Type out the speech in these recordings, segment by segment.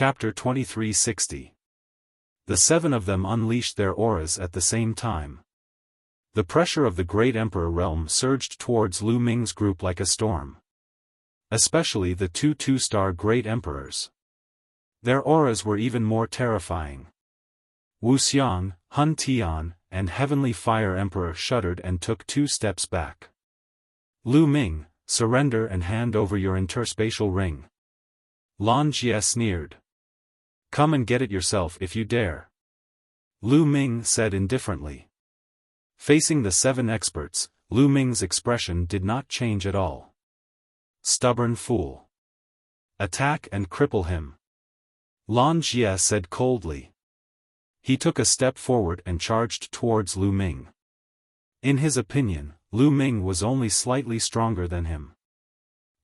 Chapter 2360. The seven of them unleashed their auras at the same time. The pressure of the Great Emperor realm surged towards Lu Ming's group like a storm. Especially the two two-star Great Emperors. Their auras were even more terrifying. Wuxia, Hun Tian, and Heavenly Fire Emperor shuddered and took 2 steps back. Lu Ming, surrender and hand over your interspatial ring. Lan Jie sneered. Come and get it yourself if you dare. Lu Ming said indifferently. Facing the 7 experts, Lu Ming's expression did not change at all. Stubborn fool. Attack and cripple him. Lan Jie said coldly. He took a step forward and charged towards Lu Ming. In his opinion, Lu Ming was only slightly stronger than him.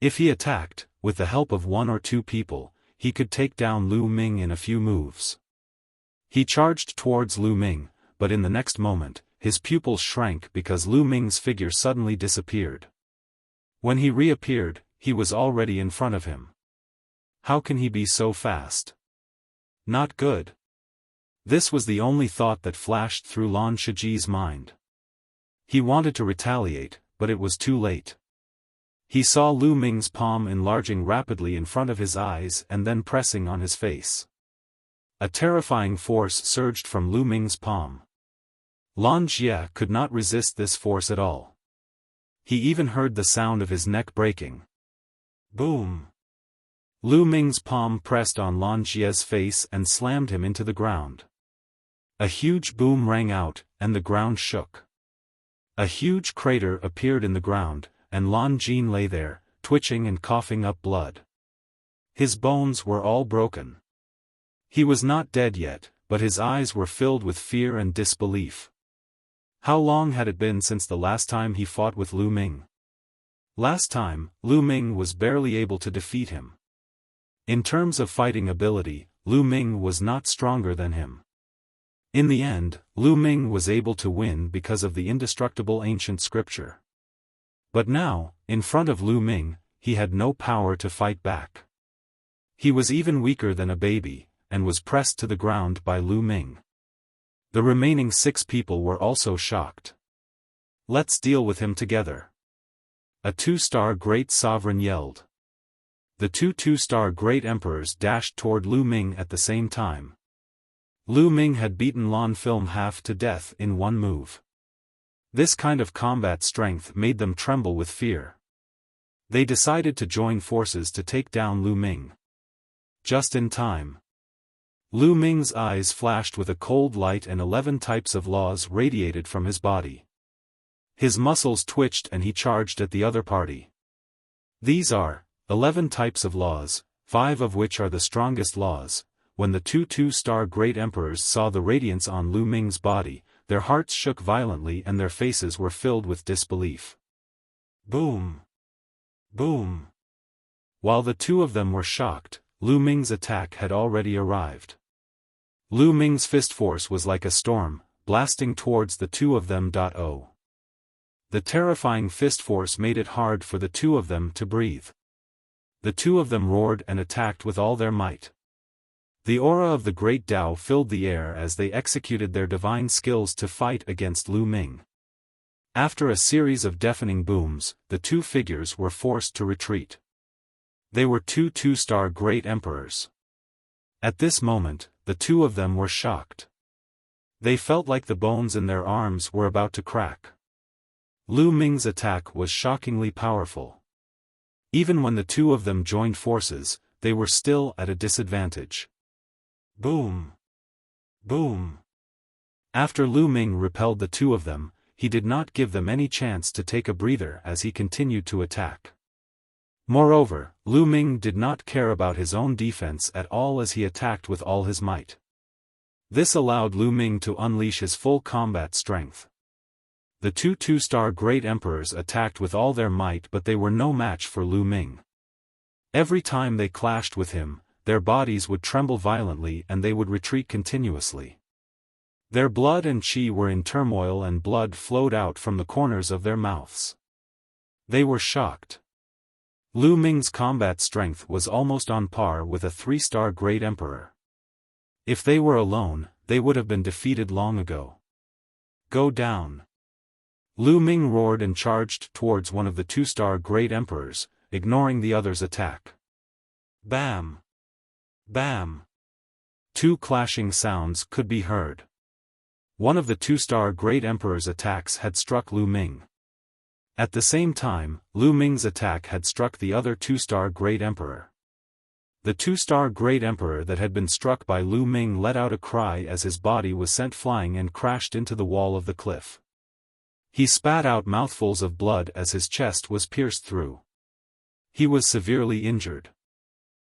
If he attacked, with the help of 1 or 2 people, he could take down Lu Ming in a few moves. He charged towards Lu Ming, but in the next moment, his pupils shrank because Lu Ming's figure suddenly disappeared. When he reappeared, he was already in front of him. How can he be so fast? Not good. This was the only thought that flashed through Lan Shiji's mind. He wanted to retaliate, but it was too late. He saw Lu Ming's palm enlarging rapidly in front of his eyes and then pressing on his face. A terrifying force surged from Lu Ming's palm. Lan Jie could not resist this force at all. He even heard the sound of his neck breaking. Boom! Lu Ming's palm pressed on Lan Jie's face and slammed him into the ground. A huge boom rang out, and the ground shook. A huge crater appeared in the ground, and Lan Jie lay there, twitching and coughing up blood. His bones were all broken. He was not dead yet, but his eyes were filled with fear and disbelief. How long had it been since the last time he fought with Lu Ming? Last time, Lu Ming was barely able to defeat him. In terms of fighting ability, Lu Ming was not stronger than him. In the end, Lu Ming was able to win because of the indestructible ancient scripture. But now, in front of Lu Ming, he had no power to fight back. He was even weaker than a baby, and was pressed to the ground by Lu Ming. The remaining 6 people were also shocked. Let's deal with him together. A 2-star Great Sovereign yelled. The 2 2-star Great Emperors dashed toward Lu Ming at the same time. Lu Ming had beaten Lan Film half to death in 1 move. This kind of combat strength made them tremble with fear. They decided to join forces to take down Lu Ming. Just in time. Lu Ming's eyes flashed with a cold light and 11 types of laws radiated from his body. His muscles twitched and he charged at the other party. These are 11 types of laws, 5 of which are the strongest laws. When the 2 2-star Great Emperors saw the radiance on Lu Ming's body, their hearts shook violently and their faces were filled with disbelief. Boom! Boom! While the 2 of them were shocked, Lu Ming's attack had already arrived. Lu Ming's fist force was like a storm, blasting towards the 2 of them. The terrifying fist force made it hard for the 2 of them to breathe. The 2 of them roared and attacked with all their might. The aura of the Great Tao filled the air as they executed their divine skills to fight against Lu Ming. After a series of deafening booms, the 2 figures were forced to retreat. They were 2 2-star Great Emperors. At this moment, the 2 of them were shocked. They felt like the bones in their arms were about to crack. Lu Ming's attack was shockingly powerful. Even when the 2 of them joined forces, they were still at a disadvantage. Boom! Boom! After Lu Ming repelled the 2 of them, he did not give them any chance to take a breather as he continued to attack. Moreover, Lu Ming did not care about his own defense at all as he attacked with all his might. This allowed Lu Ming to unleash his full combat strength. The 2 2-star Great Emperors attacked with all their might, but they were no match for Lu Ming. Every time they clashed with him, their bodies would tremble violently and they would retreat continuously. Their blood and qi were in turmoil and blood flowed out from the corners of their mouths. They were shocked. Lu Ming's combat strength was almost on par with a 3-star Great Emperor. If they were alone, they would have been defeated long ago. Go down! Lu Ming roared and charged towards one of the 2-star Great Emperors, ignoring the other's attack. Bam! Bam! 2 clashing sounds could be heard. One of the 2-star Great Emperor's attacks had struck Lu Ming. At the same time, Lu Ming's attack had struck the other 2-star Great Emperor. The 2-star Great Emperor that had been struck by Lu Ming let out a cry as his body was sent flying and crashed into the wall of the cliff. He spat out mouthfuls of blood as his chest was pierced through. He was severely injured.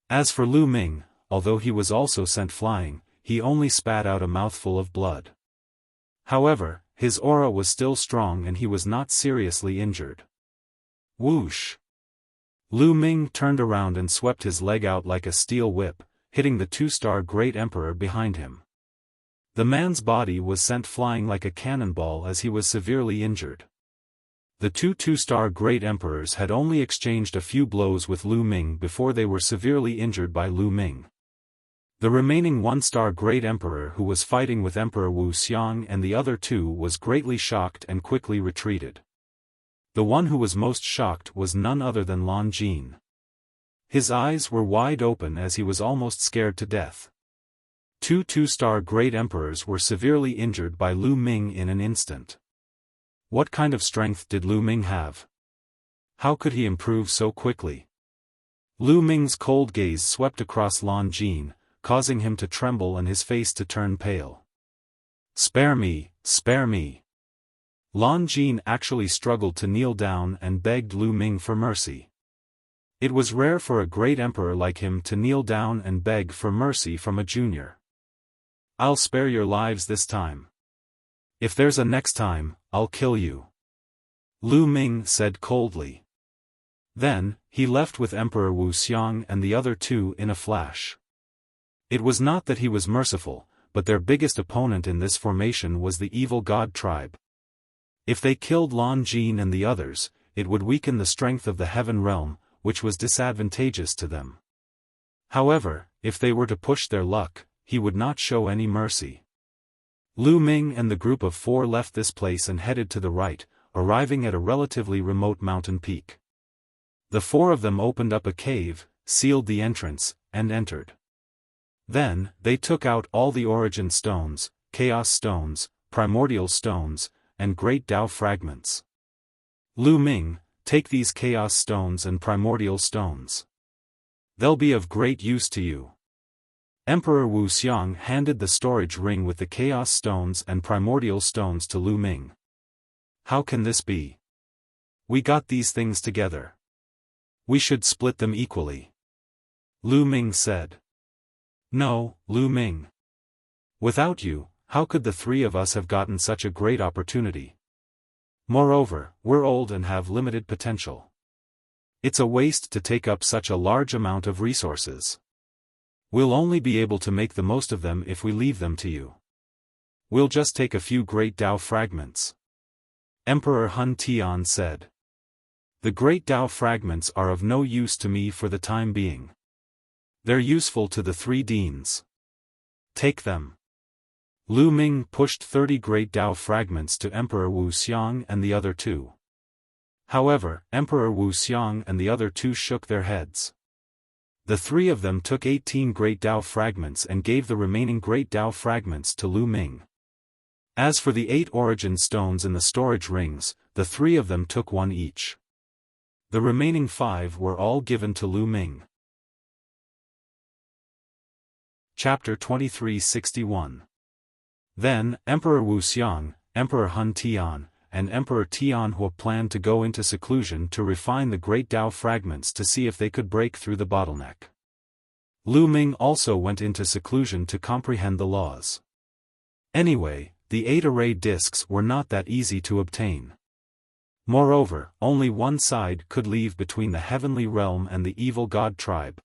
As for Lu Ming, although he was also sent flying, he only spat out a mouthful of blood. However, his aura was still strong and he was not seriously injured. Whoosh! Lu Ming turned around and swept his leg out like a steel whip, hitting the 2-star Great Emperor behind him. The man's body was sent flying like a cannonball as he was severely injured. The 2-star Great Emperors had only exchanged a few blows with Lu Ming before they were severely injured by Lu Ming. The remaining 1-star Great Emperor who was fighting with Emperor Wuxia and the other 2 was greatly shocked and quickly retreated. The one who was most shocked was none other than Lan Jin. His eyes were wide open as he was almost scared to death. 2-star Great Emperors were severely injured by Lu Ming in an instant. What kind of strength did Lu Ming have? How could he improve so quickly? Lu Ming's cold gaze swept across Lan Jin, causing him to tremble and his face to turn pale. Spare me, spare me. Lan Jin actually struggled to kneel down and begged Lu Ming for mercy. It was rare for a great emperor like him to kneel down and beg for mercy from a junior. I'll spare your lives this time. If there's a next time, I'll kill you. Lu Ming said coldly. Then, he left with Emperor Wuxia and the other 2 in a flash. It was not that he was merciful, but their biggest opponent in this formation was the evil god tribe. If they killed Lan Jin and the others, it would weaken the strength of the heaven realm, which was disadvantageous to them. However, if they were to push their luck, he would not show any mercy. Lu Ming and the group of 4 left this place and headed to the right, arriving at a relatively remote mountain peak. The 4 of them opened up a cave, sealed the entrance, and entered. Then, they took out all the origin stones, chaos stones, primordial stones, and great Tao fragments. Lu Ming, take these chaos stones and primordial stones. They'll be of great use to you. Emperor Wuxia handed the storage ring with the chaos stones and primordial stones to Lu Ming. How can this be? We got these things together. We should split them equally. Lu Ming said. No, Lu Ming. Without you, how could the 3 of us have gotten such a great opportunity? Moreover, we're old and have limited potential. It's a waste to take up such a large amount of resources. We'll only be able to make the most of them if we leave them to you. We'll just take a few great Tao fragments. Emperor Hun Tian said. The great Tao fragments are of no use to me for the time being. They're useful to the 3 deans. Take them. Lu Ming pushed 30 great Tao fragments to Emperor Wuxia and the other 2. However, Emperor Wuxia and the other 2 shook their heads. The 3 of them took 18 great Tao fragments and gave the remaining great Tao fragments to Lu Ming. As for the 8 origin stones in the storage rings, the 3 of them took 1 each. The remaining 5 were all given to Lu Ming. Chapter 2361. Then, Emperor Wuxia, Emperor Hun Tian, and Emperor Tianhua planned to go into seclusion to refine the great Tao fragments to see if they could break through the bottleneck. Lu Ming also went into seclusion to comprehend the laws. Anyway, the 8 array discs were not that easy to obtain. Moreover, only one side could leave between the heavenly realm and the evil god tribe.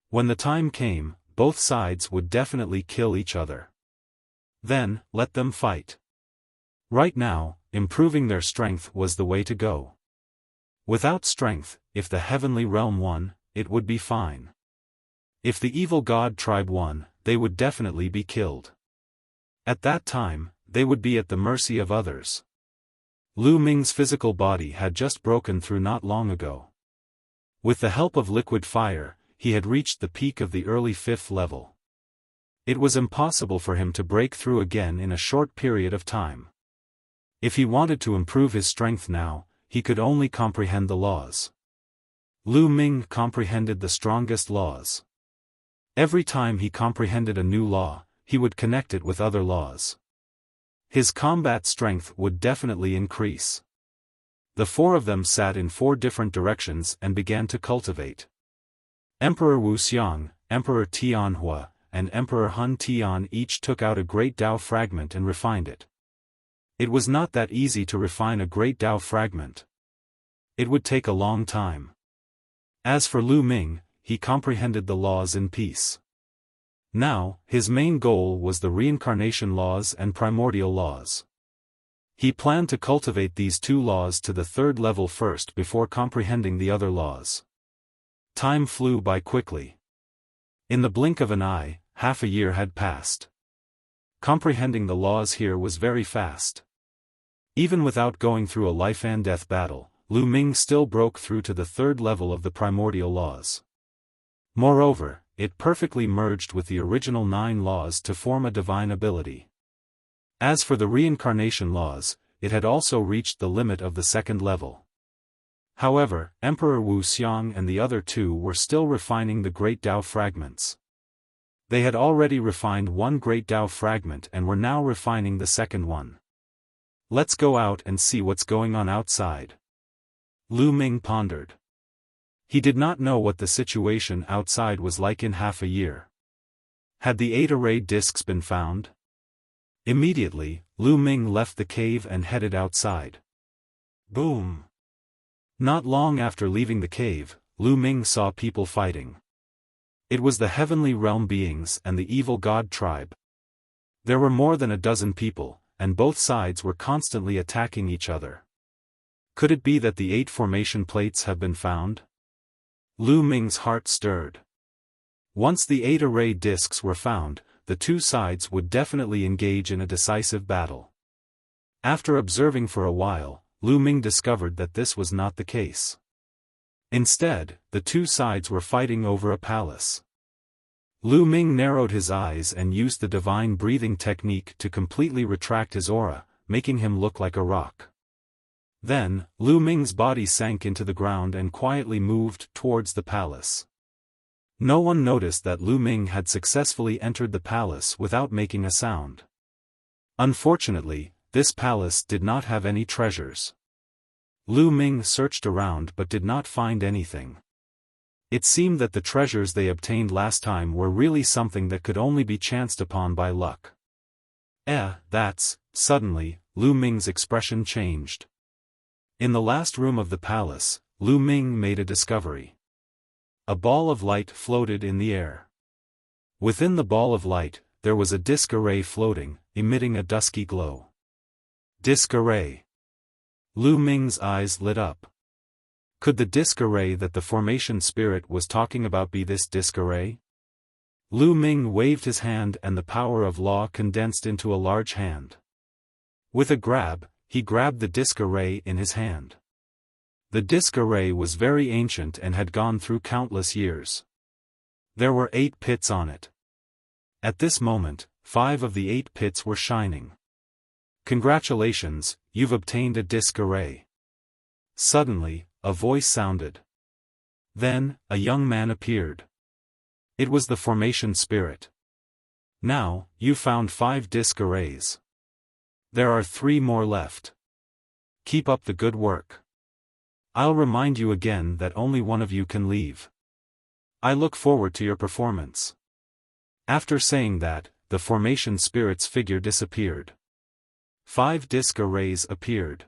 When the time came, both sides would definitely kill each other. Then, let them fight. Right now, improving their strength was the way to go. Without strength, if the heavenly realm won, it would be fine. If the evil god tribe won, they would definitely be killed. At that time, they would be at the mercy of others. Lu Ming's physical body had just broken through not long ago. With the help of liquid fire, he had reached the peak of the early 5th level. It was impossible for him to break through again in a short period of time. If he wanted to improve his strength now, he could only comprehend the laws. Lu Ming comprehended the strongest laws. Every time he comprehended a new law, he would connect it with other laws. His combat strength would definitely increase. The 4 of them sat in 4 different directions and began to cultivate. Emperor Wuxia, Emperor Tianhua, and Emperor Hun Tian each took out a great Dao fragment and refined it. It was not that easy to refine a great Dao fragment. It would take a long time. As for Lu Ming, he comprehended the laws in peace. Now, his main goal was the reincarnation laws and primordial laws. He planned to cultivate these 2 laws to the 3rd level first before comprehending the other laws. Time flew by quickly. In the blink of an eye, half a year had passed. Comprehending the laws here was very fast. Even without going through a life-and-death battle, Lu Ming still broke through to the 3rd level of the primordial laws. Moreover, it perfectly merged with the original 9 laws to form a divine ability. As for the reincarnation laws, it had also reached the limit of the 2nd level. However, Emperor Wuxia and the other 2 were still refining the great Dao fragments. They had already refined 1 great Dao fragment and were now refining the 2nd one. Let's go out and see what's going on outside. Lu Ming pondered. He did not know what the situation outside was like in half a year. Had the 8 array discs been found? Immediately, Lu Ming left the cave and headed outside. Boom! Not long after leaving the cave, Lu Ming saw people fighting. It was the heavenly realm beings and the evil god tribe. There were more than a dozen people, and both sides were constantly attacking each other. Could it be that the 8 formation plates have been found? Lu Ming's heart stirred. Once the 8 array discs were found, the 2 sides would definitely engage in a decisive battle. After observing for a while, Lu Ming discovered that this was not the case. Instead, the 2 sides were fighting over a palace. Lu Ming narrowed his eyes and used the divine breathing technique to completely retract his aura, making him look like a rock. Then, Lu Ming's body sank into the ground and quietly moved towards the palace. No one noticed that Lu Ming had successfully entered the palace without making a sound. Unfortunately, this palace did not have any treasures. Lu Ming searched around but did not find anything. It seemed that the treasures they obtained last time were really something that could only be chanced upon by luck. Suddenly, Lu Ming's expression changed. In the last room of the palace, Lu Ming made a discovery. A ball of light floated in the air. Within the ball of light, there was a disc array floating, emitting a dusky glow. Disc array. Lu Ming's eyes lit up. Could the disc array that the formation spirit was talking about be this disc array? Lu Ming waved his hand and the power of law condensed into a large hand. With a grab, he grabbed the disc array in his hand. The disc array was very ancient and had gone through countless years. There were 8 pits on it. At this moment, 5 of the 8 pits were shining. Congratulations, you've obtained a disc array. Suddenly, a voice sounded. Then, a young man appeared. It was the formation spirit. Now, you found 5 disc arrays. There are 3 more left. Keep up the good work. I'll remind you again that only one of you can leave. I look forward to your performance. After saying that, the formation spirit's figure disappeared. 5 disc arrays appeared.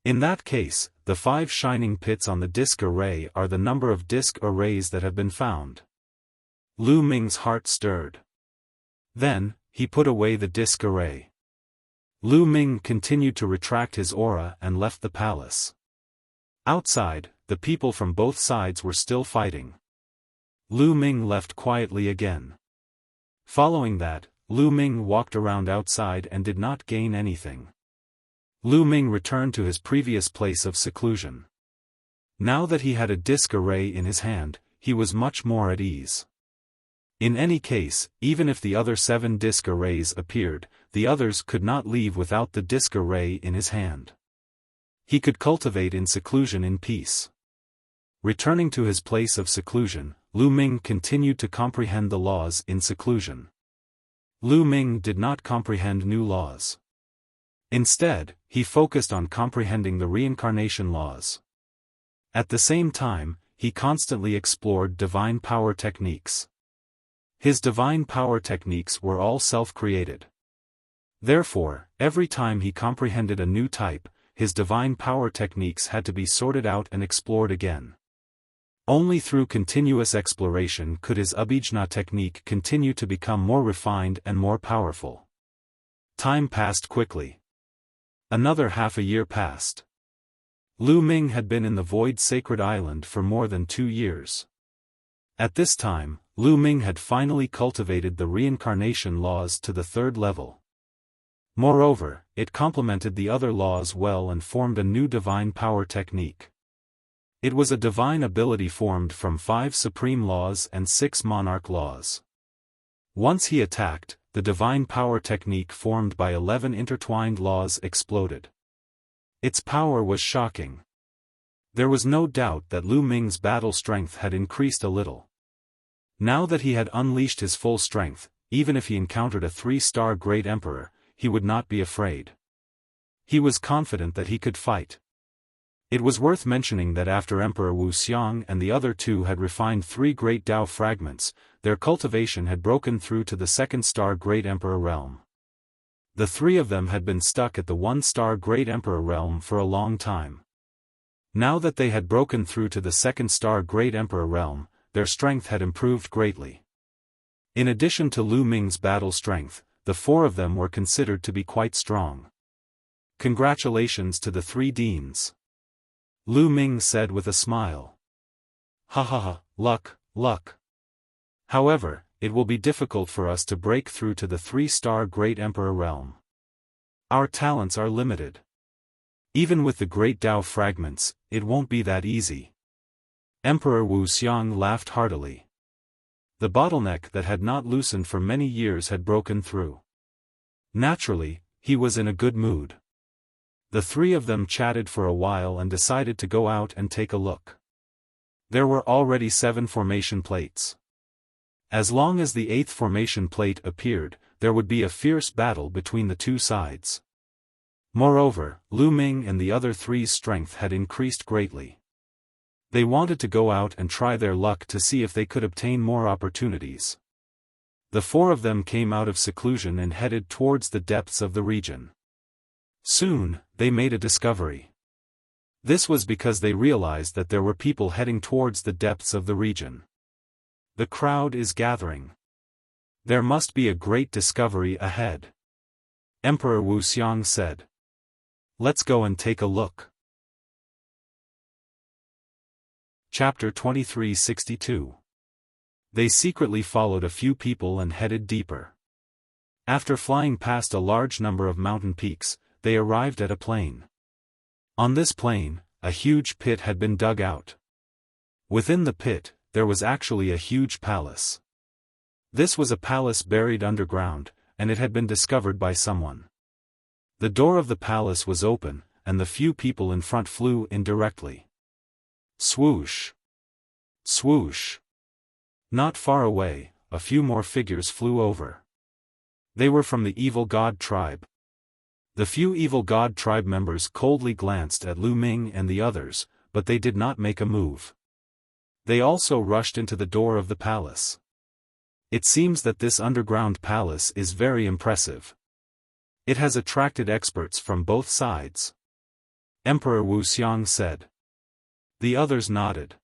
In that case, the 5 shining pits on the disc array are the number of disc arrays that have been found. Lu Ming's heart stirred. Then, he put away the disc array. Lu Ming continued to retract his aura and left the palace. Outside, the people from both sides were still fighting. Lu Ming left quietly again. Following that, Lu Ming walked around outside and did not gain anything. Lu Ming returned to his previous place of seclusion. Now that he had a disc array in his hand, he was much more at ease. In any case, even if the other 7 disc arrays appeared, the others could not leave without the disc array in his hand. He could cultivate in seclusion in peace. Returning to his place of seclusion, Lu Ming continued to comprehend the laws in seclusion. Lu Ming did not comprehend new laws. Instead, he focused on comprehending the reincarnation laws. At the same time, he constantly explored divine power techniques. His divine power techniques were all self-created. Therefore, every time he comprehended a new type, his divine power techniques had to be sorted out and explored again. Only through continuous exploration could his Abhijna technique continue to become more refined and more powerful. Time passed quickly. Another half a year passed. Lu Ming had been in the Void Sacred Island for more than 2 years. At this time, Lu Ming had finally cultivated the reincarnation laws to the 3rd level. Moreover, it complemented the other laws well and formed a new divine power technique. It was a divine ability formed from 5 supreme laws and 6 monarch laws. Once he attacked, the divine power technique formed by 11 intertwined laws exploded. Its power was shocking. There was no doubt that Lu Ming's battle strength had increased a little. Now that he had unleashed his full strength, even if he encountered a 3-star Great Emperor, he would not be afraid. He was confident that he could fight. It was worth mentioning that after Emperor Wuxia and the other 2 had refined 3 great Tao fragments, their cultivation had broken through to the 2nd-star Great Emperor realm. The 3 of them had been stuck at the 1-star Great Emperor realm for a long time. Now that they had broken through to the 2nd-star Great Emperor realm, their strength had improved greatly. In addition to Lu Ming's battle strength, the 4 of them were considered to be quite strong. Congratulations to the 3 deans. Lu Ming said with a smile. Ha ha ha, luck, luck. However, it will be difficult for us to break through to the 3-star Great Emperor realm. Our talents are limited. Even with the great Tao fragments, it won't be that easy. Emperor Wuxia laughed heartily. The bottleneck that had not loosened for many years had broken through. Naturally, he was in a good mood. The 3 of them chatted for a while and decided to go out and take a look. There were already 7 formation plates. As long as the 8th formation plate appeared, there would be a fierce battle between the 2 sides. Moreover, Lu Ming and the other 3's strength had increased greatly. They wanted to go out and try their luck to see if they could obtain more opportunities. The 4 of them came out of seclusion and headed towards the depths of the region. Soon, they made a discovery. This was because they realized that there were people heading towards the depths of the region. The crowd is gathering. There must be a great discovery ahead. Emperor Wuxia said. Let's go and take a look. Chapter 2362. They secretly followed a few people and headed deeper. After flying past a large number of mountain peaks, they arrived at a plain. On this plain, a huge pit had been dug out. Within the pit, there was actually a huge palace. This was a palace buried underground, and it had been discovered by someone. The door of the palace was open, and the few people in front flew in directly. Swoosh! Swoosh! Not far away, a few more figures flew over. They were from the Evil God tribe. The few Evil God tribe members coldly glanced at Lu Ming and the others, but they did not make a move. They also rushed into the door of the palace. It seems that this underground palace is very impressive. It has attracted experts from both sides. Emperor Wuxia said. The others nodded.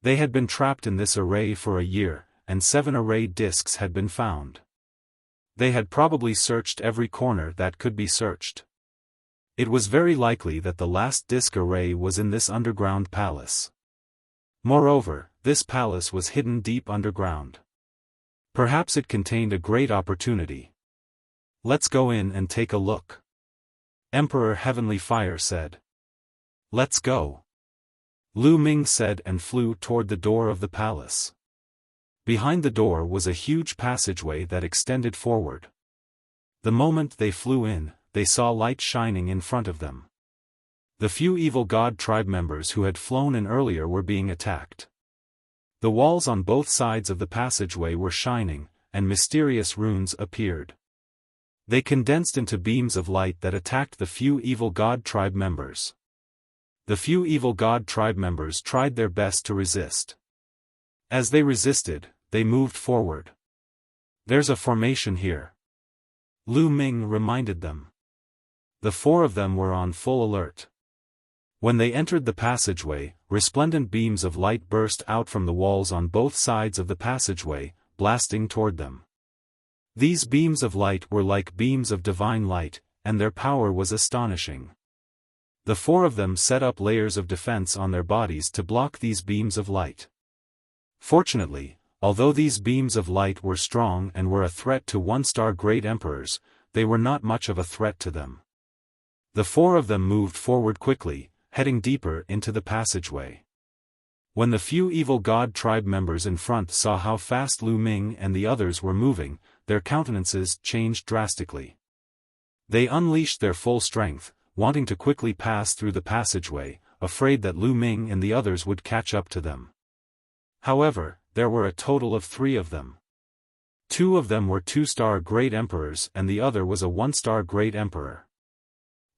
They had been trapped in this array for a year, and 7 array discs had been found. They had probably searched every corner that could be searched. It was very likely that the last disk array was in this underground palace. Moreover, this palace was hidden deep underground. Perhaps it contained a great opportunity. Let's go in and take a look. Emperor Heavenly Fire said. Let's go. Lu Ming said and flew toward the door of the palace. Behind the door was a huge passageway that extended forward. The moment they flew in, they saw light shining in front of them. The few evil god tribe members who had flown in earlier were being attacked. The walls on both sides of the passageway were shining, and mysterious runes appeared. They condensed into beams of light that attacked the few evil god tribe members. The few evil god tribe members tried their best to resist. As they resisted, they moved forward. There's a formation here. Lu Ming reminded them. The four of them were on full alert. When they entered the passageway, resplendent beams of light burst out from the walls on both sides of the passageway, blasting toward them. These beams of light were like beams of divine light, and their power was astonishing. The four of them set up layers of defense on their bodies to block these beams of light. Fortunately, although these beams of light were strong and were a threat to one-star great emperors, they were not much of a threat to them. The four of them moved forward quickly, heading deeper into the passageway. When the few evil god tribe members in front saw how fast Lu Ming and the others were moving, their countenances changed drastically. They unleashed their full strength, wanting to quickly pass through the passageway, afraid that Lu Ming and the others would catch up to them. However, there were a total of 3 of them. 2 of them were 2-star great emperors and the other was a 1-star great emperor.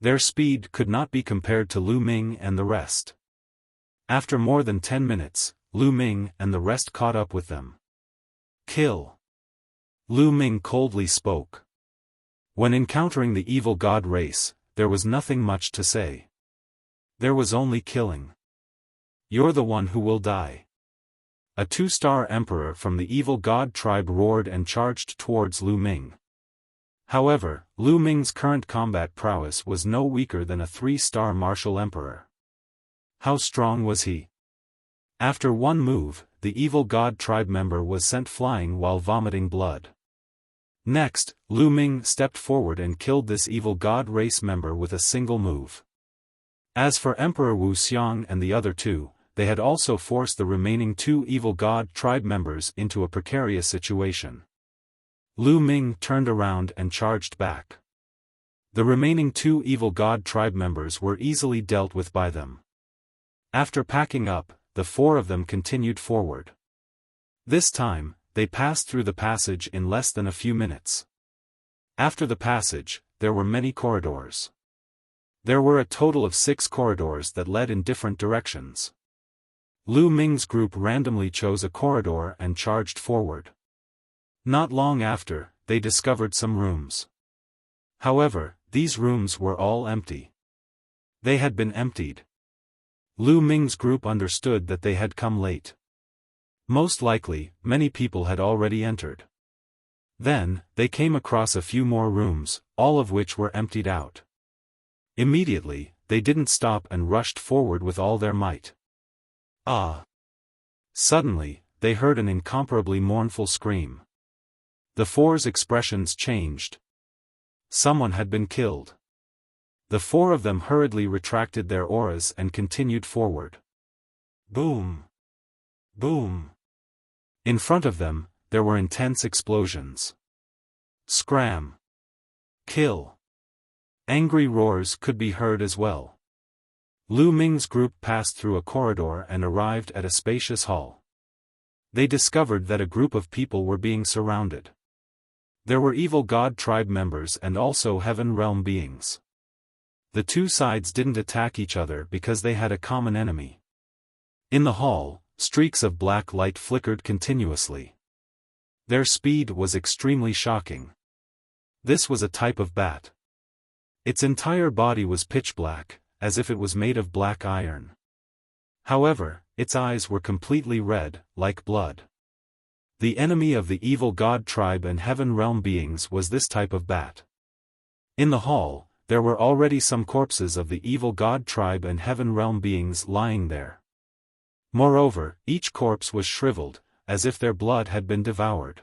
Their speed could not be compared to Lu Ming and the rest. After more than 10 minutes, Lu Ming and the rest caught up with them. Kill. Lu Ming coldly spoke. When encountering the evil god race, there was nothing much to say. There was only killing. You're the one who will die. A 2-star emperor from the evil god tribe roared and charged towards Lu Ming. However, Lu Ming's current combat prowess was no weaker than a 3-star martial emperor. How strong was he? After one move, the evil god tribe member was sent flying while vomiting blood. Next, Lu Ming stepped forward and killed this evil god race member with a single move. As for Emperor Wuxia and the other 2, they had also forced the remaining 2 evil god tribe members into a precarious situation. Lu Ming turned around and charged back. The remaining 2 evil god tribe members were easily dealt with by them. After packing up, the 4 of them continued forward. This time, they passed through the passage in less than a few minutes. After the passage, there were many corridors. There were a total of 6 corridors that led in different directions. Lu Ming's group randomly chose a corridor and charged forward. Not long after, they discovered some rooms. However, these rooms were all empty. They had been emptied. Lu Ming's group understood that they had come late. Most likely, many people had already entered. Then, they came across a few more rooms, all of which were emptied out. Immediately, they didn't stop and rushed forward with all their might. Ah! Suddenly, they heard an incomparably mournful scream. The 4's expressions changed. Someone had been killed. The 4 of them hurriedly retracted their auras and continued forward. Boom! Boom! In front of them, there were intense explosions. Scram! Kill! Angry roars could be heard as well. Lu Ming's group passed through a corridor and arrived at a spacious hall. They discovered that a group of people were being surrounded. There were evil god tribe members and also heaven realm beings. The 2 sides didn't attack each other because they had a common enemy. In the hall, streaks of black light flickered continuously. Their speed was extremely shocking. This was a type of bat. Its entire body was pitch black, as if it was made of black iron. However, its eyes were completely red, like blood. The enemy of the evil god tribe and heaven realm beings was this type of bat. In the hall, there were already some corpses of the evil god tribe and heaven realm beings lying there. Moreover, each corpse was shriveled, as if their blood had been devoured.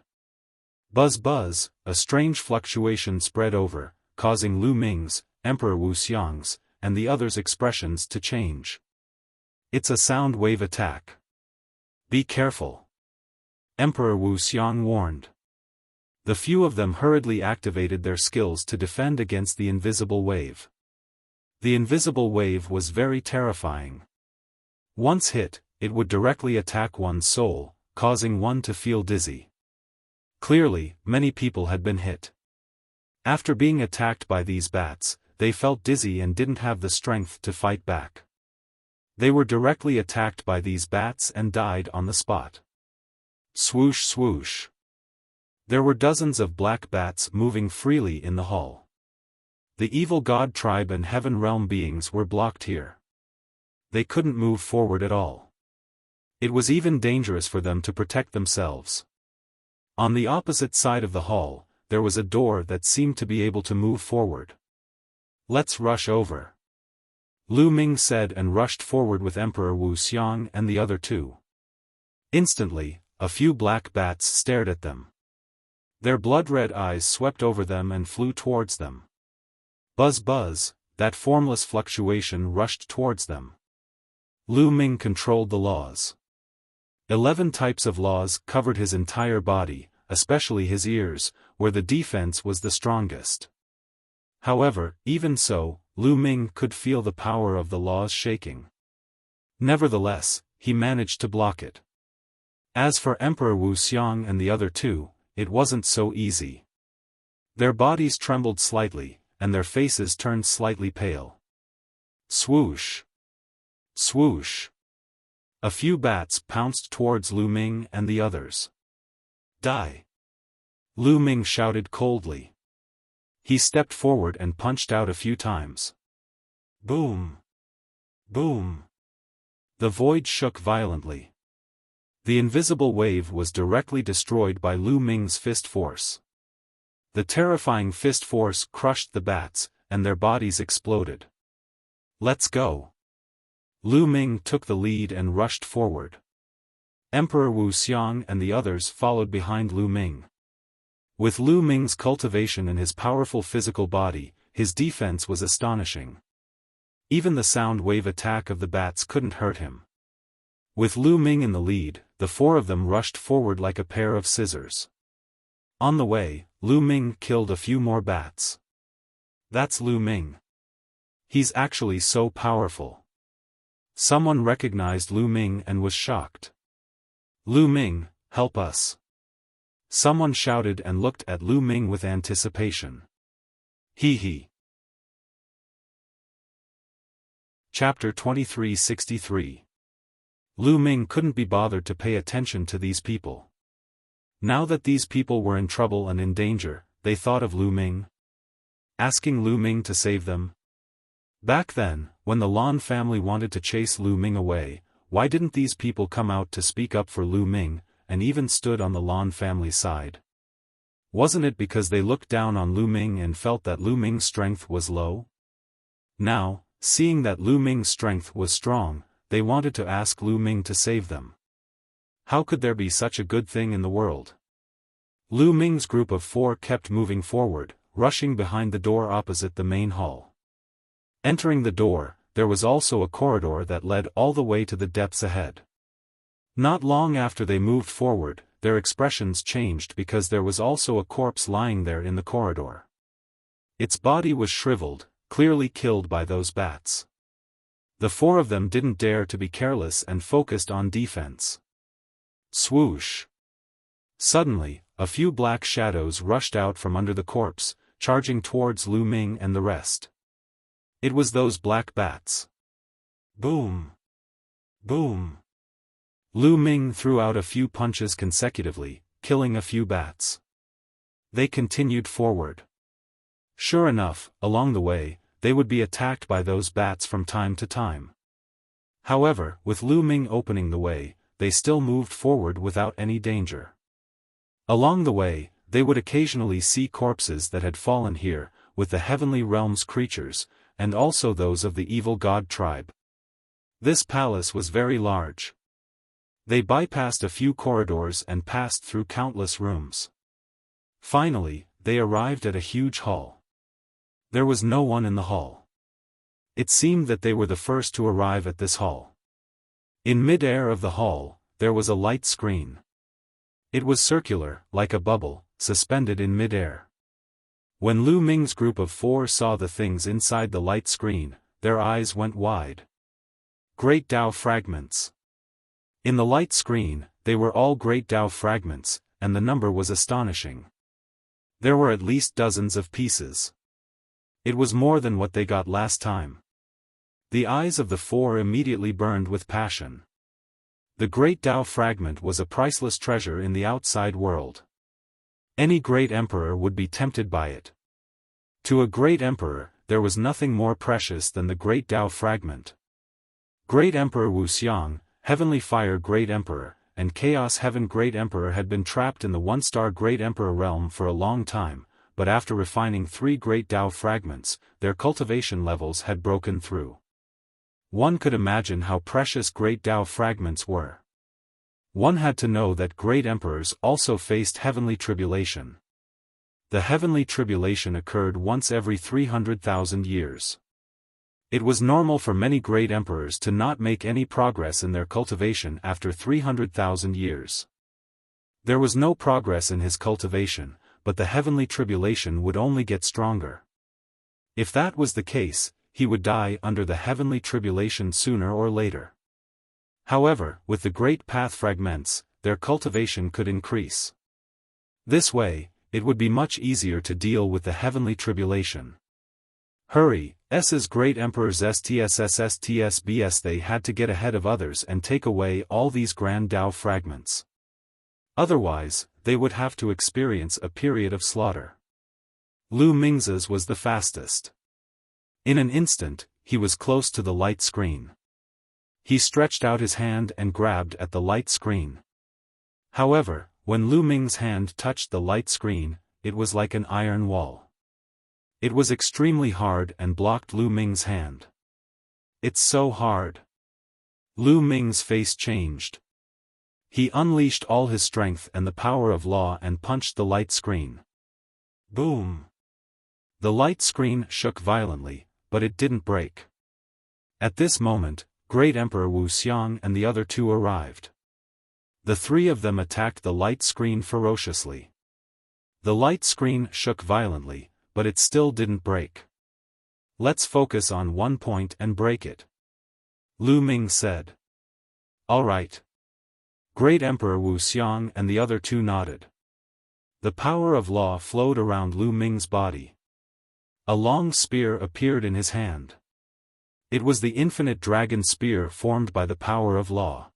Buzz buzz, a strange fluctuation spread over, causing Lu Ming's, Emperor Wuxiang's, and the others' expressions to change. It's a sound wave attack. Be careful. Emperor Wuxiang warned. The few of them hurriedly activated their skills to defend against the invisible wave. The invisible wave was very terrifying. Once hit, it would directly attack one's soul, causing one to feel dizzy. Clearly, many people had been hit. After being attacked by these bats, they felt dizzy and didn't have the strength to fight back. They were directly attacked by these bats and died on the spot. Swoosh swoosh. There were dozens of black bats moving freely in the hall. The evil god tribe and heaven realm beings were blocked here. They couldn't move forward at all. It was even dangerous for them to protect themselves. On the opposite side of the hall, there was a door that seemed to be able to move forward. Let's rush over. Lu Ming said and rushed forward with Emperor Wuxiang and the other two. Instantly, a few black bats stared at them. Their blood-red eyes swept over them and flew towards them. Buzz buzz, that formless fluctuation rushed towards them. Lu Ming controlled the laws. 11 types of laws covered his entire body, especially his ears, where the defense was the strongest. However, even so, Lu Ming could feel the power of the laws shaking. Nevertheless, he managed to block it. As for Emperor Wuxiang and the other two, it wasn't so easy. Their bodies trembled slightly, and their faces turned slightly pale. Swoosh! Swoosh! A few bats pounced towards Lu Ming and the others. Die! Lu Ming shouted coldly. He stepped forward and punched out a few times. Boom! Boom! The void shook violently. The invisible wave was directly destroyed by Lu Ming's fist force. The terrifying fist force crushed the bats, and their bodies exploded. Let's go! Lu Ming took the lead and rushed forward. Emperor Wuxiang and the others followed behind Lu Ming. With Lu Ming's cultivation and his powerful physical body, his defense was astonishing. Even the sound wave attack of the bats couldn't hurt him. With Lu Ming in the lead, the four of them rushed forward like a pair of scissors. On the way, Lu Ming killed a few more bats. That's Lu Ming. He's actually so powerful. Someone recognized Lu Ming and was shocked. Lu Ming, help us. Someone shouted and looked at Lu Ming with anticipation. Hee. Chapter 2363. Lu Ming couldn't be bothered to pay attention to these people. Now that these people were in trouble and in danger, they thought of Lu Ming. Asking Lu Ming to save them. Back then, when the Lan family wanted to chase Lu Ming away, why didn't these people come out to speak up for Lu Ming, and even stood on the Lan family's side? Wasn't it because they looked down on Lu Ming and felt that Lu Ming's strength was low? Now, seeing that Lu Ming's strength was strong, they wanted to ask Lu Ming to save them. How could there be such a good thing in the world? Lu Ming's group of four kept moving forward, rushing behind the door opposite the main hall. Entering the door, there was also a corridor that led all the way to the depths ahead. Not long after they moved forward, their expressions changed because there was also a corpse lying there in the corridor. Its body was shriveled, clearly killed by those bats. The four of them didn't dare to be careless and focused on defense. Swoosh! Suddenly, a few black shadows rushed out from under the corpse, charging towards Lu Ming and the rest. It was those black bats. Boom! Boom! Lu Ming threw out a few punches consecutively, killing a few bats. They continued forward. Sure enough, along the way, they would be attacked by those bats from time to time. However, with Lu Ming opening the way, they still moved forward without any danger. Along the way, they would occasionally see corpses that had fallen here, with the heavenly realm's creatures, and also those of the evil god tribe. This palace was very large. They bypassed a few corridors and passed through countless rooms. Finally, they arrived at a huge hall. There was no one in the hall. It seemed that they were the first to arrive at this hall. In mid-air of the hall, there was a light screen. It was circular, like a bubble, suspended in mid-air. When Lu Ming's group of 4 saw the things inside the light screen, their eyes went wide. Great Tao fragments. In the light screen, they were all Great Tao fragments, and the number was astonishing. There were at least dozens of pieces. It was more than what they got last time. The eyes of the 4 immediately burned with passion. The Great Tao fragment was a priceless treasure in the outside world. Any great emperor would be tempted by it. To a great emperor, there was nothing more precious than the Great Tao fragment. Great Emperor Wuxia, Heavenly Fire Great Emperor, and Chaos Heaven Great Emperor had been trapped in the 1-star Great Emperor realm for a long time, but after refining 3 Great Tao fragments, their cultivation levels had broken through. One could imagine how precious Great Tao fragments were. One had to know that great emperors also faced heavenly tribulation. The heavenly tribulation occurred once every 300,000 years. It was normal for many great emperors to not make any progress in their cultivation after 300,000 years. There was no progress in his cultivation, but the heavenly tribulation would only get stronger. If that was the case, he would die under the heavenly tribulation sooner or later. However, with the great path fragments, their cultivation could increase. This way, it would be much easier to deal with the heavenly tribulation. Hurry, S's great emperors STSSSTSBS. They had to get ahead of others and take away all these grand Tao fragments. Otherwise, they would have to experience a period of slaughter. Lu Ming's was the fastest. In an instant, he was close to the light screen. He stretched out his hand and grabbed at the light screen. However, when Lu Ming's hand touched the light screen, it was like an iron wall. It was extremely hard and blocked Lu Ming's hand. It's so hard. Lu Ming's face changed. He unleashed all his strength and the power of law and punched the light screen. Boom! The light screen shook violently, but it didn't break. At this moment, Great Emperor Wuxia and the other 2 arrived. The 3 of them attacked the light screen ferociously. The light screen shook violently, but it still didn't break. Let's focus on one point and break it. Lu Ming said. All right. Great Emperor Wuxia and the other 2 nodded. The power of law flowed around Lu Ming's body. A long spear appeared in his hand. It was the infinite dragon spear formed by the power of law.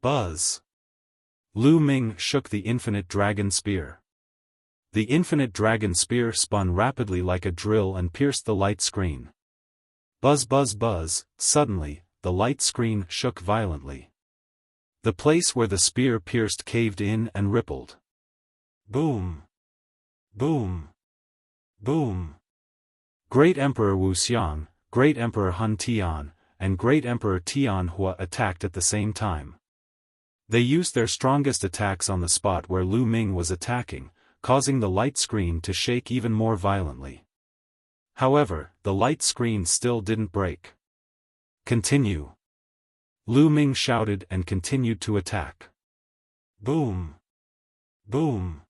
Buzz! Lu Ming shook the infinite dragon spear. The infinite dragon spear spun rapidly like a drill and pierced the light screen. Buzz buzz buzz, suddenly, the light screen shook violently. The place where the spear pierced caved in and rippled. Boom! Boom! Boom! Great Emperor Wuxia, Great Emperor Hun Tian, and Great Emperor Tian Hua attacked at the same time. They used their strongest attacks on the spot where Lu Ming was attacking, causing the light screen to shake even more violently. However, the light screen still didn't break. Continue! Lu Ming shouted and continued to attack. Boom! Boom!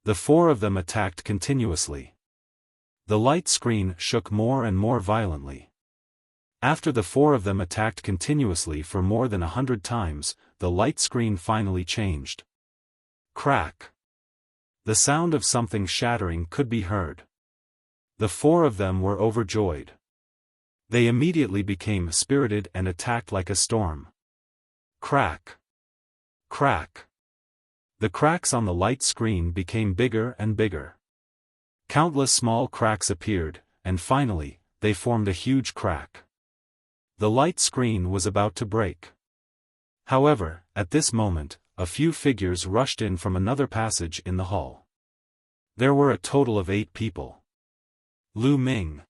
The 4 of them attacked continuously. The light screen shook more and more violently. After the 4 of them attacked continuously for more than 100 times, the light screen finally changed. Crack! The sound of something shattering could be heard. The 4 of them were overjoyed. They immediately became spirited and attacked like a storm. Crack! Crack! The cracks on the light screen became bigger and bigger. Countless small cracks appeared, and finally, they formed a huge crack. The light screen was about to break. However, at this moment, a few figures rushed in from another passage in the hall. There were a total of 8 people. Lu Ming.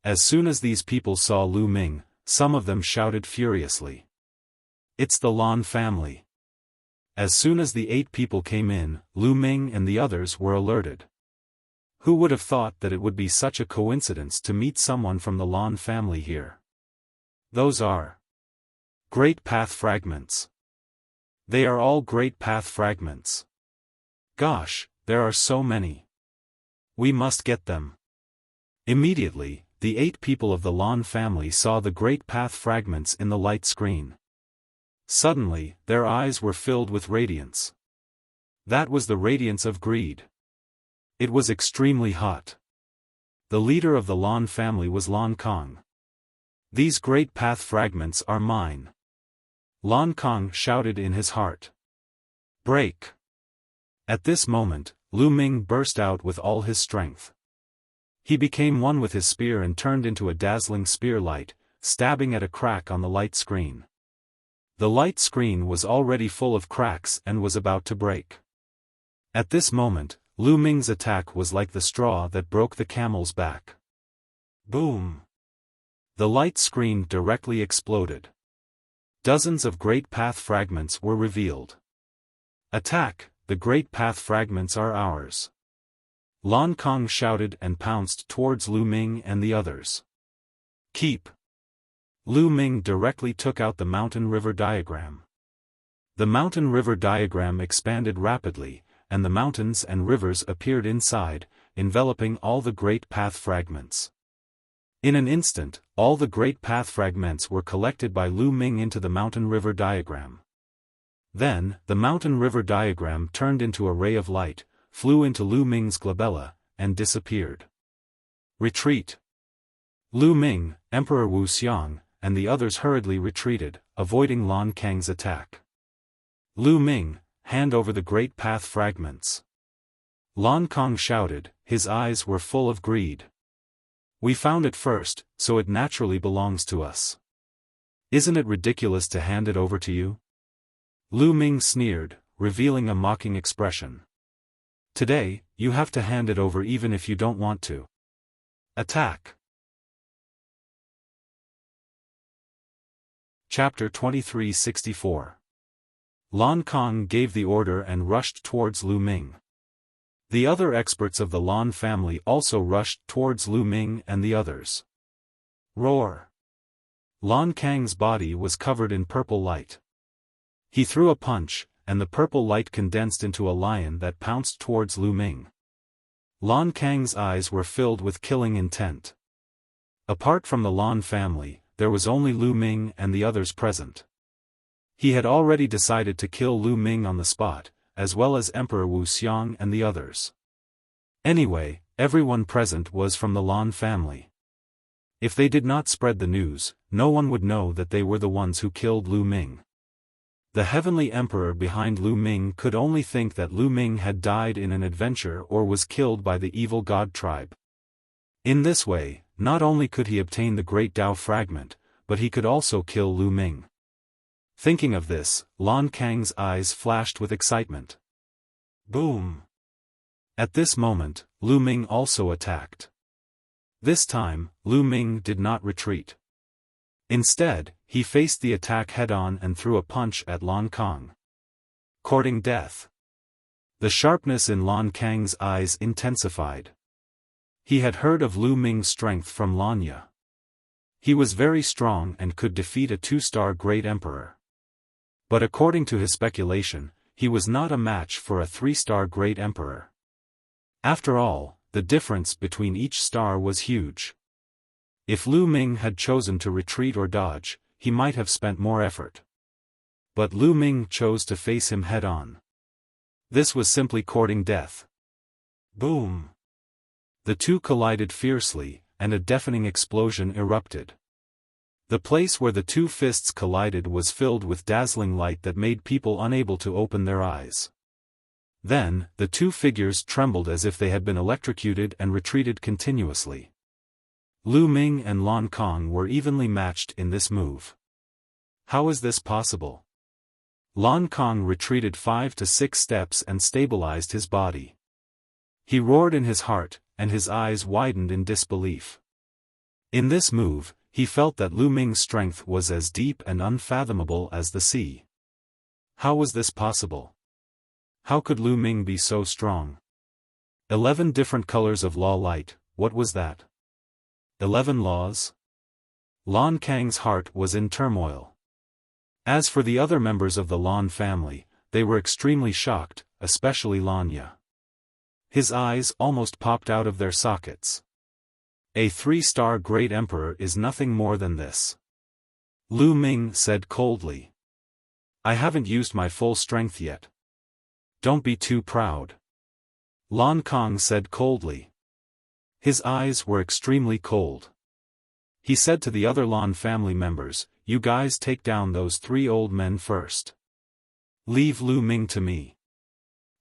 As soon as these people saw Lu Ming, some of them shouted furiously. It's the Lan family. As soon as the 8 people came in, Lu Ming and the others were alerted. Who would have thought that it would be such a coincidence to meet someone from the Lan family here? Those are great path fragments. They are all great path fragments. Gosh, there are so many. We must get them. Immediately, the 8 people of the Lan family saw the great path fragments in the light screen. Suddenly, their eyes were filled with radiance. That was the radiance of greed. It was extremely hot. The leader of the Lan family was Lan Kong. These great path fragments are mine. Lan Kong shouted in his heart. Break! At this moment, Lu Ming burst out with all his strength. He became one with his spear and turned into a dazzling spear light, stabbing at a crack on the light screen. The light screen was already full of cracks and was about to break. At this moment, Lu Ming's attack was like the straw that broke the camel's back. Boom! The light screen directly exploded. Dozens of great path fragments were revealed. Attack! The great path fragments are ours. Lan Kong shouted and pounced towards Lu Ming and the others. Keep! Lu Ming directly took out the mountain river diagram. The mountain river diagram expanded rapidly, and the mountains and rivers appeared inside, enveloping all the great path fragments. In an instant, all the great path fragments were collected by Lu Ming into the mountain river diagram. Then, the mountain river diagram turned into a ray of light, flew into Lu Ming's glabella, and disappeared. Retreat! Lu Ming, Emperor Wuxia, and the others hurriedly retreated, avoiding Lan Kang's attack. Lu Ming, hand over the great path fragments. Lan Kong shouted, his eyes were full of greed. We found it first, so it naturally belongs to us. Isn't it ridiculous to hand it over to you? Lu Ming sneered, revealing a mocking expression. Today, you have to hand it over even if you don't want to. Attack! Chapter 2364. Lan Kong gave the order and rushed towards Lu Ming. The other experts of the Lan family also rushed towards Lu Ming and the others. Roar! Lan Kang's body was covered in purple light. He threw a punch, and the purple light condensed into a lion that pounced towards Lu Ming. Lan Kang's eyes were filled with killing intent. Apart from the Lan family, there was only Lu Ming and the others present. He had already decided to kill Lu Ming on the spot, as well as Emperor Wuxia and the others. Anyway, everyone present was from the Lan family. If they did not spread the news, no one would know that they were the ones who killed Lu Ming. The heavenly emperor behind Lu Ming could only think that Lu Ming had died in an adventure or was killed by the evil god tribe. In this way, not only could he obtain the great Tao fragment, but he could also kill Lu Ming. Thinking of this, Lan Kang's eyes flashed with excitement. Boom! At this moment, Lu Ming also attacked. This time, Lu Ming did not retreat. Instead, he faced the attack head-on and threw a punch at Lan Kong. Courting death. The sharpness in Lan Kang's eyes intensified. He had heard of Lu Ming's strength from Lanya. He was very strong and could defeat a 2-star great emperor. But according to his speculation, he was not a match for a 3-star great emperor. After all, the difference between each star was huge. If Lu Ming had chosen to retreat or dodge, he might have spent more effort. But Lu Ming chose to face him head-on. This was simply courting death. Boom! The two collided fiercely, and a deafening explosion erupted. The place where the two fists collided was filled with dazzling light that made people unable to open their eyes. Then, the two figures trembled as if they had been electrocuted and retreated continuously. Lu Ming and Lan Kong were evenly matched in this move. How is this possible? Lan Kong retreated 5 to 6 steps and stabilized his body. He roared in his heart, and his eyes widened in disbelief. In this move, he felt that Lu Ming's strength was as deep and unfathomable as the sea. How was this possible? How could Lu Ming be so strong? 11 different colors of law light, what was that? 11 laws? Lan Kang's heart was in turmoil. As for the other members of the Lan family, they were extremely shocked, especially Lanya. His eyes almost popped out of their sockets. A 3-star great emperor is nothing more than this. Lu Ming said coldly. I haven't used my full strength yet. Don't be too proud. Lan Kang said coldly. His eyes were extremely cold. He said to the other Lan family members, you guys take down those 3 old men first. Leave Lu Ming to me.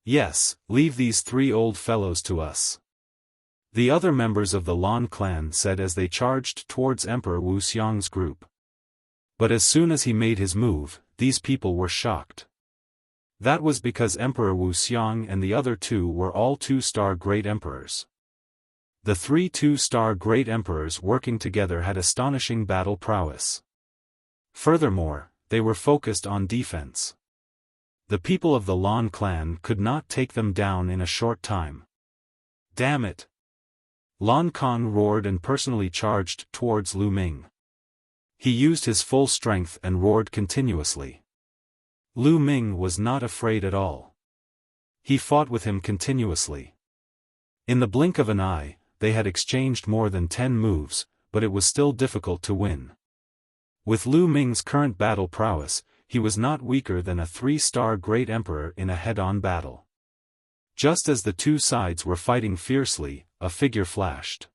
Yes, leave these 3 old fellows to us. The other members of the Lan clan said as they charged towards Emperor Wuxiang's group. But as soon as he made his move, these people were shocked. That was because Emperor Wuxiang and the other 2 were all 2-star great emperors. The 3 2-star great emperors working together had astonishing battle prowess. Furthermore, they were focused on defense. The people of the Lan clan could not take them down in a short time. Damn it! Lan Kang roared and personally charged towards Lu Ming. He used his full strength and roared continuously. Lu Ming was not afraid at all. He fought with him continuously. In the blink of an eye, they had exchanged more than 10 moves, but it was still difficult to win. With Lu Ming's current battle prowess, he was not weaker than a 3-star great emperor in a head-on battle. Just as the 2 sides were fighting fiercely, a figure flashed.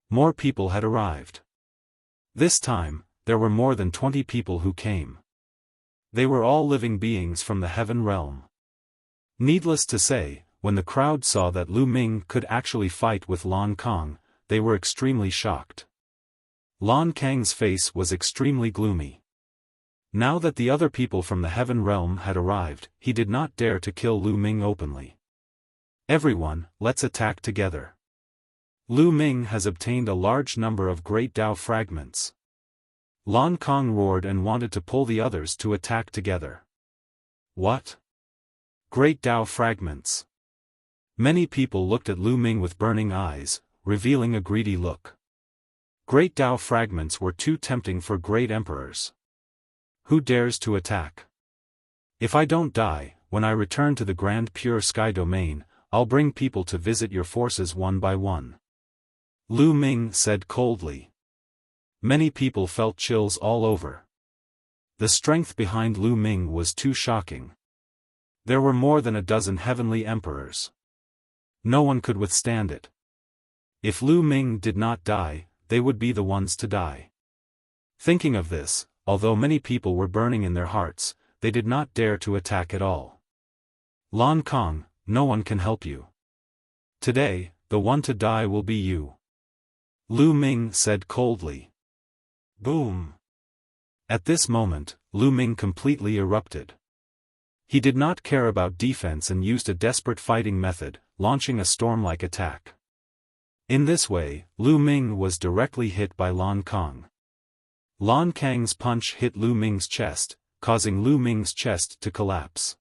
More people had arrived. This time, there were more than 20 people who came. They were all living beings from the heaven realm. Needless to say, when the crowd saw that Lu Ming could actually fight with Lan Kang, they were extremely shocked. Lan Kang's face was extremely gloomy. Now that the other people from the heaven realm had arrived, he did not dare to kill Lu Ming openly. Everyone, let's attack together. Lu Ming has obtained a large number of great Dao fragments. Lan Kang roared and wanted to pull the others to attack together. What? Great Dao fragments. Many people looked at Lu Ming with burning eyes, revealing a greedy look. Great Dao fragments were too tempting for great emperors. Who dares to attack? If I don't die, when I return to the Grand Pure Sky Domain, I'll bring people to visit your forces one by one. Lu Ming said coldly. Many people felt chills all over. The strength behind Lu Ming was too shocking. There were more than a dozen heavenly emperors. No one could withstand it. If Lu Ming did not die, they would be the ones to die. Thinking of this, although many people were burning in their hearts, they did not dare to attack at all. Lan Kang, no one can help you. Today, the one to die will be you. Lu Ming said coldly. Boom! At this moment, Lu Ming completely erupted. He did not care about defense and used a desperate fighting method, launching a storm-like attack. In this way, Lu Ming was directly hit by Lan Kang. Lan Kang's punch hit Lu Ming's chest, causing Lu Ming's chest to collapse.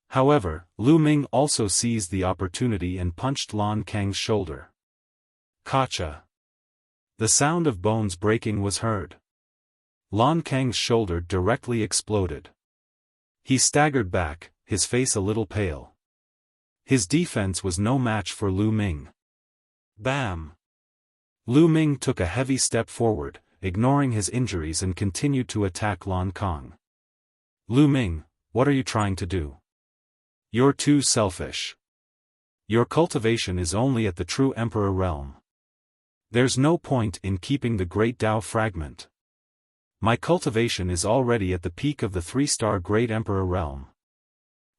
However, Lu Ming also seized the opportunity and punched Lan Kang's shoulder. Kacha! The sound of bones breaking was heard. Lan Kang's shoulder directly exploded. He staggered back, his face a little pale. His defense was no match for Lu Ming. Bam! Lu Ming took a heavy step forward, ignoring his injuries and continued to attack Lan Kang. Lu Ming, what are you trying to do? You're too selfish. Your cultivation is only at the true Emperor realm. There's no point in keeping the Great Dao fragment. My cultivation is already at the peak of the 3-star Great Emperor realm.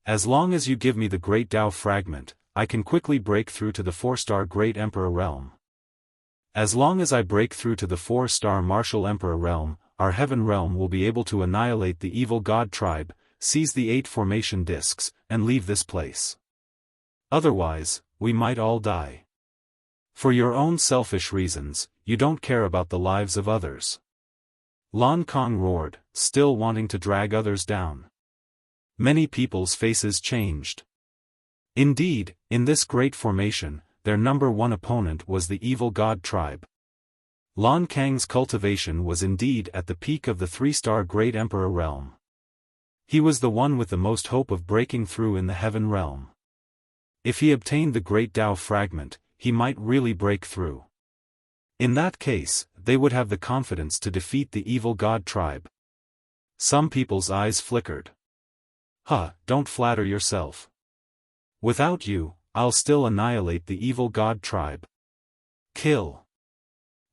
As long as you give me the Great Dao fragment, I can quickly break through to the 4-star Great Emperor realm. As long as I break through to the 4-star Martial Emperor realm, our heaven realm will be able to annihilate the evil god tribe, seize the 8 formation discs, and leave this place. Otherwise, we might all die. For your own selfish reasons, you don't care about the lives of others. Lan Kong roared, still wanting to drag others down. Many people's faces changed. Indeed, in this great formation, their number one opponent was the evil god tribe. Lan Kang's cultivation was indeed at the peak of the three-star Great Emperor realm. He was the one with the most hope of breaking through in the heaven realm. If he obtained the Great Tao fragment, he might really break through. In that case, they would have the confidence to defeat the evil god tribe. Some people's eyes flickered. Don't flatter yourself. Without you, I'll still annihilate the evil god tribe. Kill.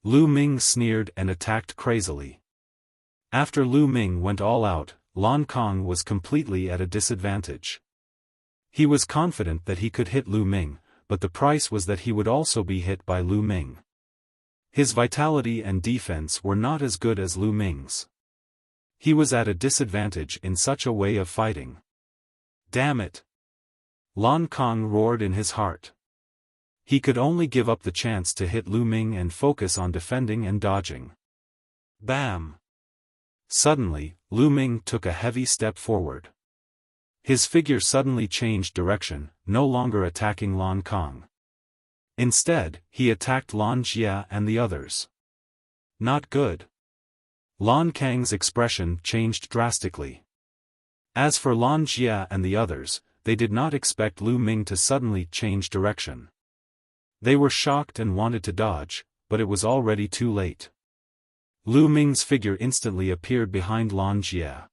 Lu Ming sneered and attacked crazily. After Lu Ming went all out, Lan Kong was completely at a disadvantage. He was confident that he could hit Lu Ming, but the price was that he would also be hit by Lu Ming. His vitality and defense were not as good as Lu Ming's. He was at a disadvantage in such a way of fighting. Damn it! Lan Kong roared in his heart. He could only give up the chance to hit Lu Ming and focus on defending and dodging. Bam! Suddenly, Lu Ming took a heavy step forward. His figure suddenly changed direction, no longer attacking Lan Kong. Instead, he attacked Lan Jia and the others. Not good. Lan Kang's expression changed drastically. As for Lan Jia and the others, they did not expect Lu Ming to suddenly change direction. They were shocked and wanted to dodge, but it was already too late. Lu Ming's figure instantly appeared behind Lan Jia.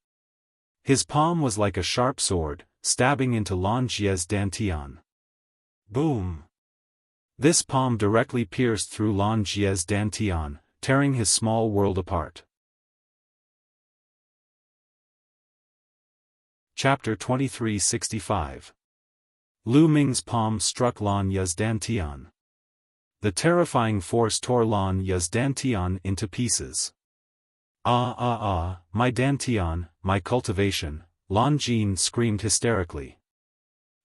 His palm was like a sharp sword, stabbing into Lan Jia's dantian. Boom! This palm directly pierced through Lan Jia's dantian, tearing his small world apart. Chapter 2365. Lu Ming's palm struck Lan Ya's dantian. The terrifying force tore Lan Ya's dantian into pieces. My dantian, my cultivation, Lan Jin screamed hysterically.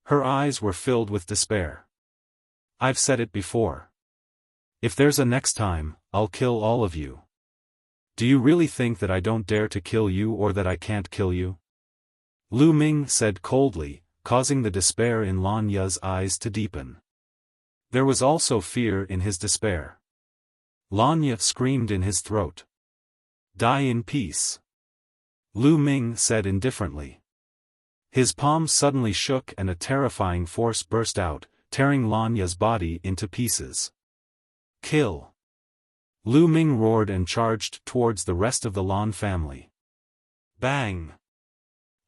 Her eyes were filled with despair. I've said it before. If there's a next time, I'll kill all of you. Do you really think that I don't dare to kill you or that I can't kill you? Lu Ming said coldly, causing the despair in Lan Ya's eyes to deepen. There was also fear in his despair. Lan Ya screamed in his throat. Die in peace. Lu Ming said indifferently. His palm suddenly shook and a terrifying force burst out, tearing Lan Ya's body into pieces. Kill. Lu Ming roared and charged towards the rest of the Lan family. Bang!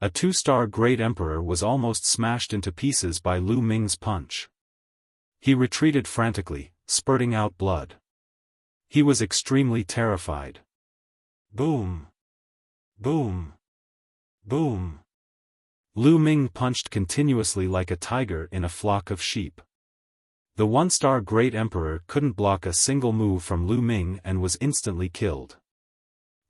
A two-star Great Emperor was almost smashed into pieces by Lu Ming's punch. He retreated frantically, spurting out blood. He was extremely terrified. Boom! Boom! Boom! Lu Ming punched continuously like a tiger in a flock of sheep. The one-star Great Emperor couldn't block a single move from Lu Ming and was instantly killed.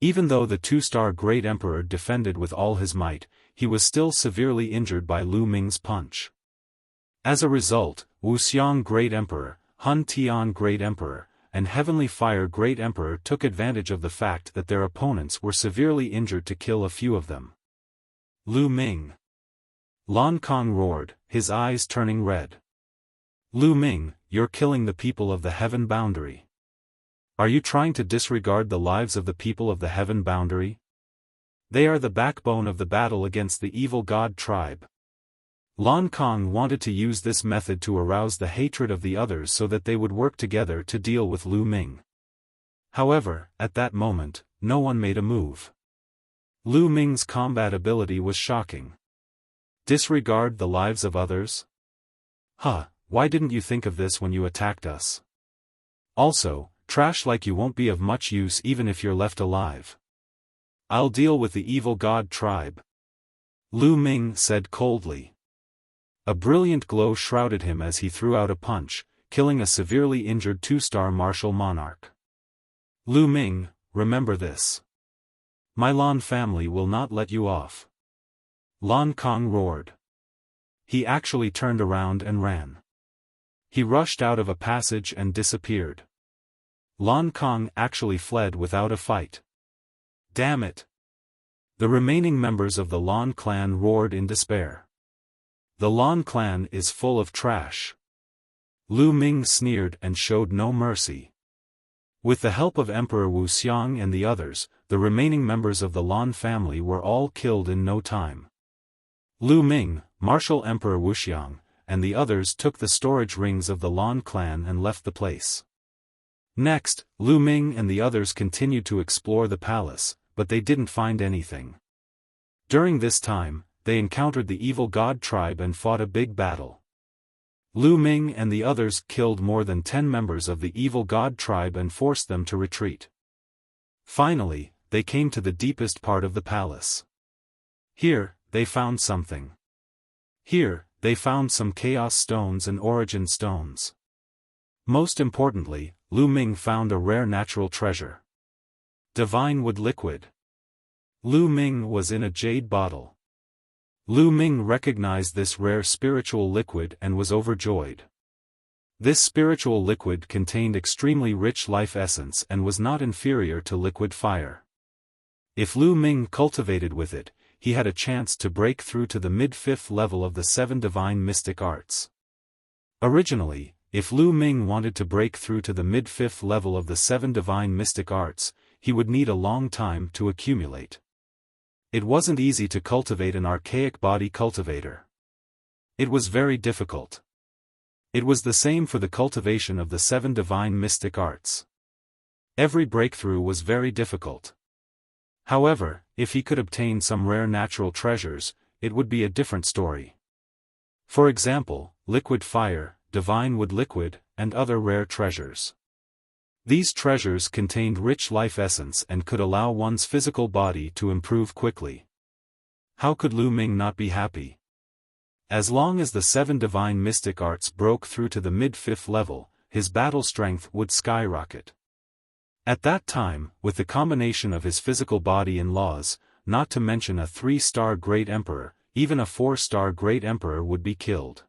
Even though the two-star Great Emperor defended with all his might, he was still severely injured by Lu Ming's punch. As a result, Wuxia Great Emperor, Hun Tian Great Emperor, and Heavenly Fire Great Emperor took advantage of the fact that their opponents were severely injured to kill a few of them. Lu Ming. Lan Kong roared, his eyes turning red. Lu Ming, you're killing the people of the heaven boundary. Are you trying to disregard the lives of the people of the heaven boundary? They are the backbone of the battle against the evil god tribe. Lan Kong wanted to use this method to arouse the hatred of the others so that they would work together to deal with Lu Ming. However, at that moment, no one made a move. Lu Ming's combat ability was shocking. Disregard the lives of others? Why didn't you think of this when you attacked us? Also, trash like you won't be of much use even if you're left alive. I'll deal with the evil god tribe. Lu Ming said coldly. A brilliant glow shrouded him as he threw out a punch, killing a severely injured two-star martial monarch. Lu Ming, remember this. My Lan family will not let you off. Lan Kong roared. He actually turned around and ran. He rushed out of a passage and disappeared. Lan Kong actually fled without a fight. Damn it! The remaining members of the Lan clan roared in despair. The Lan clan is full of trash. Lu Ming sneered and showed no mercy. With the help of Emperor Wuxia and the others, the remaining members of the Lan family were all killed in no time. Lu Ming, Martial Emperor Wuxia, and the others took the storage rings of the Lan clan and left the place. Next, Lu Ming and the others continued to explore the palace, but they didn't find anything. During this time, they encountered the evil god tribe and fought a big battle. Lu Ming and the others killed more than 10 members of the evil god tribe and forced them to retreat. Finally, they came to the deepest part of the palace. Here, they found something. Here, they found some chaos stones and origin stones. Most importantly, Lu Ming found a rare natural treasure. Divine wood liquid. Lu Ming was in a jade bottle. Lu Ming recognized this rare spiritual liquid and was overjoyed. This spiritual liquid contained extremely rich life essence and was not inferior to liquid fire. If Lu Ming cultivated with it, he had a chance to break through to the mid-5th level of the 7 divine mystic arts. Originally, if Lu Ming wanted to break through to the mid-5th level of the 7 divine mystic arts, he would need a long time to accumulate. It wasn't easy to cultivate an archaic body cultivator. It was very difficult. It was the same for the cultivation of the 7 divine mystic arts. Every breakthrough was very difficult. However, if he could obtain some rare natural treasures, it would be a different story. For example, liquid fire, divine wood liquid, and other rare treasures. These treasures contained rich life essence and could allow one's physical body to improve quickly. How could Lu Ming not be happy? As long as the 7 divine mystic arts broke through to the mid-5th level, his battle strength would skyrocket. At that time, with the combination of his physical body and laws, not to mention a 3-star Great Emperor, even a 4-star Great Emperor would be killed.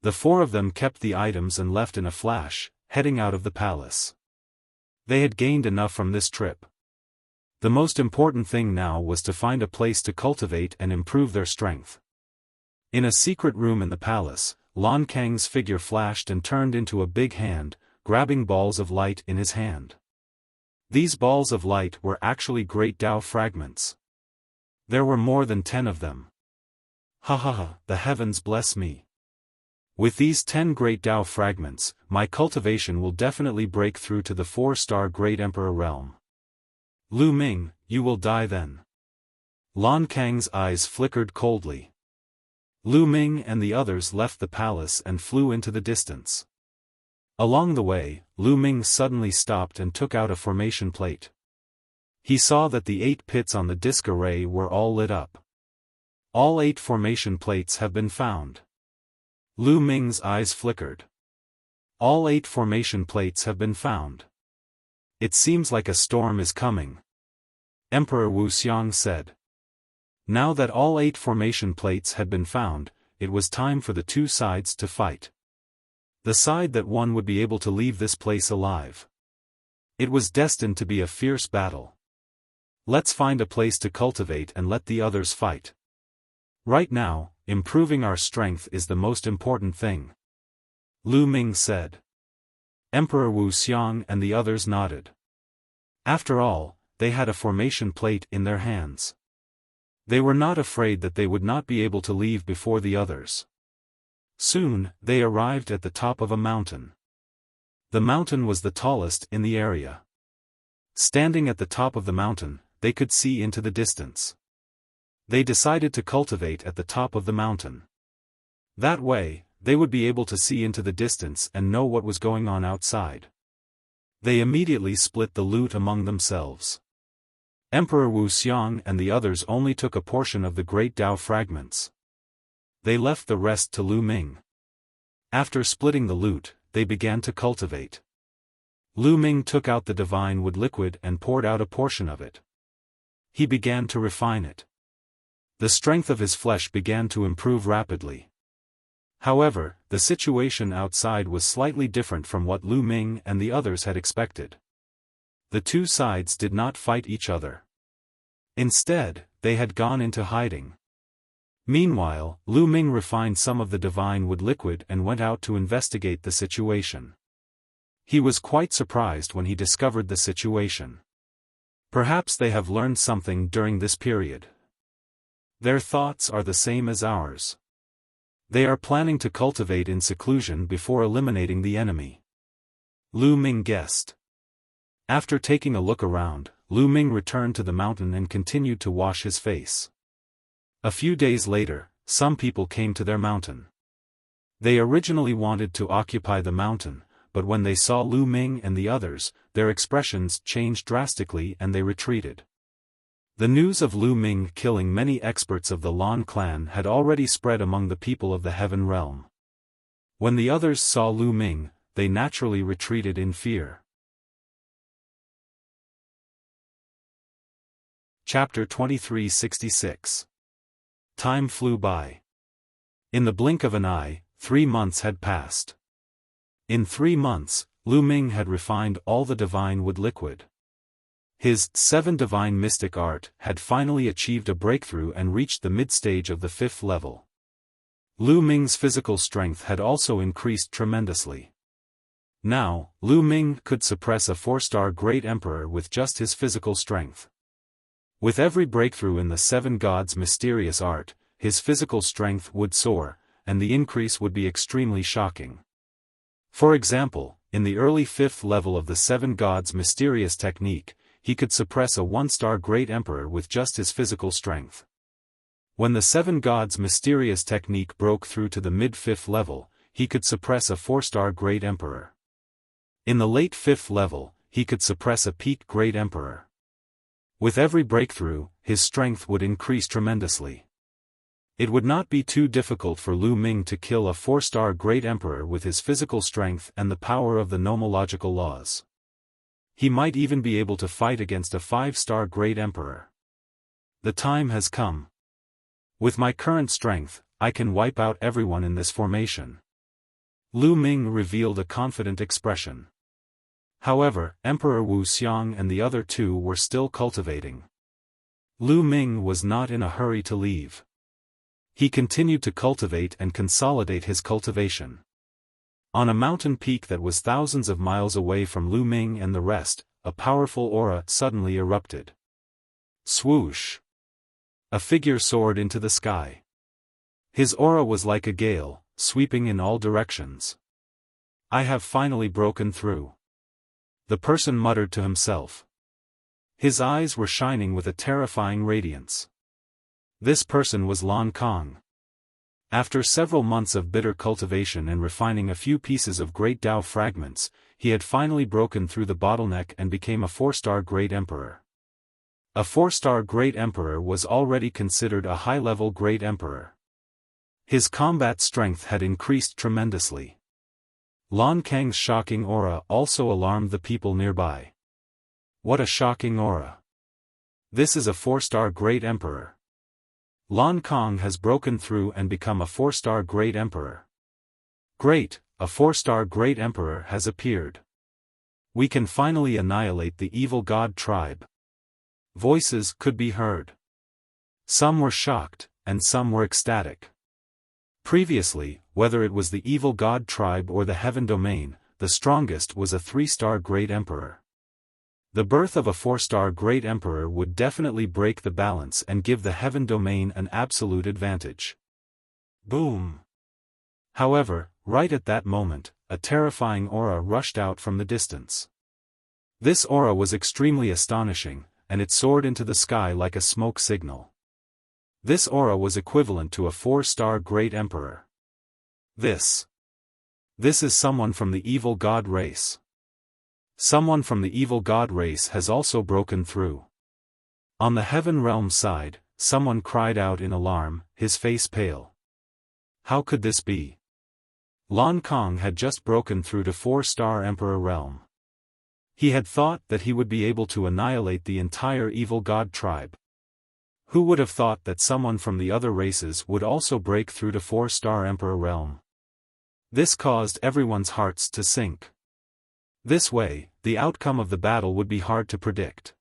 The 4 of them kept the items and left in a flash, heading out of the palace. They had gained enough from this trip. The most important thing now was to find a place to cultivate and improve their strength. In a secret room in the palace, Lan Kang's figure flashed and turned into a big hand, grabbing balls of light in his hand. These balls of light were actually great Tao fragments. There were more than 10 of them. Ha ha ha, the heavens bless me. With these 10 great Tao fragments, my cultivation will definitely break through to the 4-star Great Emperor realm. Lu Ming, you will die then. Lan Kang's eyes flickered coldly. Lu Ming and the others left the palace and flew into the distance. Along the way, Lu Ming suddenly stopped and took out a formation plate. He saw that the 8 pits on the disc array were all lit up. All 8 formation plates have been found. Lu Ming's eyes flickered. All 8 formation plates have been found. It seems like a storm is coming. Emperor Wuxia said. Now that all 8 formation plates had been found, it was time for the 2 sides to fight. The side that won would be able to leave this place alive. It was destined to be a fierce battle. Let's find a place to cultivate and let the others fight. Right now, improving our strength is the most important thing. Lu Ming said. Emperor Wuxia and the others nodded. After all, they had a formation plate in their hands. They were not afraid that they would not be able to leave before the others. Soon, they arrived at the top of a mountain. The mountain was the tallest in the area. Standing at the top of the mountain, they could see into the distance. They decided to cultivate at the top of the mountain. That way, they would be able to see into the distance and know what was going on outside. They immediately split the loot among themselves. Emperor Wuxia and the others only took a portion of the great Tao fragments. They left the rest to Lu Ming. After splitting the loot, they began to cultivate. Lu Ming took out the divine wood liquid and poured out a portion of it. He began to refine it. The strength of his flesh began to improve rapidly. However, the situation outside was slightly different from what Lu Ming and the others had expected. The two sides did not fight each other. Instead, they had gone into hiding. Meanwhile, Lu Ming refined some of the divine wood liquid and went out to investigate the situation. He was quite surprised when he discovered the situation. Perhaps they have learned something during this period. Their thoughts are the same as ours. They are planning to cultivate in seclusion before eliminating the enemy. Lu Ming guessed. After taking a look around, Lu Ming returned to the mountain and continued to wash his face. A few days later, some people came to their mountain. They originally wanted to occupy the mountain, but when they saw Lu Ming and the others, their expressions changed drastically and they retreated. The news of Lu Ming killing many experts of the Lan clan had already spread among the people of the Heaven Realm. When the others saw Lu Ming, they naturally retreated in fear. Chapter 2366. Time flew by. In the blink of an eye, 3 months had passed. In 3 months, Lu Ming had refined all the divine wood liquid. His 7 divine mystic art had finally achieved a breakthrough and reached the mid-stage of the 5th level. Lu Ming's physical strength had also increased tremendously. Now, Lu Ming could suppress a 4-star Great Emperor with just his physical strength. With every breakthrough in the 7 gods' mysterious art, his physical strength would soar, and the increase would be extremely shocking. For example, in the early 5th level of the 7 gods' mysterious technique, he could suppress a 1-star Great Emperor with just his physical strength. When the 7 gods' mysterious technique broke through to the mid-5th level, he could suppress a 4-star Great Emperor. In the late 5th level, he could suppress a peak Great Emperor. With every breakthrough, his strength would increase tremendously. It would not be too difficult for Lu Ming to kill a 4-star Great Emperor with his physical strength and the power of the nomological laws. He might even be able to fight against a 5-star Great Emperor. The time has come. With my current strength, I can wipe out everyone in this formation. Lu Ming revealed a confident expression. However, Emperor Wuxia and the other 2 were still cultivating. Lu Ming was not in a hurry to leave. He continued to cultivate and consolidate his cultivation. On a mountain peak that was thousands of miles away from Lu Ming and the rest, a powerful aura suddenly erupted. Swoosh! A figure soared into the sky. His aura was like a gale, sweeping in all directions. I have finally broken through. The person muttered to himself. His eyes were shining with a terrifying radiance. This person was Lan Kong. After several months of bitter cultivation and refining a few pieces of Great Tao fragments, he had finally broken through the bottleneck and became a 4-star Great Emperor. A 4-star Great Emperor was already considered a high-level Great Emperor. His combat strength had increased tremendously. Lan Kang's shocking aura also alarmed the people nearby. What a shocking aura! This is a 4-star Great Emperor. Lan Kang has broken through and become a 4-star Great Emperor. Great, a 4-star Great Emperor has appeared. We can finally annihilate the evil god tribe. Voices could be heard. Some were shocked, and some were ecstatic. Previously, whether it was the evil god tribe or the heaven domain, the strongest was a 3-star Great Emperor. The birth of a 4-star Great Emperor would definitely break the balance and give the heaven domain an absolute advantage. Boom! However, right at that moment, a terrifying aura rushed out from the distance. This aura was extremely astonishing, and it soared into the sky like a smoke signal. This aura was equivalent to a 4-star Great Emperor. This is someone from the evil god race. Someone from the evil god race has also broken through. On the heaven realm side, someone cried out in alarm, his face pale. How could this be? Lan Kang had just broken through to 4-star Emperor realm. He had thought that he would be able to annihilate the entire evil god tribe. Who would have thought that someone from the other races would also break through to 4-star Emperor realm? This caused everyone's hearts to sink. This way, the outcome of the battle would be hard to predict.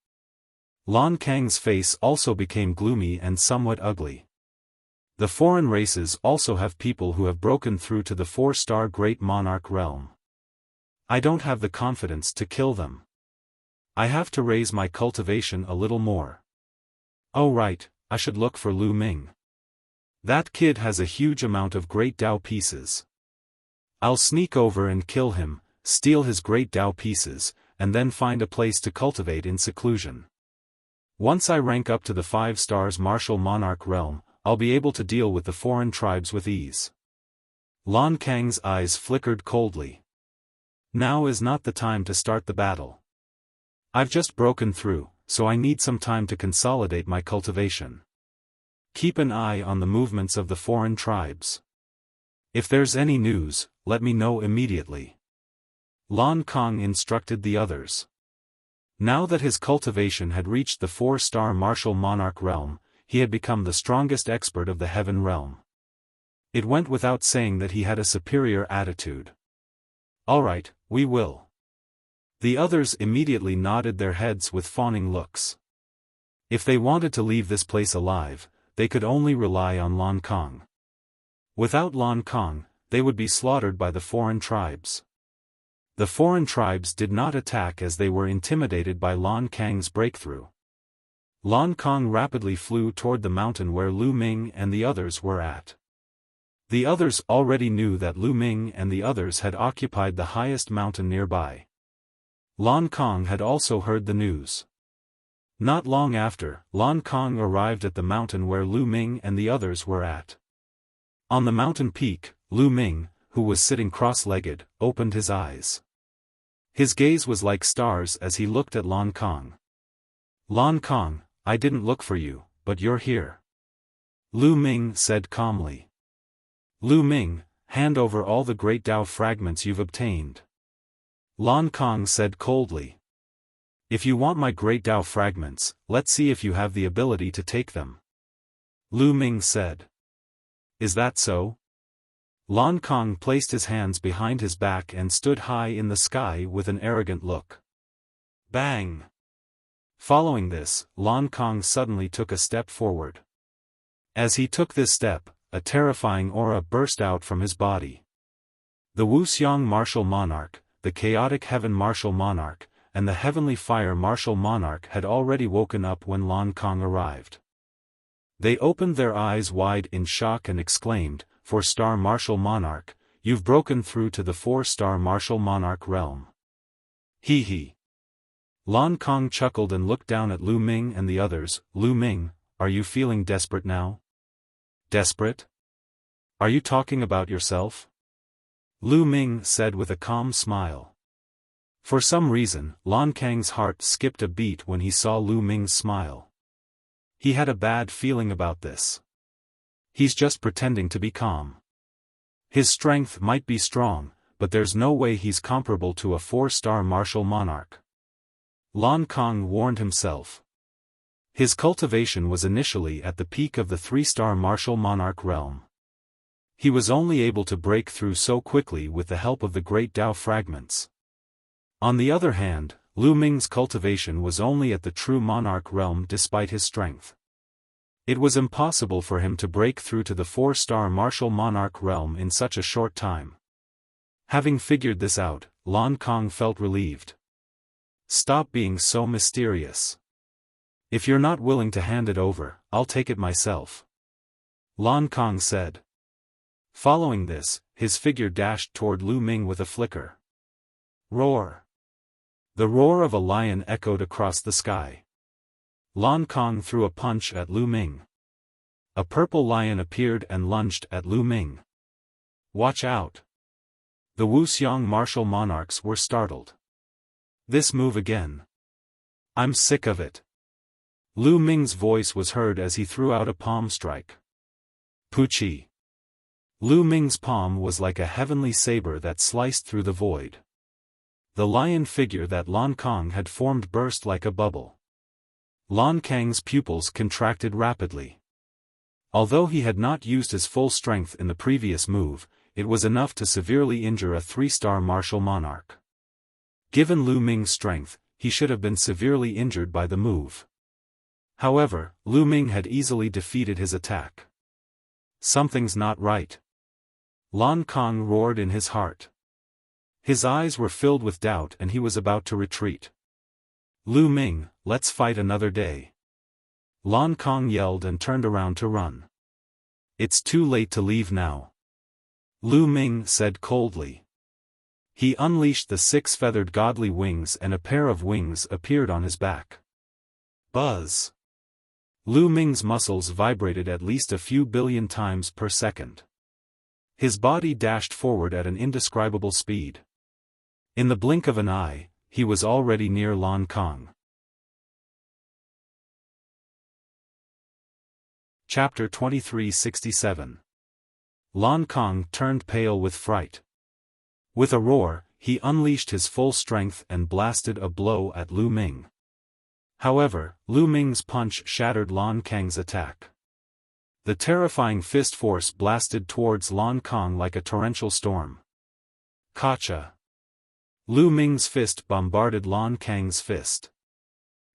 Lan Kang's face also became gloomy and somewhat ugly. The foreign races also have people who have broken through to the 4-star Great Monarch realm. I don't have the confidence to kill them. I have to raise my cultivation a little more. Oh right, I should look for Lu Ming. That kid has a huge amount of Great Dao pieces. I'll sneak over and kill him, steal his Great Dao pieces, and then find a place to cultivate in seclusion. Once I rank up to the 5 stars Martial Monarch realm, I'll be able to deal with the foreign tribes with ease. Lan Kang's eyes flickered coldly. Now is not the time to start the battle. I've just broken through, so I need some time to consolidate my cultivation. Keep an eye on the movements of the foreign tribes. If there's any news, let me know immediately. Lan Kang instructed the others. Now that his cultivation had reached the 4-star Martial Monarch realm, he had become the strongest expert of the Heaven realm. It went without saying that he had a superior attitude. Alright, we will. The others immediately nodded their heads with fawning looks. If they wanted to leave this place alive, they could only rely on Lan Kang. Without Lan Kang, they would be slaughtered by the foreign tribes. The foreign tribes did not attack as they were intimidated by Lan Kang's breakthrough. Lan Kang rapidly flew toward the mountain where Lu Ming and the others were at. The others already knew that Lu Ming and the others had occupied the highest mountain nearby. Lan Kang had also heard the news. Not long after, Lan Kang arrived at the mountain where Lu Ming and the others were at. On the mountain peak, Lu Ming, who was sitting cross-legged, opened his eyes. His gaze was like stars as he looked at Lan Kang. Lan Kang, I didn't look for you, but you're here. Lu Ming said calmly. Lu Ming, hand over all the Great Dao fragments you've obtained. Lan Kang said coldly. If you want my Great Dao fragments, let's see if you have the ability to take them. Lu Ming said. Is that so? Lan Kang placed his hands behind his back and stood high in the sky with an arrogant look. Bang! Following this, Lan Kang suddenly took a step forward. As he took this step, a terrifying aura burst out from his body. The Wuxia Martial Monarch, the Chaotic Heaven Martial Monarch, and the Heavenly Fire Martial Monarch had already woken up when Lan Kang arrived. They opened their eyes wide in shock and exclaimed, 4-star Martial Monarch, you've broken through to the 4-star Martial Monarch realm. Hee hee. Lan Kang chuckled and looked down at Lu Ming and the others. Lu Ming, are you feeling desperate now? Desperate? Are you talking about yourself? Lu Ming said with a calm smile. For some reason, Lan Kang's heart skipped a beat when he saw Lu Ming's smile. He had a bad feeling about this. He's just pretending to be calm. His strength might be strong, but there's no way he's comparable to a 4-star Martial Monarch. Lan Kang warned himself. His cultivation was initially at the peak of the 3-star Martial Monarch realm. He was only able to break through so quickly with the help of the Great Dao fragments. On the other hand, Lu Ming's cultivation was only at the true Monarch realm despite his strength. It was impossible for him to break through to the 4-star Martial Monarch realm in such a short time. Having figured this out, Lan Kang felt relieved. Stop being so mysterious. If you're not willing to hand it over, I'll take it myself. Lan Kang said. Following this, his figure dashed toward Lu Ming with a flicker. Roar. The roar of a lion echoed across the sky. Lan Kang threw a punch at Lu Ming. A purple lion appeared and lunged at Lu Ming. Watch out. The Wuxia Martial Monarchs were startled. This move again. I'm sick of it. Lu Ming's voice was heard as he threw out a palm strike. Puchi. Lu Ming's palm was like a heavenly saber that sliced through the void. The lion figure that Lan Kang had formed burst like a bubble. Lan Kang's pupils contracted rapidly. Although he had not used his full strength in the previous move, it was enough to severely injure a 3-star martial monarch. Given Lu Ming's strength, he should have been severely injured by the move. However, Lu Ming had easily defeated his attack. Something's not right. Lan Kang roared in his heart. His eyes were filled with doubt and he was about to retreat. Lu Ming, let's fight another day. Lan Kang yelled and turned around to run. It's too late to leave now. Lu Ming said coldly. He unleashed the 6 feathered godly wings and a pair of wings appeared on his back. Buzz! Lu Ming's muscles vibrated at least a few billion times per second. His body dashed forward at an indescribable speed. In the blink of an eye, he was already near Lan Kang. Chapter 2367. Lan Kang turned pale with fright. With a roar, he unleashed his full strength and blasted a blow at Lu Ming. However, Lu Ming's punch shattered Lan Kang's attack. The terrifying fist force blasted towards Lan Kang like a torrential storm. Kacha! Lu Ming's fist bombarded Lan Kang's fist.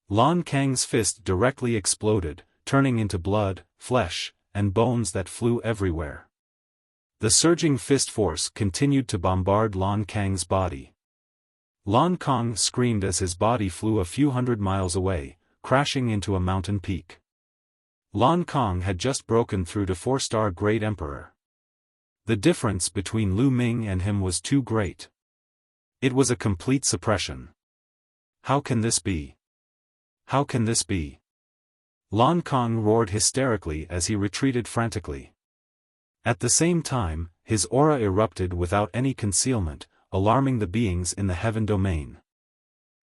Lan Kang's fist directly exploded, turning into blood, flesh, and bones that flew everywhere. The surging fist force continued to bombard Lan Kang's body. Lan Kang screamed as his body flew a few hundred miles away, crashing into a mountain peak. Lan Kang had just broken through to 4-star Great Emperor. The difference between Lu Ming and him was too great. It was a complete suppression. How can this be? How can this be? Lan Kang roared hysterically as he retreated frantically. At the same time, his aura erupted without any concealment, alarming the beings in the heaven domain.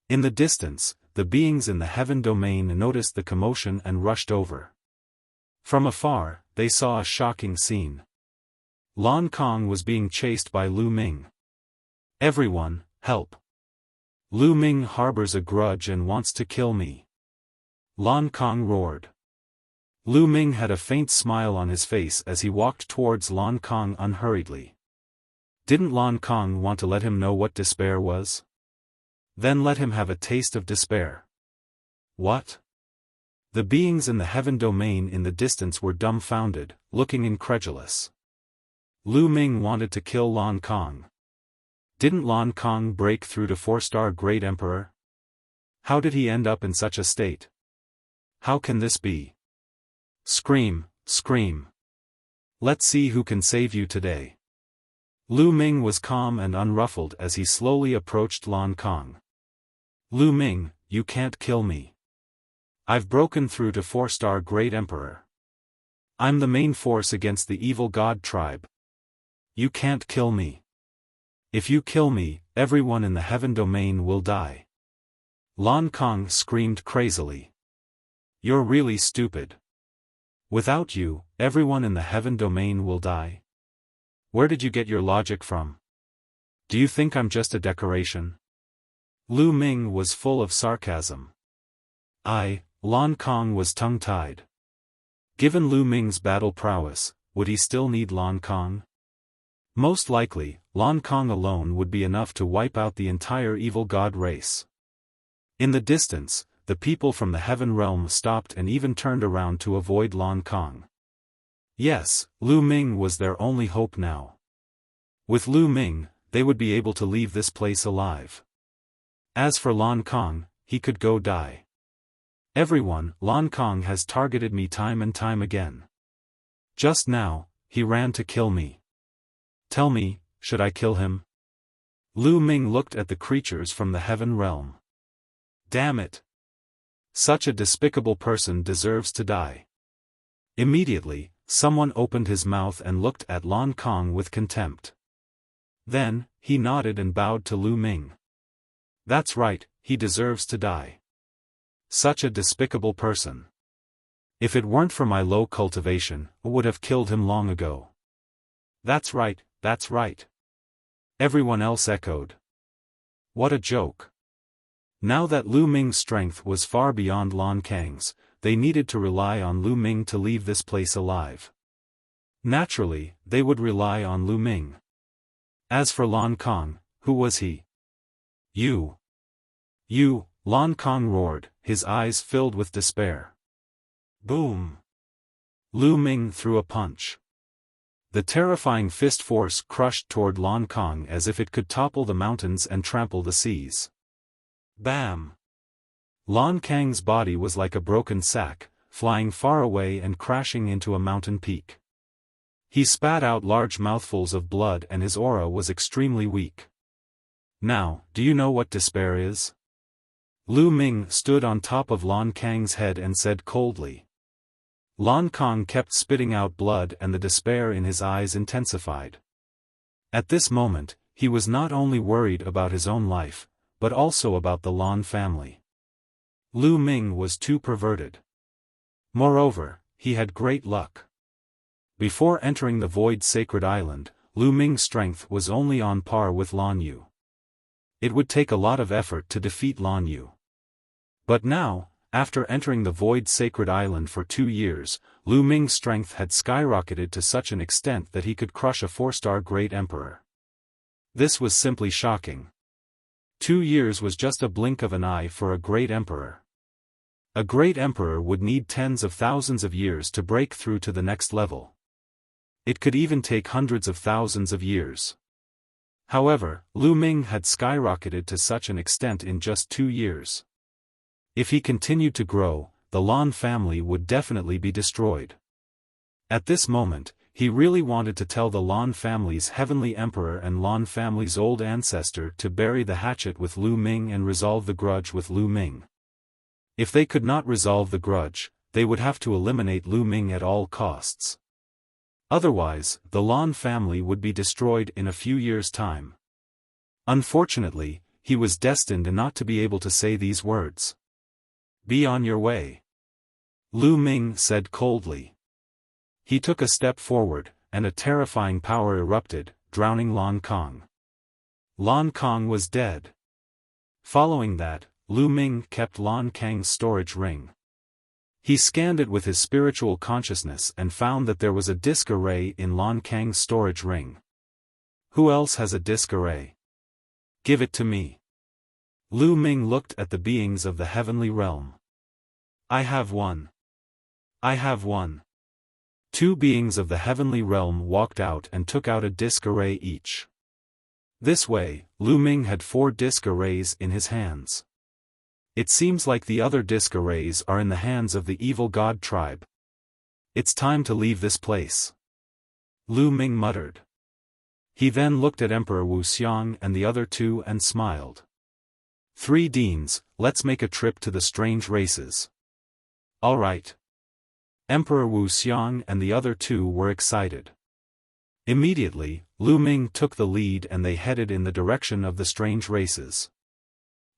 In the distance, the beings in the heaven domain noticed the commotion and rushed over. From afar, they saw a shocking scene. Lan Kang was being chased by Lu Ming. Everyone, help! Lu Ming harbors a grudge and wants to kill me. Lan Kang roared. Lu Ming had a faint smile on his face as he walked towards Lan Kang unhurriedly. Didn't Lan Kang want to let him know what despair was? Then let him have a taste of despair. What? The beings in the heaven domain in the distance were dumbfounded, looking incredulous. Lu Ming wanted to kill Lan Kang. Didn't Lan Kang break through to 4-star Great Emperor? How did he end up in such a state? How can this be? Scream, scream. Let's see who can save you today. Lu Ming was calm and unruffled as he slowly approached Lan Kang. Lu Ming, you can't kill me. I've broken through to 4-star Great Emperor. I'm the main force against the evil god tribe. You can't kill me. If you kill me, everyone in the heaven domain will die. Lan Kang screamed crazily. You're really stupid. Without you, everyone in the heaven domain will die. Where did you get your logic from? Do you think I'm just a decoration? Lu Ming was full of sarcasm. Lan Kang was tongue-tied. Given Lu Ming's battle prowess, would he still need Lan Kang? Most likely, Lan Kang alone would be enough to wipe out the entire evil god race. In the distance, the people from the heaven realm stopped and even turned around to avoid Lan Kang. Yes, Lu Ming was their only hope now. With Lu Ming, they would be able to leave this place alive. As for Lan Kang, he could go die. Everyone, Lan Kang has targeted me time and time again. Just now, he ran to kill me. Tell me, should I kill him? Lu Ming looked at the creatures from the heaven realm. Damn it! Such a despicable person deserves to die. Immediately, someone opened his mouth and looked at Lan Kang with contempt. Then, he nodded and bowed to Lu Ming. That's right, he deserves to die. Such a despicable person. If it weren't for my low cultivation, I would have killed him long ago. That's right, that's right. Everyone else echoed. What a joke. Now that Lu Ming's strength was far beyond Lan Kang's, they needed to rely on Lu Ming to leave this place alive. Naturally, they would rely on Lu Ming. As for Lan Kong, who was he? You, Lan Kong roared, his eyes filled with despair. Boom! Lu Ming threw a punch. The terrifying fist force crushed toward Lan Kong as if it could topple the mountains and trample the seas. Bam! Lan Kang's body was like a broken sack, flying far away and crashing into a mountain peak. He spat out large mouthfuls of blood and his aura was extremely weak. Now, do you know what despair is? Lu Ming stood on top of Lan Kang's head and said coldly. Lan Kong kept spitting out blood and the despair in his eyes intensified. At this moment, he was not only worried about his own life, but also about the Lan family. Lu Ming was too perverted. Moreover, he had great luck. Before entering the Void Sacred Island, Lu Ming's strength was only on par with Lan Yu. It would take a lot of effort to defeat Lan Yu. But now, after entering the Void Sacred Island for 2 years, Lu Ming's strength had skyrocketed to such an extent that he could crush a 4-star Great Emperor. This was simply shocking. 2 years was just a blink of an eye for a Great Emperor. A Great Emperor would need tens of thousands of years to break through to the next level. It could even take hundreds of thousands of years. However, Lu Ming had skyrocketed to such an extent in just 2 years. If he continued to grow, the Lan family would definitely be destroyed. At this moment, he really wanted to tell the Lan family's heavenly emperor and Lan family's old ancestor to bury the hatchet with Lu Ming and resolve the grudge with Lu Ming. If they could not resolve the grudge, they would have to eliminate Lu Ming at all costs. Otherwise, the Lan family would be destroyed in a few years' time. Unfortunately, he was destined not to be able to say these words. Be on your way. Lu Ming said coldly. He took a step forward, and a terrifying power erupted, drowning Lan Kong. Lan Kong was dead. Following that, Lu Ming kept Lan Kang's storage ring. He scanned it with his spiritual consciousness and found that there was a disk array in Lan Kang's storage ring. Who else has a disk array? Give it to me. Lu Ming looked at the beings of the heavenly realm. I have one. I have one. 2 beings of the heavenly realm walked out and took out a disk array each. This way, Lu Ming had 4 disk arrays in his hands. It seems like the other disk arrays are in the hands of the evil god tribe. It's time to leave this place. Lu Ming muttered. He then looked at Emperor Wuxia and the other 2 and smiled. 3 deans, let's make a trip to the strange races. All right. Emperor Wuxia and the other 2 were excited. Immediately, Lu Ming took the lead and they headed in the direction of the strange races.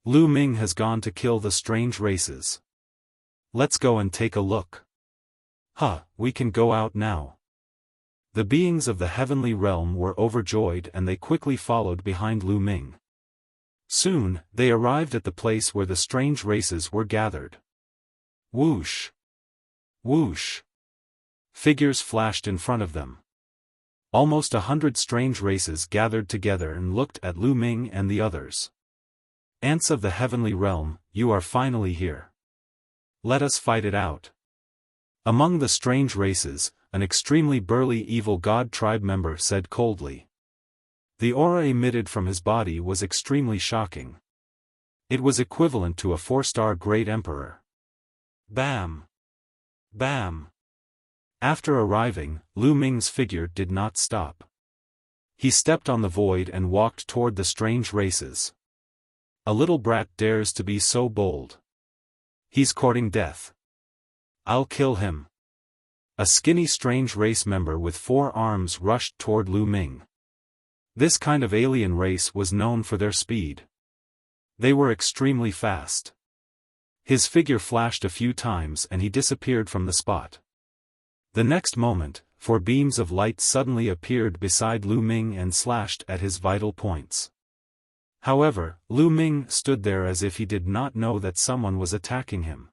Lu Ming has gone to kill the strange races. Let's go and take a look. We can go out now. The beings of the heavenly realm were overjoyed and they quickly followed behind Lu Ming. Soon, they arrived at the place where the strange races were gathered. Whoosh! Whoosh! Figures flashed in front of them. Almost 100 strange races gathered together and looked at Lu Ming and the others. Ants of the heavenly realm, you are finally here. Let us fight it out. Among the strange races, an extremely burly evil god tribe member said coldly. The aura emitted from his body was extremely shocking. It was equivalent to a 4-star Great Emperor. Bam! Bam! After arriving, Lu Ming's figure did not stop. He stepped on the void and walked toward the strange races. A little brat dares to be so bold. He's courting death. I'll kill him. A skinny strange race member with 4 arms rushed toward Lu Ming. This kind of alien race was known for their speed. They were extremely fast. His figure flashed a few times and he disappeared from the spot. The next moment, 4 beams of light suddenly appeared beside Lu Ming and slashed at his vital points. However, Lu Ming stood there as if he did not know that someone was attacking him.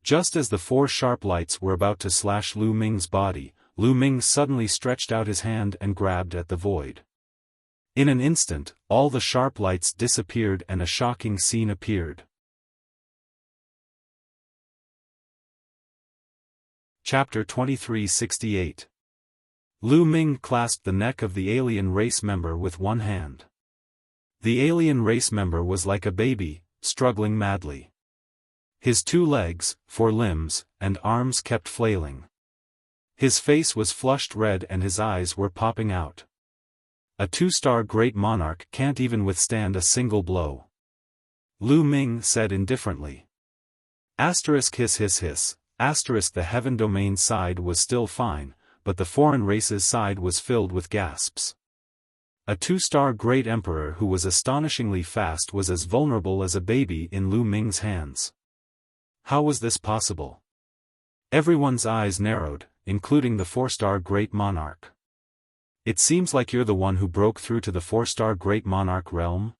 Just as the 4 sharp lights were about to slash Lu Ming's body, Lu Ming suddenly stretched out his hand and grabbed at the void. In an instant, all the sharp lights disappeared and a shocking scene appeared. Chapter 2368. Lu Ming clasped the neck of the alien race member with one hand. The alien race member was like a baby, struggling madly. His 2 legs, 4 limbs, and arms kept flailing. His face was flushed red and his eyes were popping out. A 2-star great monarch can't even withstand a single blow. Lu Ming said indifferently. Asterisk hiss hiss hiss, asterisk the heaven domain side was still fine, but the foreign races side was filled with gasps. A 2-star great emperor who was astonishingly fast was as vulnerable as a baby in Lu Ming's hands. How was this possible? Everyone's eyes narrowed, including the 4-star great monarch. It seems like you're the one who broke through to the 4-star great monarch realm?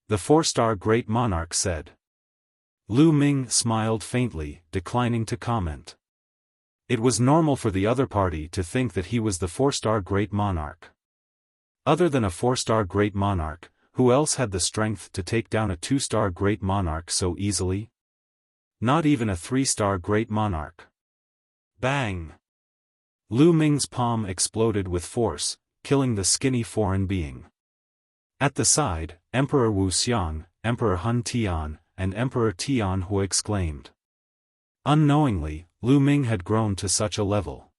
The 4-star great monarch said. Lu Ming smiled faintly, declining to comment. It was normal for the other party to think that he was the 4-star great monarch. Other than a 4-star great monarch, who else had the strength to take down a 2-star great monarch so easily? Not even a 3-star great monarch. Bang! Lu Ming's palm exploded with force, killing the skinny foreign being. At the side, Emperor Wuxia, Emperor Hun Tian, and Emperor Tian Hu exclaimed. Unknowingly, Lu Ming had grown to such a level.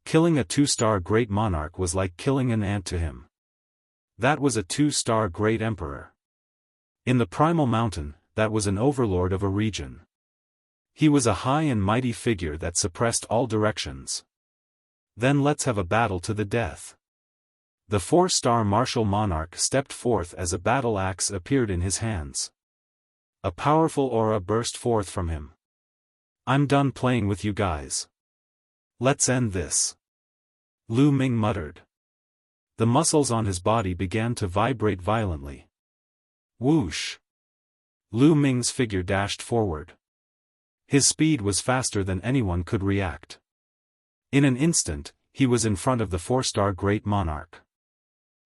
Killing a 2-star great monarch was like killing an ant to him. That was a 2-star great emperor. In the primal mountain, that was an overlord of a region. He was a high and mighty figure that suppressed all directions. Then let's have a battle to the death. The 4-star martial monarch stepped forth as a battle axe appeared in his hands. A powerful aura burst forth from him. I'm done playing with you guys. Let's end this. Lu Ming muttered. The muscles on his body began to vibrate violently. Whoosh! Lu Ming's figure dashed forward. His speed was faster than anyone could react. In an instant, he was in front of the 4-star great monarch.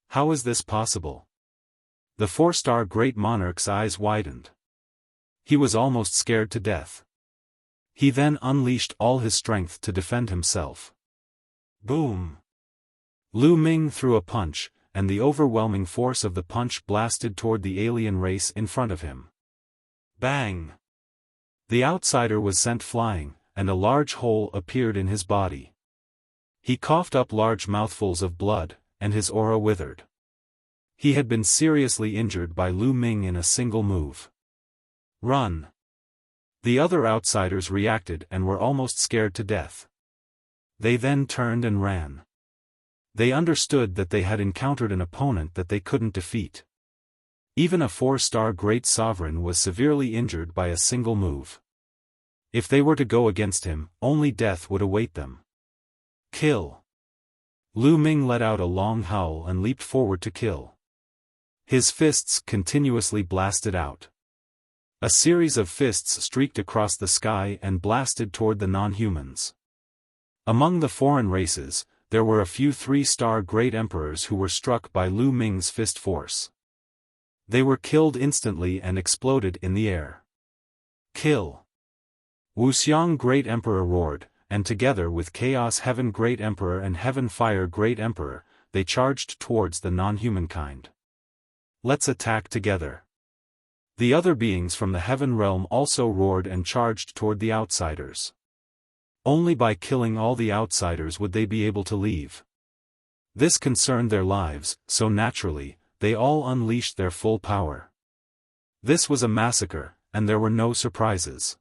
How is this possible? The 4-star great monarch's eyes widened. He was almost scared to death. He then unleashed all his strength to defend himself. Boom! Lu Ming threw a punch, and the overwhelming force of the punch blasted toward the alien race in front of him. Bang! The outsider was sent flying, and a large hole appeared in his body. He coughed up large mouthfuls of blood, and his aura withered. He had been seriously injured by Lu Ming in a single move. Run! The other outsiders reacted and were almost scared to death. They then turned and ran. They understood that they had encountered an opponent that they couldn't defeat. Even a 4-star great sovereign was severely injured by a single move. If they were to go against him, only death would await them. Kill! Lu Ming let out a long howl and leaped forward to kill. His fists continuously blasted out. A series of fists streaked across the sky and blasted toward the non-humans. Among the foreign races, there were a few 3-star great emperors who were struck by Lu Ming's fist force. They were killed instantly and exploded in the air. Kill! Wuxia Great Emperor roared, and together with Chaos Heaven Great Emperor and Heaven Fire Great Emperor, they charged towards the non-humankind. Let's attack together. The other beings from the heaven realm also roared and charged toward the outsiders. Only by killing all the outsiders would they be able to leave. This concerned their lives, so naturally, they all unleashed their full power. This was a massacre, and there were no surprises.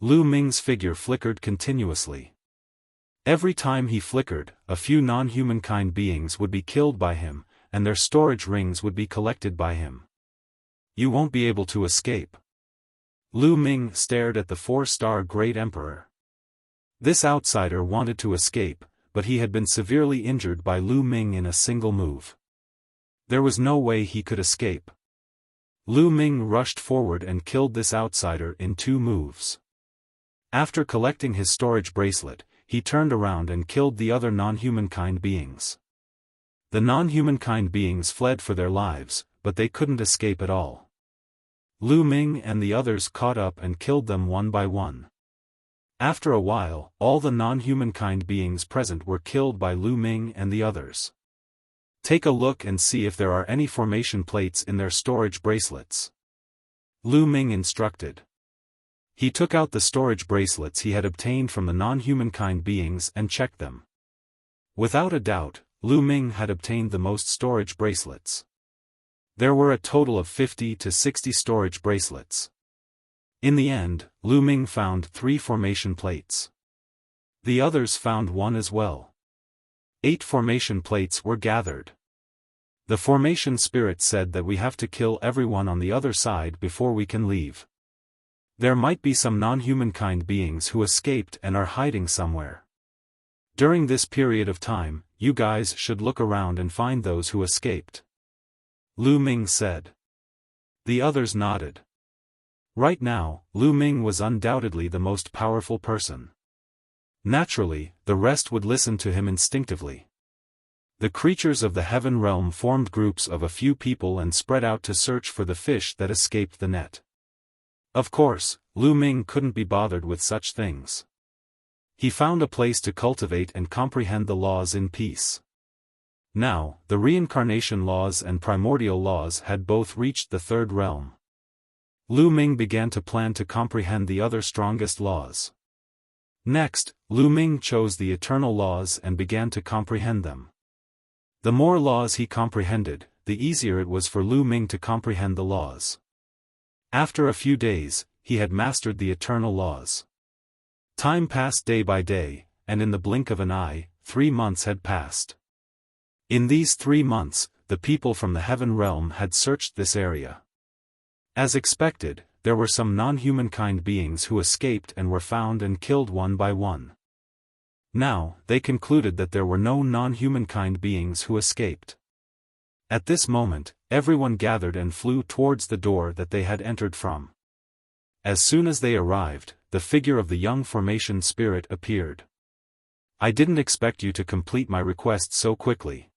Lu Ming's figure flickered continuously. Every time he flickered, a few non-humankind beings would be killed by him, and their storage rings would be collected by him. You won't be able to escape. Lu Ming stared at the 4-star Great Emperor. This outsider wanted to escape, but he had been severely injured by Lu Ming in a single move. There was no way he could escape. Lu Ming rushed forward and killed this outsider in 2 moves. After collecting his storage bracelet, he turned around and killed the other non-humankind beings. The non-humankind beings fled for their lives, but they couldn't escape at all. Lu Ming and the others caught up and killed them one by one. After a while, all the non-humankind beings present were killed by Lu Ming and the others. Take a look and see if there are any formation plates in their storage bracelets. Lu Ming instructed. He took out the storage bracelets he had obtained from the non-humankind beings and checked them. Without a doubt, Lu Ming had obtained the most storage bracelets. There were a total of 50 to 60 storage bracelets. In the end, Lu Ming found 3 formation plates. The others found 1 as well. 8 formation plates were gathered. The formation spirit said that we have to kill everyone on the other side before we can leave. There might be some non-humankind beings who escaped and are hiding somewhere. During this period of time, you guys should look around and find those who escaped. Lu Ming said. The others nodded. Right now, Lu Ming was undoubtedly the most powerful person. Naturally, the rest would listen to him instinctively. The creatures of the heaven realm formed groups of a few people and spread out to search for the fish that escaped the net. Of course, Lu Ming couldn't be bothered with such things. He found a place to cultivate and comprehend the laws in peace. Now, the reincarnation laws and primordial laws had both reached the third realm. Lu Ming began to plan to comprehend the other strongest laws. Next, Lu Ming chose the eternal laws and began to comprehend them. The more laws he comprehended, the easier it was for Lu Ming to comprehend the laws. After a few days, he had mastered the eternal laws. Time passed day by day, and in the blink of an eye, 3 months had passed. In these 3 months, the people from the heaven realm had searched this area. As expected, there were some non-humankind beings who escaped and were found and killed one by one. Now, they concluded that there were no non-humankind beings who escaped. At this moment, everyone gathered and flew towards the door that they had entered from. As soon as they arrived, the figure of the young formation spirit appeared. I didn't expect you to complete my request so quickly.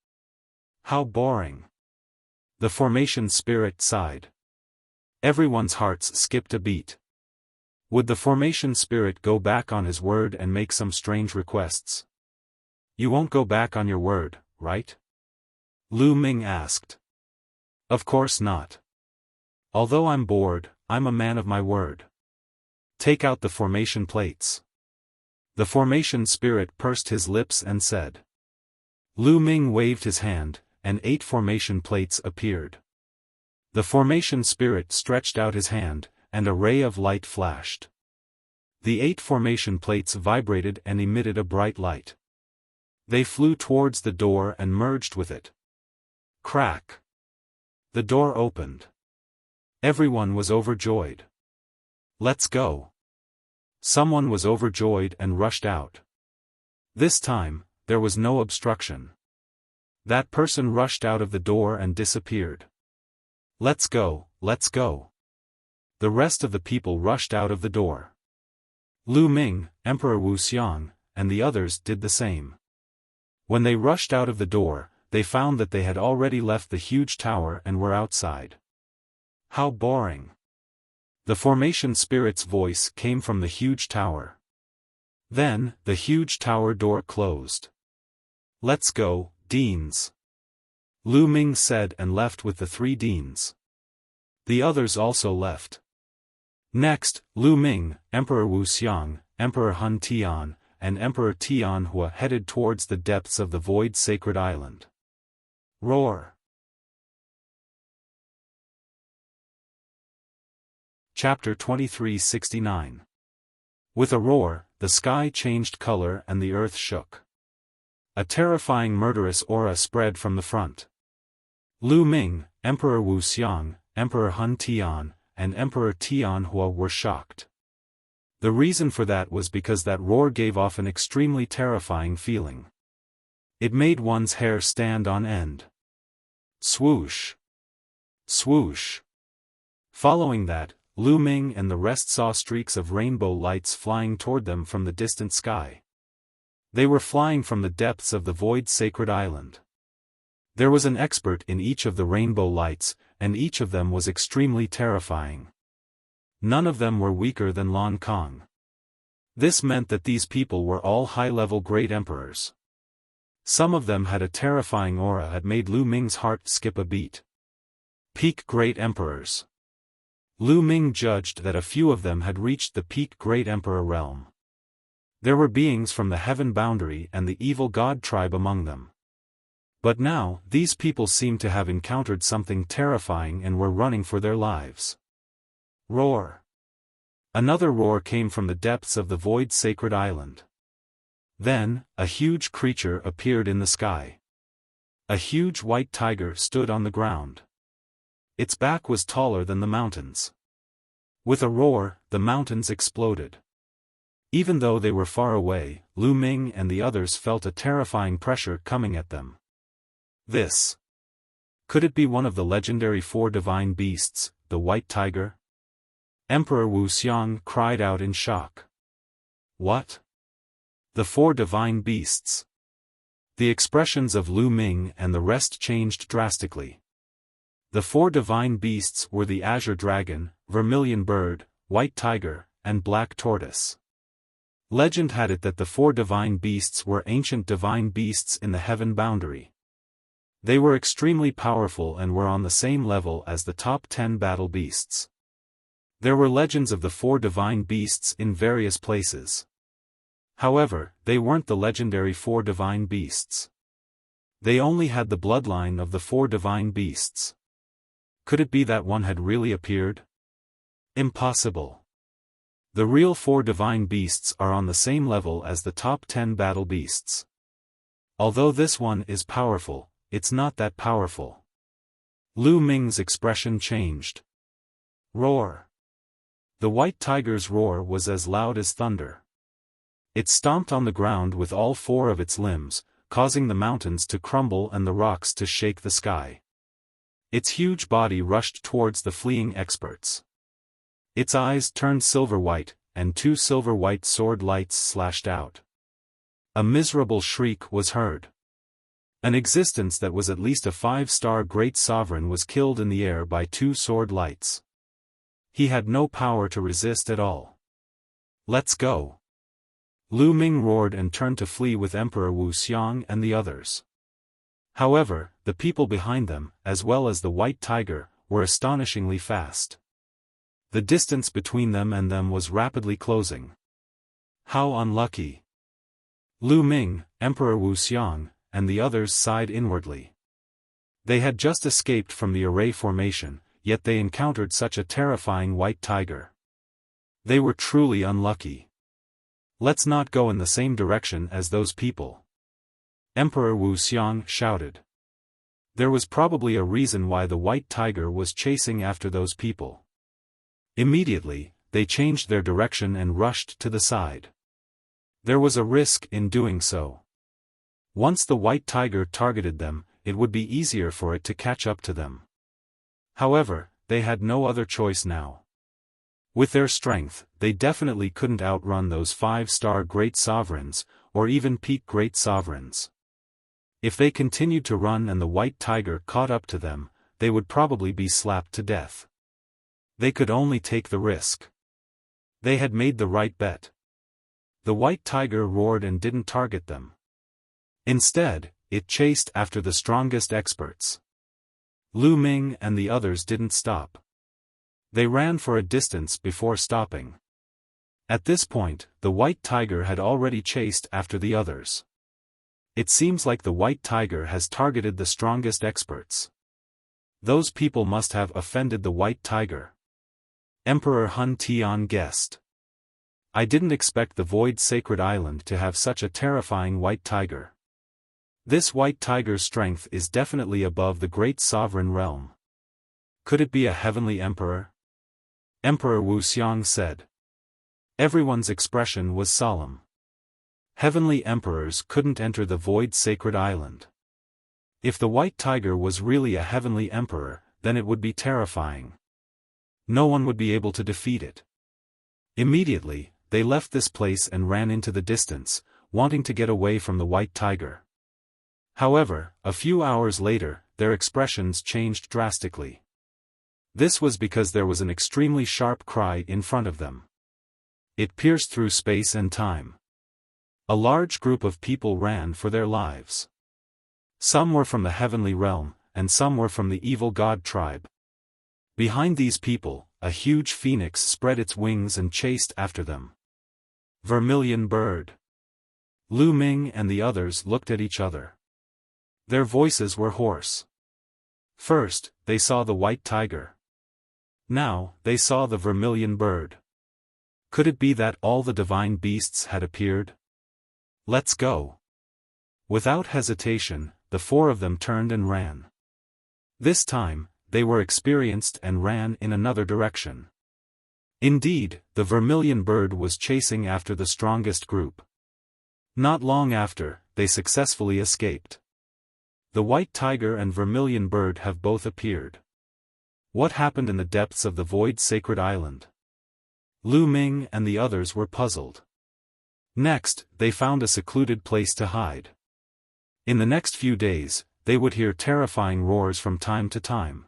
How boring. The formation spirit sighed. Everyone's hearts skipped a beat. Would the formation spirit go back on his word and make some strange requests? You won't go back on your word, right? Lu Ming asked. Of course not. Although I'm bored, I'm a man of my word. Take out the formation plates. The formation spirit pursed his lips and said. Lu Ming waved his hand, and 8 formation plates appeared. The formation spirit stretched out his hand, and a ray of light flashed. The 8 formation plates vibrated and emitted a bright light. They flew towards the door and merged with it. Crack! The door opened. Everyone was overjoyed. Let's go! Someone was overjoyed and rushed out. This time, there was no obstruction. That person rushed out of the door and disappeared. Let's go, let's go. The rest of the people rushed out of the door. Lu Ming, Emperor Wuxia, and the others did the same. When they rushed out of the door, they found that they had already left the huge tower and were outside. How boring. The formation spirit's voice came from the huge tower. Then, the huge tower door closed. Let's go, deans. Lu Ming said and left with the 3 deans. The others also left. Next, Lu Ming, Emperor Wuxia, Emperor Han Tian, and Emperor Tianhua headed towards the depths of the Void Sacred Island. Roar! Chapter 2369. With a roar, the sky changed color and the earth shook. A terrifying murderous aura spread from the front. Lu Ming, Emperor Wuxia, Emperor Han Tian, and Emperor Tianhua were shocked. The reason for that was because that roar gave off an extremely terrifying feeling. It made one's hair stand on end. Swoosh! Swoosh! Following that, Lu Ming and the rest saw streaks of rainbow lights flying toward them from the distant sky. They were flying from the depths of the Void Sacred Island. There was an expert in each of the rainbow lights, and each of them was extremely terrifying. None of them were weaker than Lan Kong. This meant that these people were all high-level great emperors. Some of them had a terrifying aura that made Lu Ming's heart skip a beat. Peak Great Emperors. Lu Ming judged that a few of them had reached the peak Great Emperor realm. There were beings from the heaven boundary and the evil god tribe among them. But now, these people seemed to have encountered something terrifying and were running for their lives. Roar. Another roar came from the depths of the void sacred island. Then, a huge creature appeared in the sky. A huge white tiger stood on the ground. Its back was taller than the mountains. With a roar, the mountains exploded. Even though they were far away, Lu Ming and the others felt a terrifying pressure coming at them. This. Could it be one of the legendary 4 divine beasts, the white tiger? Emperor Wuxia cried out in shock. What? The 4 divine beasts. The expressions of Lu Ming and the rest changed drastically. The 4 divine beasts were the azure dragon, vermilion bird, white tiger, and black tortoise. Legend had it that the 4 divine beasts were ancient divine beasts in the heaven boundary. They were extremely powerful and were on the same level as the top 10 battle beasts. There were legends of the 4 divine beasts in various places. However, they weren't the legendary 4 divine beasts. They only had the bloodline of the 4 divine beasts. Could it be that one had really appeared? Impossible. The real 4 divine beasts are on the same level as the top 10 battle beasts. Although this one is powerful, it's not that powerful. Lu Ming's expression changed. Roar. The white tiger's roar was as loud as thunder. It stomped on the ground with all 4 of its limbs, causing the mountains to crumble and the rocks to shake the sky. Its huge body rushed towards the fleeing experts. Its eyes turned silver white, and 2 silver white sword lights slashed out. A miserable shriek was heard. An existence that was at least a 5-star great sovereign was killed in the air by 2 sword lights. He had no power to resist at all. Let's go. Lu Ming roared and turned to flee with Emperor Wuxia and the others. However, the people behind them, as well as the white tiger, were astonishingly fast. The distance between them and them was rapidly closing. How unlucky. Lu Ming, Emperor Wuxia, and the others sighed inwardly. They had just escaped from the array formation, yet they encountered such a terrifying white tiger. They were truly unlucky. Let's not go in the same direction as those people. Emperor Wuxia shouted. There was probably a reason why the white tiger was chasing after those people. Immediately, they changed their direction and rushed to the side. There was a risk in doing so. Once the white tiger targeted them, it would be easier for it to catch up to them. However, they had no other choice now. With their strength, they definitely couldn't outrun those 5-star great sovereigns, or even peak great sovereigns. If they continued to run and the white tiger caught up to them, they would probably be slapped to death. They could only take the risk. They had made the right bet. The white tiger roared and didn't target them. Instead, it chased after the strongest experts. Lu Ming and the others didn't stop. They ran for a distance before stopping. At this point, the white tiger had already chased after the others. It seems like the white tiger has targeted the strongest experts. Those people must have offended the white tiger. Emperor Hun Tian guessed. I didn't expect the Void Sacred Island to have such a terrifying white tiger. This white tiger's strength is definitely above the great sovereign realm. Could it be a heavenly emperor? Emperor Wuxia said. Everyone's expression was solemn. Heavenly emperors couldn't enter the Void Sacred Island. If the white tiger was really a heavenly emperor, then it would be terrifying. No one would be able to defeat it. Immediately, they left this place and ran into the distance, wanting to get away from the white tiger. However, a few hours later, their expressions changed drastically. This was because there was an extremely sharp cry in front of them. It pierced through space and time. A large group of people ran for their lives. Some were from the heavenly realm, and some were from the evil god tribe. Behind these people, a huge phoenix spread its wings and chased after them. Vermilion bird. Lu Ming and the others looked at each other. Their voices were hoarse. First, they saw the white tiger. Now, they saw the vermilion bird. Could it be that all the divine beasts had appeared? Let's go. Without hesitation, the four of them turned and ran. This time, they were experienced and ran in another direction. Indeed, the vermilion bird was chasing after the strongest group. Not long after, they successfully escaped. The white tiger and vermilion bird have both appeared. What happened in the depths of the void sacred island? Lu Ming and the others were puzzled. Next, they found a secluded place to hide. In the next few days, they would hear terrifying roars from time to time.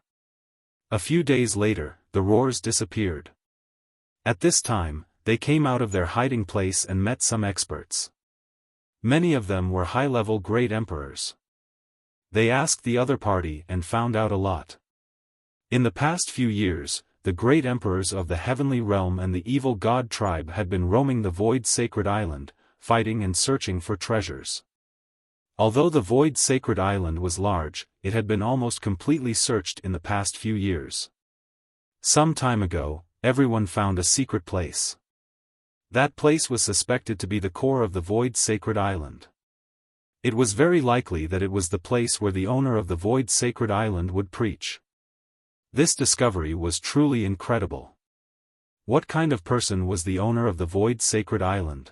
A few days later, the roars disappeared. At this time, they came out of their hiding place and met some experts. Many of them were high-level great emperors. They asked the other party and found out a lot. In the past few years, the great emperors of the heavenly realm and the evil god tribe had been roaming the void sacred island, fighting and searching for treasures. Although the void sacred island was large, it had been almost completely searched in the past few years. Some time ago, everyone found a secret place. That place was suspected to be the core of the void sacred island. It was very likely that it was the place where the owner of the void sacred island would preach. This discovery was truly incredible. What kind of person was the owner of the void sacred island?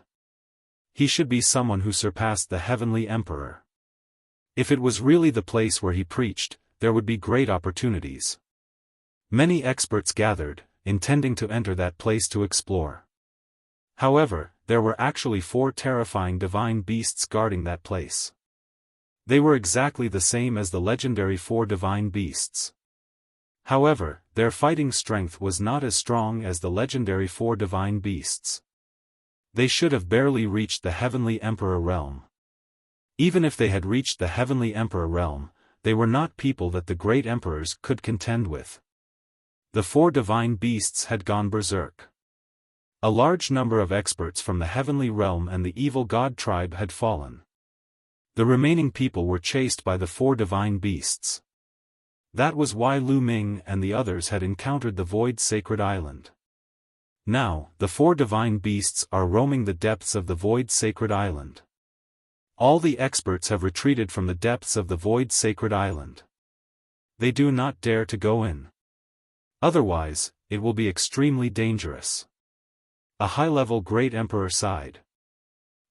He should be someone who surpassed the heavenly emperor. If it was really the place where he preached, there would be great opportunities. Many experts gathered, intending to enter that place to explore. However, there were actually 4 terrifying divine beasts guarding that place. They were exactly the same as the legendary 4 divine beasts. However, their fighting strength was not as strong as the legendary 4 divine beasts. They should have barely reached the heavenly emperor realm. Even if they had reached the heavenly emperor realm, they were not people that the great emperors could contend with. The 4 divine beasts had gone berserk. A large number of experts from the heavenly realm and the evil god tribe had fallen. The remaining people were chased by the 4 divine beasts. That was why Lu Ming and the others had encountered the void sacred island. Now, the 4 divine beasts are roaming the depths of the void sacred island. All the experts have retreated from the depths of the void sacred island. They do not dare to go in. Otherwise, it will be extremely dangerous. A high-level great emperor sighed.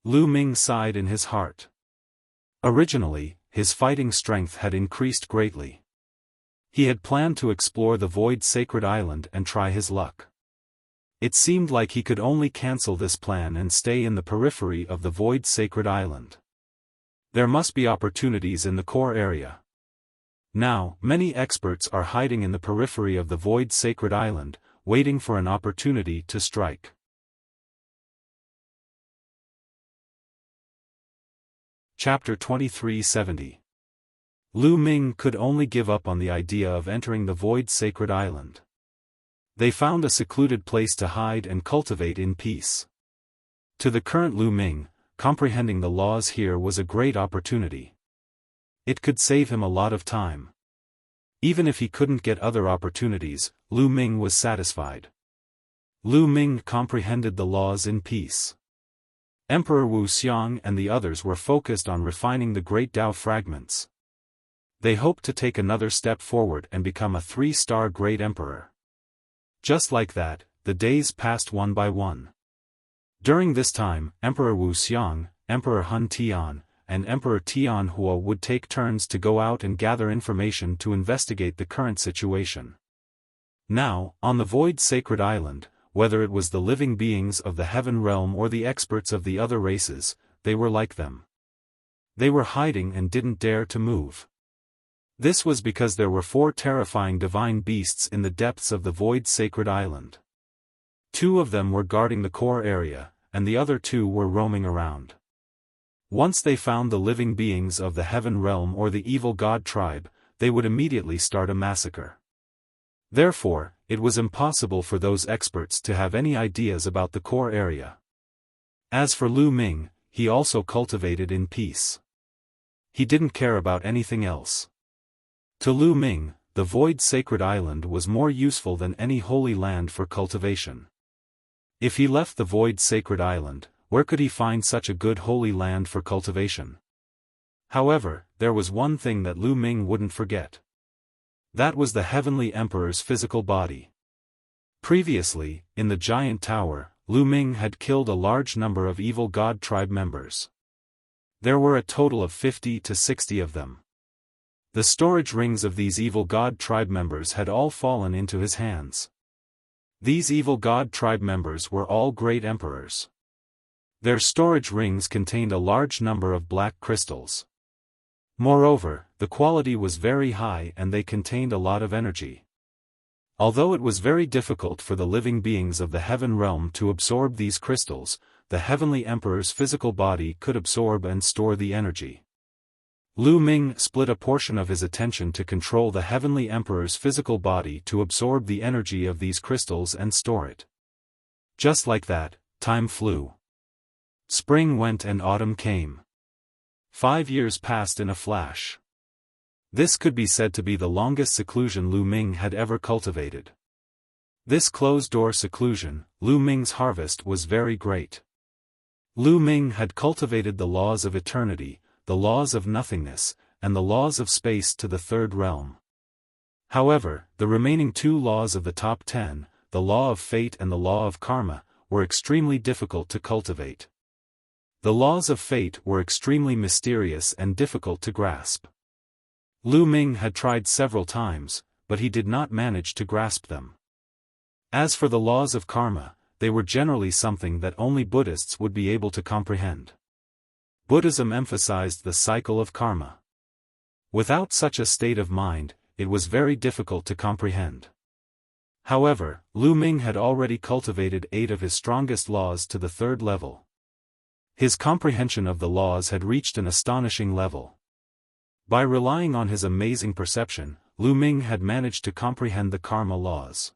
Lu Ming sighed in his heart. Originally, his fighting strength had increased greatly. He had planned to explore the void sacred island and try his luck. It seemed like he could only cancel this plan and stay in the periphery of the void sacred island. There must be opportunities in the core area. Now, many experts are hiding in the periphery of the void sacred island, waiting for an opportunity to strike. Chapter 2370. Lu Ming could only give up on the idea of entering the void sacred island. They found a secluded place to hide and cultivate in peace. To the current Lu Ming, comprehending the laws here was a great opportunity. It could save him a lot of time. Even if he couldn't get other opportunities, Lu Ming was satisfied. Lu Ming comprehended the laws in peace. Emperor Wuxia and the others were focused on refining the great Tao fragments. They hoped to take another step forward and become a 3-star great emperor. Just like that, the days passed one by one. During this time, Emperor Wuxia, Emperor Hun Tian, and Emperor Tian Hua would take turns to go out and gather information to investigate the current situation. Now, on the void sacred island, whether it was the living beings of the heaven realm or the experts of the other races, they were like them. They were hiding and didn't dare to move. This was because there were 4 terrifying divine beasts in the depths of the void sacred island. 2 of them were guarding the core area, and the other 2 were roaming around. Once they found the living beings of the heaven realm or the evil god tribe, they would immediately start a massacre. Therefore, it was impossible for those experts to have any ideas about the core area. As for Lu Ming, he also cultivated in peace. He didn't care about anything else. To Lu Ming, the void sacred island was more useful than any holy land for cultivation. If he left the void sacred island, where could he find such a good holy land for cultivation? However, there was one thing that Lu Ming wouldn't forget. That was the Heavenly Emperor's physical body. Previously, in the giant tower, Lu Ming had killed a large number of evil god tribe members. There were a total of 50 to 60 of them. The storage rings of these evil god tribe members had all fallen into his hands. These evil god tribe members were all great emperors. Their storage rings contained a large number of black crystals. Moreover, the quality was very high and they contained a lot of energy. Although it was very difficult for the living beings of the heaven realm to absorb these crystals, the Heavenly Emperor's physical body could absorb and store the energy. Lu Ming split a portion of his attention to control the Heavenly Emperor's physical body to absorb the energy of these crystals and store it. Just like that, time flew. Spring went and autumn came. 5 years passed in a flash. This could be said to be the longest seclusion Lu Ming had ever cultivated. This closed-door seclusion, Lu Ming's harvest was very great. Lu Ming had cultivated the laws of eternity, the laws of nothingness, and the laws of space to the 3rd realm. However, the remaining 2 laws of the top 10, the law of fate and the law of karma, were extremely difficult to cultivate. The laws of fate were extremely mysterious and difficult to grasp. Lu Ming had tried several times, but he did not manage to grasp them. As for the laws of karma, they were generally something that only Buddhists would be able to comprehend. Buddhism emphasized the cycle of karma. Without such a state of mind, it was very difficult to comprehend. However, Lu Ming had already cultivated 8 of his strongest laws to the 3rd level. His comprehension of the laws had reached an astonishing level. By relying on his amazing perception, Lu Ming had managed to comprehend the karma laws.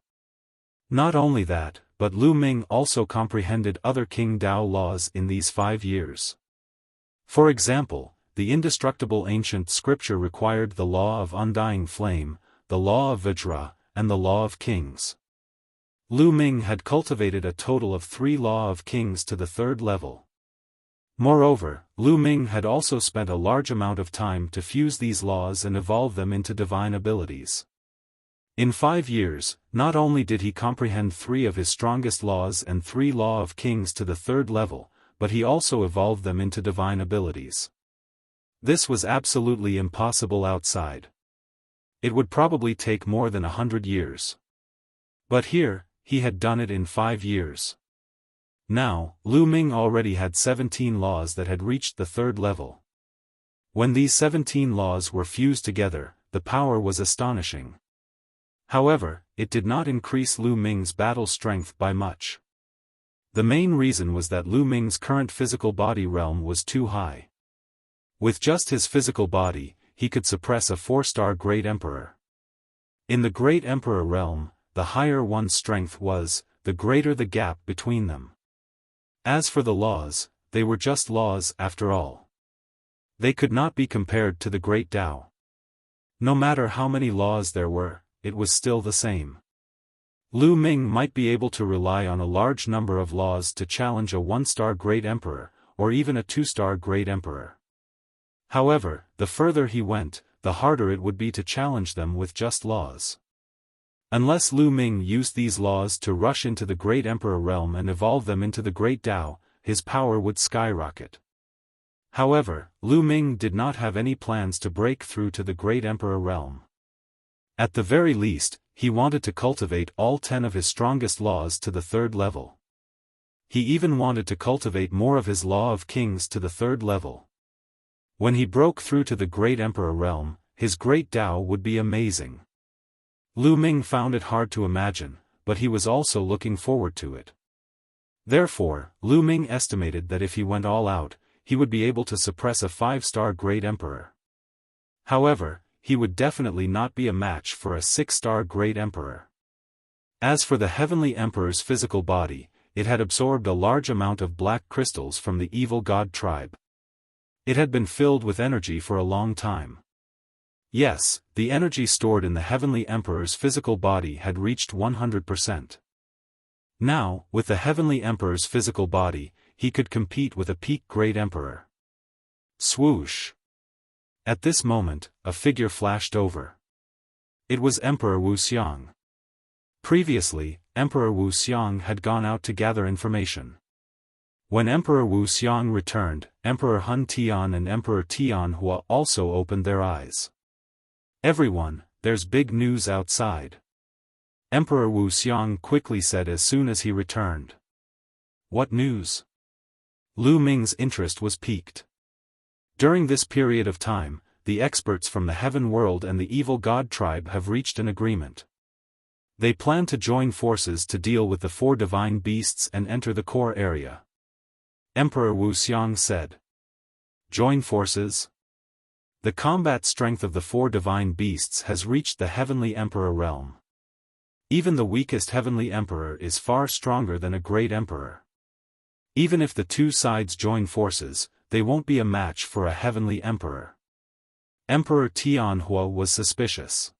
Not only that, but Lu Ming also comprehended other King Dao laws in these 5 years. For example, the indestructible ancient scripture required the law of undying flame, the law of Vajra, and the law of kings. Lu Ming had cultivated a total of 3 law of kings to the 3rd level. Moreover, Lu Ming had also spent a large amount of time to fuse these laws and evolve them into divine abilities. In 5 years, not only did he comprehend 3 of his strongest laws and 3 law of kings to the 3rd level, but he also evolved them into divine abilities. This was absolutely impossible outside. It would probably take more than 100 years. But here, he had done it in 5 years. Now, Lu Ming already had 17 laws that had reached the 3rd level. When these 17 laws were fused together, the power was astonishing. However, it did not increase Lu Ming's battle strength by much. The main reason was that Lu Ming's current physical body realm was too high. With just his physical body, he could suppress a 4-star Great Emperor. In the Great Emperor realm, the higher one's strength was, the greater the gap between them. As for the laws, they were just laws after all. They could not be compared to the Great Tao. No matter how many laws there were, it was still the same. Lu Ming might be able to rely on a large number of laws to challenge a 1-star Great Emperor, or even a 2-star Great Emperor. However, the further he went, the harder it would be to challenge them with just laws. Unless Lu Ming used these laws to rush into the Great Emperor realm and evolve them into the Great Tao, his power would skyrocket. However, Lu Ming did not have any plans to break through to the Great Emperor realm. At the very least, he wanted to cultivate all 10 of his strongest laws to the 3rd level. He even wanted to cultivate more of his Law of Kings to the 3rd level. When he broke through to the great emperor realm, his great Tao would be amazing. Lu Ming found it hard to imagine, but he was also looking forward to it. Therefore, Lu Ming estimated that if he went all out, he would be able to suppress a 5-star great emperor. However, he would definitely not be a match for a 6-star great emperor. As for the heavenly emperor's physical body, it had absorbed a large amount of black crystals from the evil god tribe. It had been filled with energy for a long time. Yes, the energy stored in the heavenly emperor's physical body had reached 100%. Now, with the heavenly emperor's physical body, he could compete with a peak great emperor. Swoosh! At this moment, a figure flashed over. It was Emperor Wuxia. Previously, Emperor Wuxia had gone out to gather information. When Emperor Wuxia returned, Emperor Hun Tian and Emperor Tianhua also opened their eyes. "Everyone, there's big news outside," Emperor Wuxia quickly said as soon as he returned. "What news?" Lu Ming's interest was piqued. During this period of time, the experts from the heaven world and the evil god tribe have reached an agreement. They plan to join forces to deal with the 4 divine beasts and enter the core area. Emperor Wuxia said. "Join forces?" The combat strength of the 4 divine beasts has reached the heavenly emperor realm. Even the weakest heavenly emperor is far stronger than a great emperor. Even if the 2 sides join forces, they won't be a match for a heavenly emperor. Emperor Tianhua was suspicious.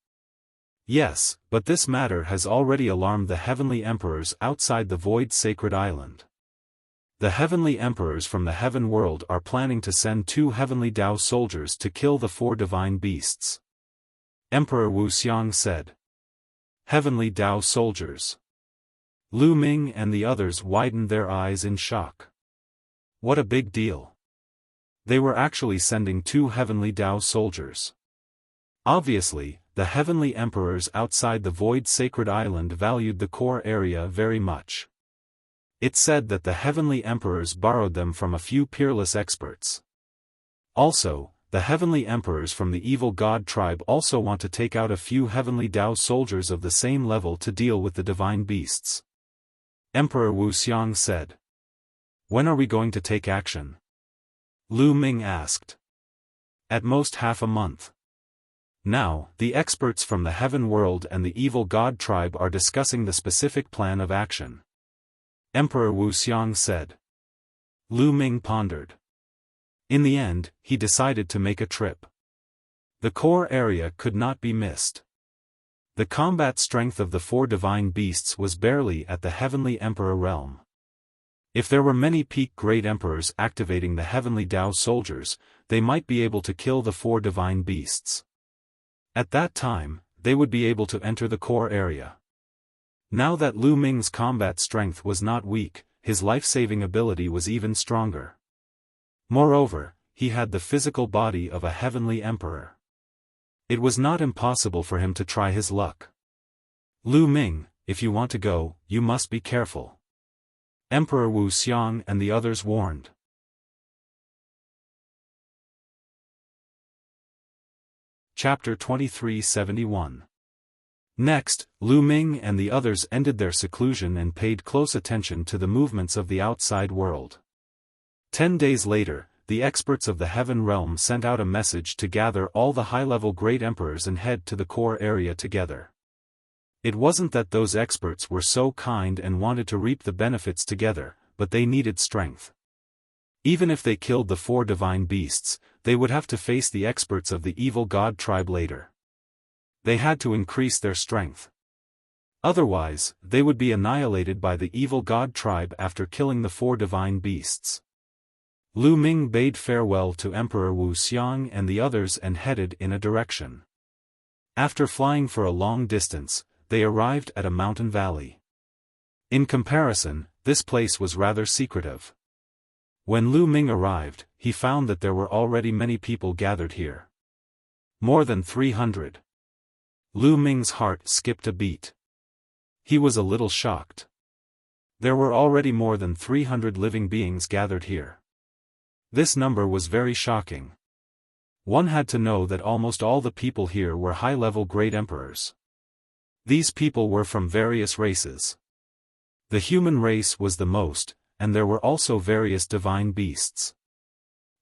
Yes, but this matter has already alarmed the heavenly emperors outside the Void Sacred Island. The heavenly emperors from the heaven world are planning to send 2 heavenly Tao soldiers to kill the 4 divine beasts. Emperor Wuxia said. Heavenly Tao soldiers. Lu Ming and the others widened their eyes in shock. What a big deal. They were actually sending 2 heavenly Tao soldiers. Obviously, the heavenly emperors outside the Void Sacred Island valued the core area very much. It said that the heavenly emperors borrowed them from a few peerless experts. Also, the heavenly emperors from the evil god tribe also want to take out a few heavenly Tao soldiers of the same level to deal with the divine beasts. Emperor Wuxia said. When are we going to take action? Lu Ming asked. At most half a month. Now, the experts from the heaven world and the evil god tribe are discussing the specific plan of action. Emperor Wuxia said. Lu Ming pondered. In the end, he decided to make a trip. The core area could not be missed. The combat strength of the 4 divine beasts was barely at the heavenly emperor realm. If there were many peak great emperors activating the heavenly Tao soldiers, they might be able to kill the 4 divine beasts. At that time, they would be able to enter the core area. Now that Lu Ming's combat strength was not weak, his life-saving ability was even stronger. Moreover, he had the physical body of a heavenly emperor. It was not impossible for him to try his luck. Lu Ming, if you want to go, you must be careful. Emperor Wuxia and the others warned. Chapter 2371. Next, Lu Ming and the others ended their seclusion and paid close attention to the movements of the outside world. 10 days later, the experts of the heaven realm sent out a message to gather all the high-level great emperors and head to the core area together. It wasn't that those experts were so kind and wanted to reap the benefits together, but they needed strength. Even if they killed the 4 divine beasts, they would have to face the experts of the evil god tribe later. They had to increase their strength. Otherwise, they would be annihilated by the evil god tribe after killing the 4 divine beasts. Lu Ming bade farewell to Emperor Wuxia and the others and headed in a direction. After flying for a long distance, they arrived at a mountain valley. In comparison, this place was rather secretive. When Lu Ming arrived, he found that there were already many people gathered here. More than 300. Lu Ming's heart skipped a beat. He was a little shocked. There were already more than 300 living beings gathered here. This number was very shocking. One had to know that almost all the people here were high-level great emperors. These people were from various races. The human race was the most, and there were also various divine beasts.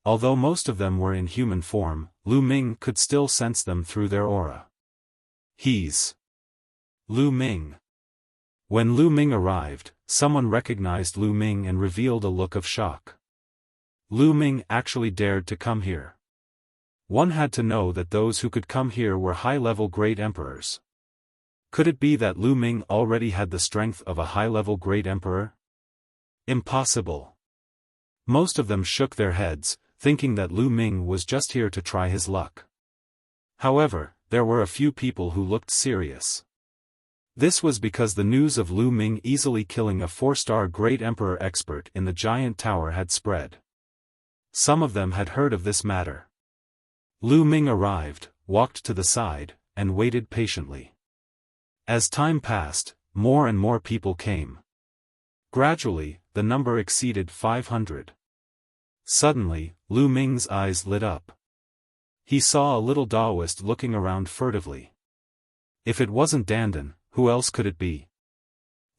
Although most of them were in human form, Lu Ming could still sense them through their aura. He's Lu Ming. When Lu Ming arrived, someone recognized Lu Ming and revealed a look of shock. Lu Ming actually dared to come here. One had to know that those who could come here were high-level great emperors. Could it be that Lu Ming already had the strength of a high-level great emperor? Impossible. Most of them shook their heads, thinking that Lu Ming was just here to try his luck. However, there were a few people who looked serious. This was because the news of Lu Ming easily killing a 4-star great emperor expert in the giant tower had spread. Some of them had heard of this matter. Lu Ming arrived, walked to the side, and waited patiently. As time passed, more and more people came. Gradually, the number exceeded 500. Suddenly, Lu Ming's eyes lit up. He saw a little Taoist looking around furtively. If it wasn't Dandan, who else could it be?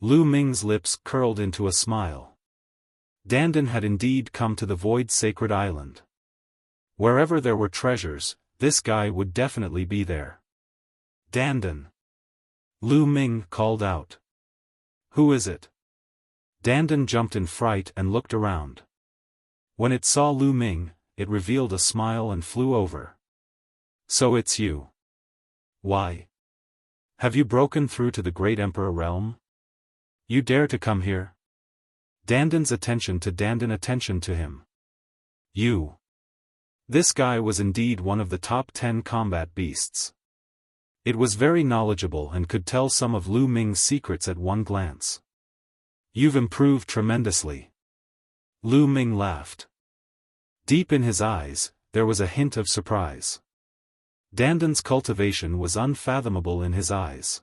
Lu Ming's lips curled into a smile. Dandan had indeed come to the Void Sacred Island. Wherever there were treasures, this guy would definitely be there. Dandan. Lu Ming called out. Who is it? Dandan jumped in fright and looked around. When it saw Lu Ming, it revealed a smile and flew over. So it's you. Why? Have you broken through to the Great Emperor realm? You dare to come here? Dandan's attention to him. You. This guy was indeed one of the top 10 combat beasts. It was very knowledgeable and could tell some of Lu Ming's secrets at one glance. You've improved tremendously. Lu Ming laughed. Deep in his eyes, there was a hint of surprise. Dandan's cultivation was unfathomable in his eyes.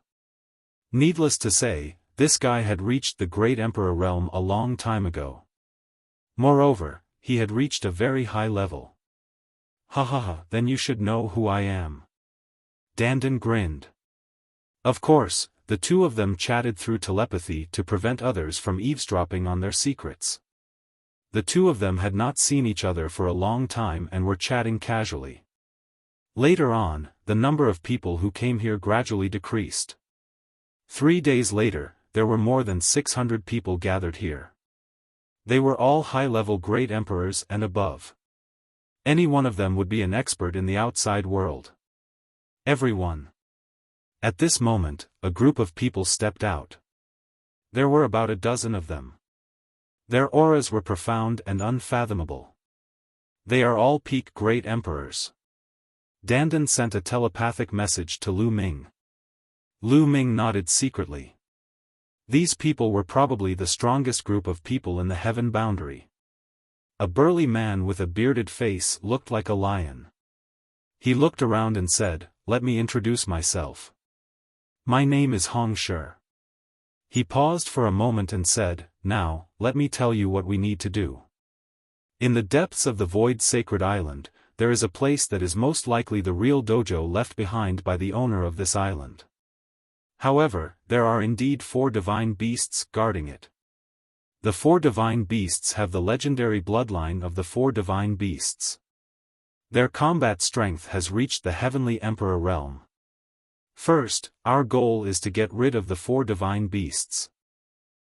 Needless to say, this guy had reached the Great Emperor realm a long time ago. Moreover, he had reached a very high level. Ha ha ha, then you should know who I am. Dandan grinned. Of course, the two of them chatted through telepathy to prevent others from eavesdropping on their secrets. The two of them had not seen each other for a long time and were chatting casually. Later on, the number of people who came here gradually decreased. 3 days later, there were more than 600 people gathered here. They were all high-level great emperors and above. Any one of them would be an expert in the outside world. Everyone. At this moment, a group of people stepped out. There were about a dozen of them. Their auras were profound and unfathomable. They are all peak great emperors. Dandan sent a telepathic message to Lu Ming. Lu Ming nodded secretly. These people were probably the strongest group of people in the heaven boundary. A burly man with a bearded face looked like a lion. He looked around and said, "Let me introduce myself. My name is Hong Shi." He paused for a moment and said, "Now, let me tell you what we need to do. In the depths of the Void Sacred Island, there is a place that is most likely the real dojo left behind by the owner of this island. However, there are indeed 4 divine beasts guarding it. The 4 divine beasts have the legendary bloodline of the 4 divine beasts. Their combat strength has reached the Heavenly Emperor realm. First, our goal is to get rid of the 4 divine beasts.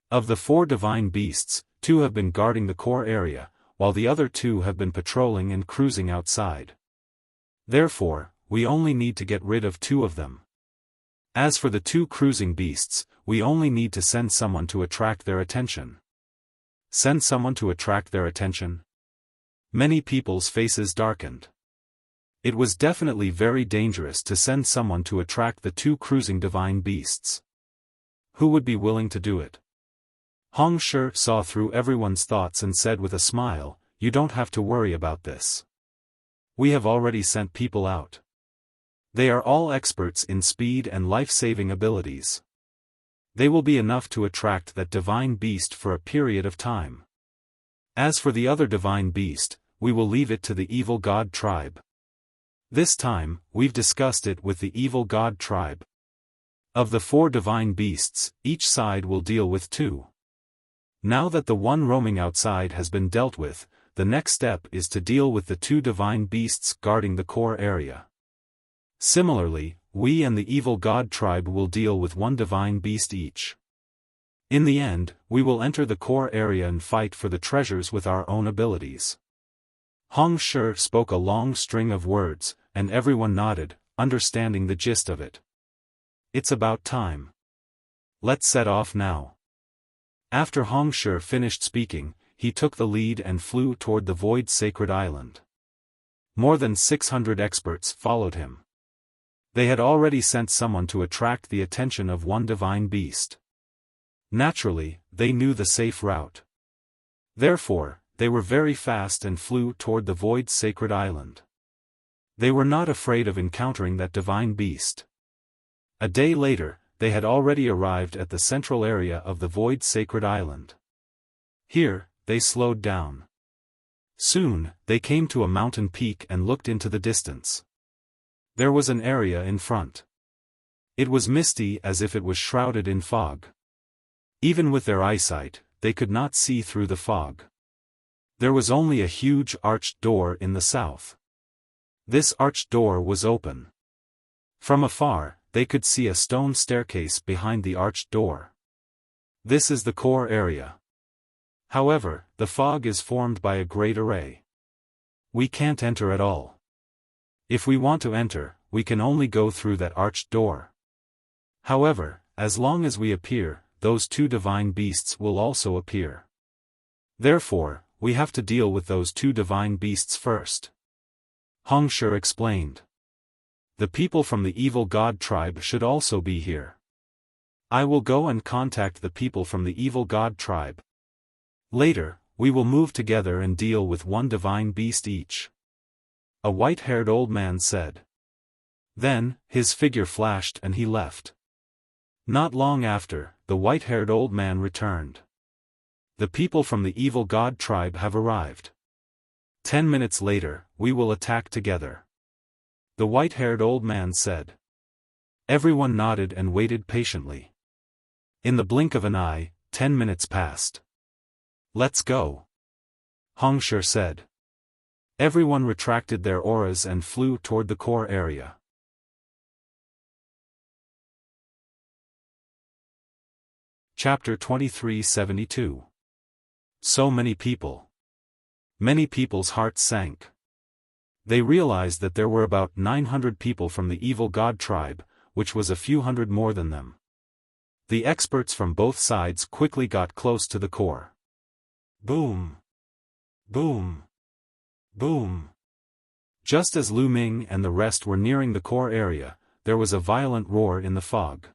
Of the 4 divine beasts, 2 have been guarding the core area, while the other 2 have been patrolling and cruising outside. Therefore, we only need to get rid of 2 of them. As for the 2 cruising beasts, we only need to send someone to attract their attention." Send someone to attract their attention? Many people's faces darkened. It was definitely very dangerous to send someone to attract the 2 cruising divine beasts. Who would be willing to do it? Hong Shi saw through everyone's thoughts and said with a smile, "You don't have to worry about this. We have already sent people out. They are all experts in speed and life-saving abilities. They will be enough to attract that divine beast for a period of time. As for the other divine beast, we will leave it to the evil god tribe." This time, we've discussed it with the evil god tribe. Of the 4 divine beasts, each side will deal with 2. Now that the one roaming outside has been dealt with, the next step is to deal with the 2 divine beasts guarding the core area. Similarly, we and the evil god tribe will deal with 1 divine beast each. In the end, we will enter the core area and fight for the treasures with our own abilities. Hong Shi spoke a long string of words, and everyone nodded, understanding the gist of it. It's about time. Let's set off now. After Hong Shi finished speaking, he took the lead and flew toward the Void Sacred Island. More than 600 experts followed him. They had already sent someone to attract the attention of 1 divine beast. Naturally, they knew the safe route. Therefore, they were very fast and flew toward the Void Sacred Island. They were not afraid of encountering that divine beast. A day later, they had already arrived at the central area of the Void Sacred Island. Here, they slowed down. Soon, they came to a mountain peak and looked into the distance. There was an area in front. It was misty as if it was shrouded in fog. Even with their eyesight, they could not see through the fog. There was only a huge arched door in the south. This arched door was open. From afar, they could see a stone staircase behind the arched door. This is the core area. However, the fog is formed by a great array. We can't enter at all. If we want to enter, we can only go through that arched door. However, as long as we appear, those 2 divine beasts will also appear. Therefore, we have to deal with those 2 divine beasts first. Hong Shi explained. The people from the evil god tribe should also be here. I will go and contact the people from the evil god tribe. Later, we will move together and deal with 1 divine beast each. A white-haired old man said. Then, his figure flashed and he left. Not long after, the white-haired old man returned. The people from the evil god tribe have arrived. 10 minutes later, we will attack together. The white-haired old man said. Everyone nodded and waited patiently. In the blink of an eye, 10 minutes passed. Let's go. Hong Shi said. Everyone retracted their auras and flew toward the core area. Chapter 2372. So many people. Many people's hearts sank. They realized that there were about 900 people from the evil god tribe, which was a few hundred more than them. The experts from both sides quickly got close to the core. Boom! Boom! Boom! Just as Lu Ming and the rest were nearing the core area, there was a violent roar in the fog.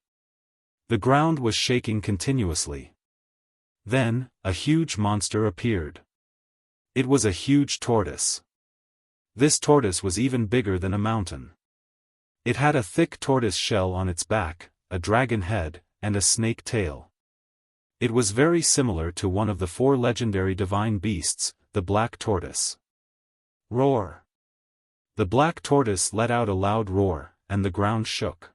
The ground was shaking continuously. Then, a huge monster appeared. It was a huge tortoise. This tortoise was even bigger than a mountain. It had a thick tortoise shell on its back, a dragon head, and a snake tail. It was very similar to one of the 4 legendary divine beasts, the black tortoise. Roar! The black tortoise let out a loud roar, and the ground shook.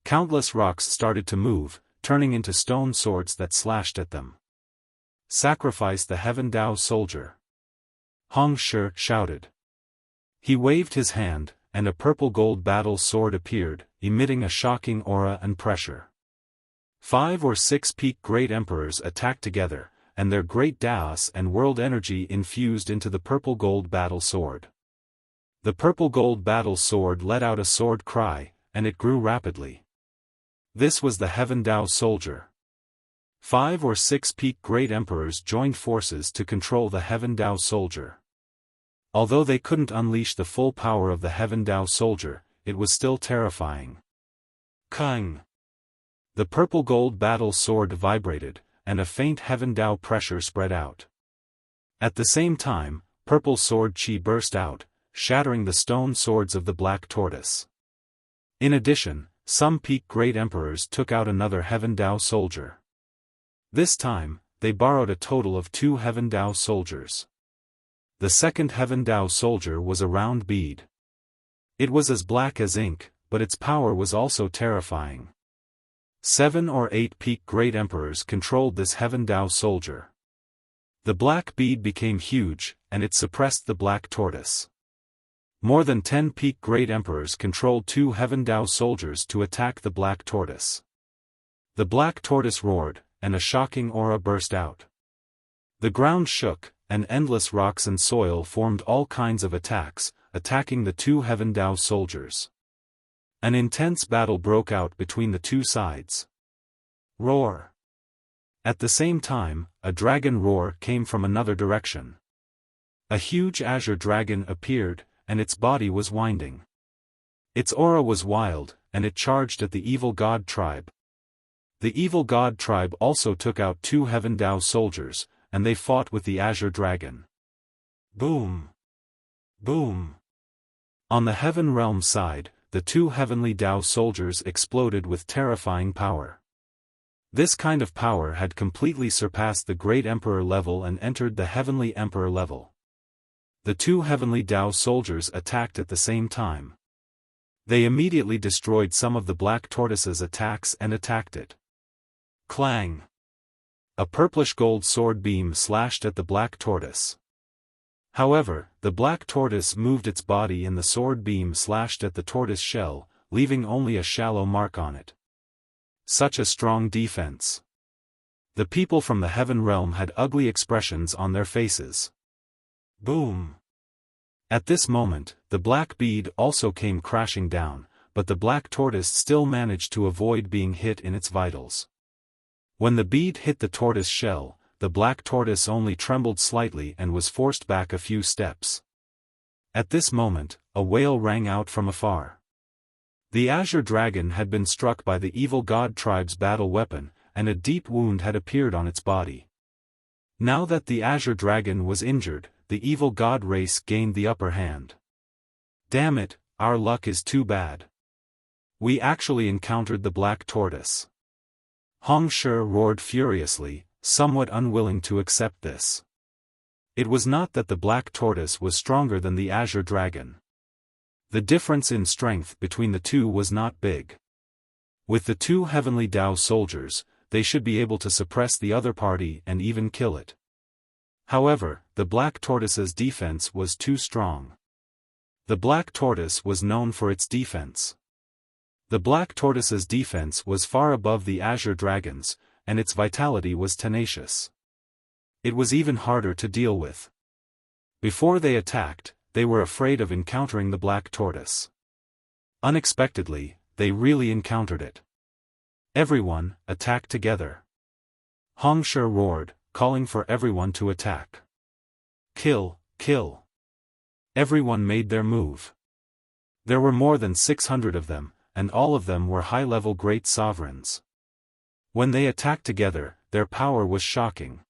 Countless rocks started to move, turning into stone swords that slashed at them. Sacrifice the Heaven Dao soldier! Hong Shi shouted. He waved his hand, and a purple-gold battle sword appeared, emitting a shocking aura and pressure. 5 or 6 peak great emperors attacked together, and their great Daos and world energy infused into the purple-gold battle sword. The purple-gold battle sword let out a sword cry, and it grew rapidly. This was the Heaven Dao soldier. 5 or 6 peak great emperors joined forces to control the Heaven Dao soldier. Although they couldn't unleash the full power of the Heaven Dao soldier, it was still terrifying. Kang! The purple-gold battle sword vibrated, and a faint Heaven Dao pressure spread out. At the same time, purple sword chi burst out, shattering the stone swords of the black tortoise. In addition, some peak great emperors took out another Heaven Dao soldier. This time, they borrowed a total of 2 Heaven Dao soldiers. The second Heaven Dao soldier was a round bead. It was as black as ink, but its power was also terrifying. 7 or 8 peak great emperors controlled this Heaven Dao soldier. The black bead became huge, and it suppressed the black tortoise. More than 10 peak great emperors controlled 2 Heaven Dao soldiers to attack the black tortoise. The black tortoise roared, and a shocking aura burst out. The ground shook, and endless rocks and soil formed all kinds of attacks, attacking the 2 Heaven Dao soldiers. An intense battle broke out between the two sides. Roar! At the same time, a dragon roar came from another direction. A huge azure dragon appeared, and its body was winding. Its aura was wild, and it charged at the evil god tribe. The evil god tribe also took out 2 Heaven Dao soldiers, and they fought with the azure dragon. Boom! Boom! On the heaven realm side, the 2 heavenly Dao soldiers exploded with terrifying power. This kind of power had completely surpassed the Great Emperor level and entered the Heavenly Emperor level. The 2 heavenly Dao soldiers attacked at the same time. They immediately destroyed some of the black tortoise's attacks and attacked it. Clang! A purplish gold sword beam slashed at the black tortoise. However, the black tortoise moved its body and the sword beam slashed at the tortoise shell, leaving only a shallow mark on it. Such a strong defense. The people from the heaven realm had ugly expressions on their faces. Boom! At this moment, the black bead also came crashing down, but the black tortoise still managed to avoid being hit in its vitals. When the bead hit the tortoise shell, the black tortoise only trembled slightly and was forced back a few steps. At this moment, a wail rang out from afar. The azure dragon had been struck by the evil god tribe's battle weapon, and a deep wound had appeared on its body. Now that the azure dragon was injured, the evil god race gained the upper hand. Damn it, our luck is too bad. We actually encountered the black tortoise. Hong Shi roared furiously, somewhat unwilling to accept this. It was not that the black tortoise was stronger than the azure dragon. The difference in strength between the two was not big. With the 2 heavenly Dao soldiers, they should be able to suppress the other party and even kill it. However, the black tortoise's defense was too strong. The black tortoise was known for its defense. The black tortoise's defense was far above the azure dragon's, and its vitality was tenacious. It was even harder to deal with. Before they attacked, they were afraid of encountering the black tortoise. Unexpectedly, they really encountered it. Everyone, attack together! Hong Shi roared, calling for everyone to attack. Kill, kill! Everyone made their move. There were more than 600 of them, and all of them were high-level great sovereigns. When they attacked together, their power was shocking.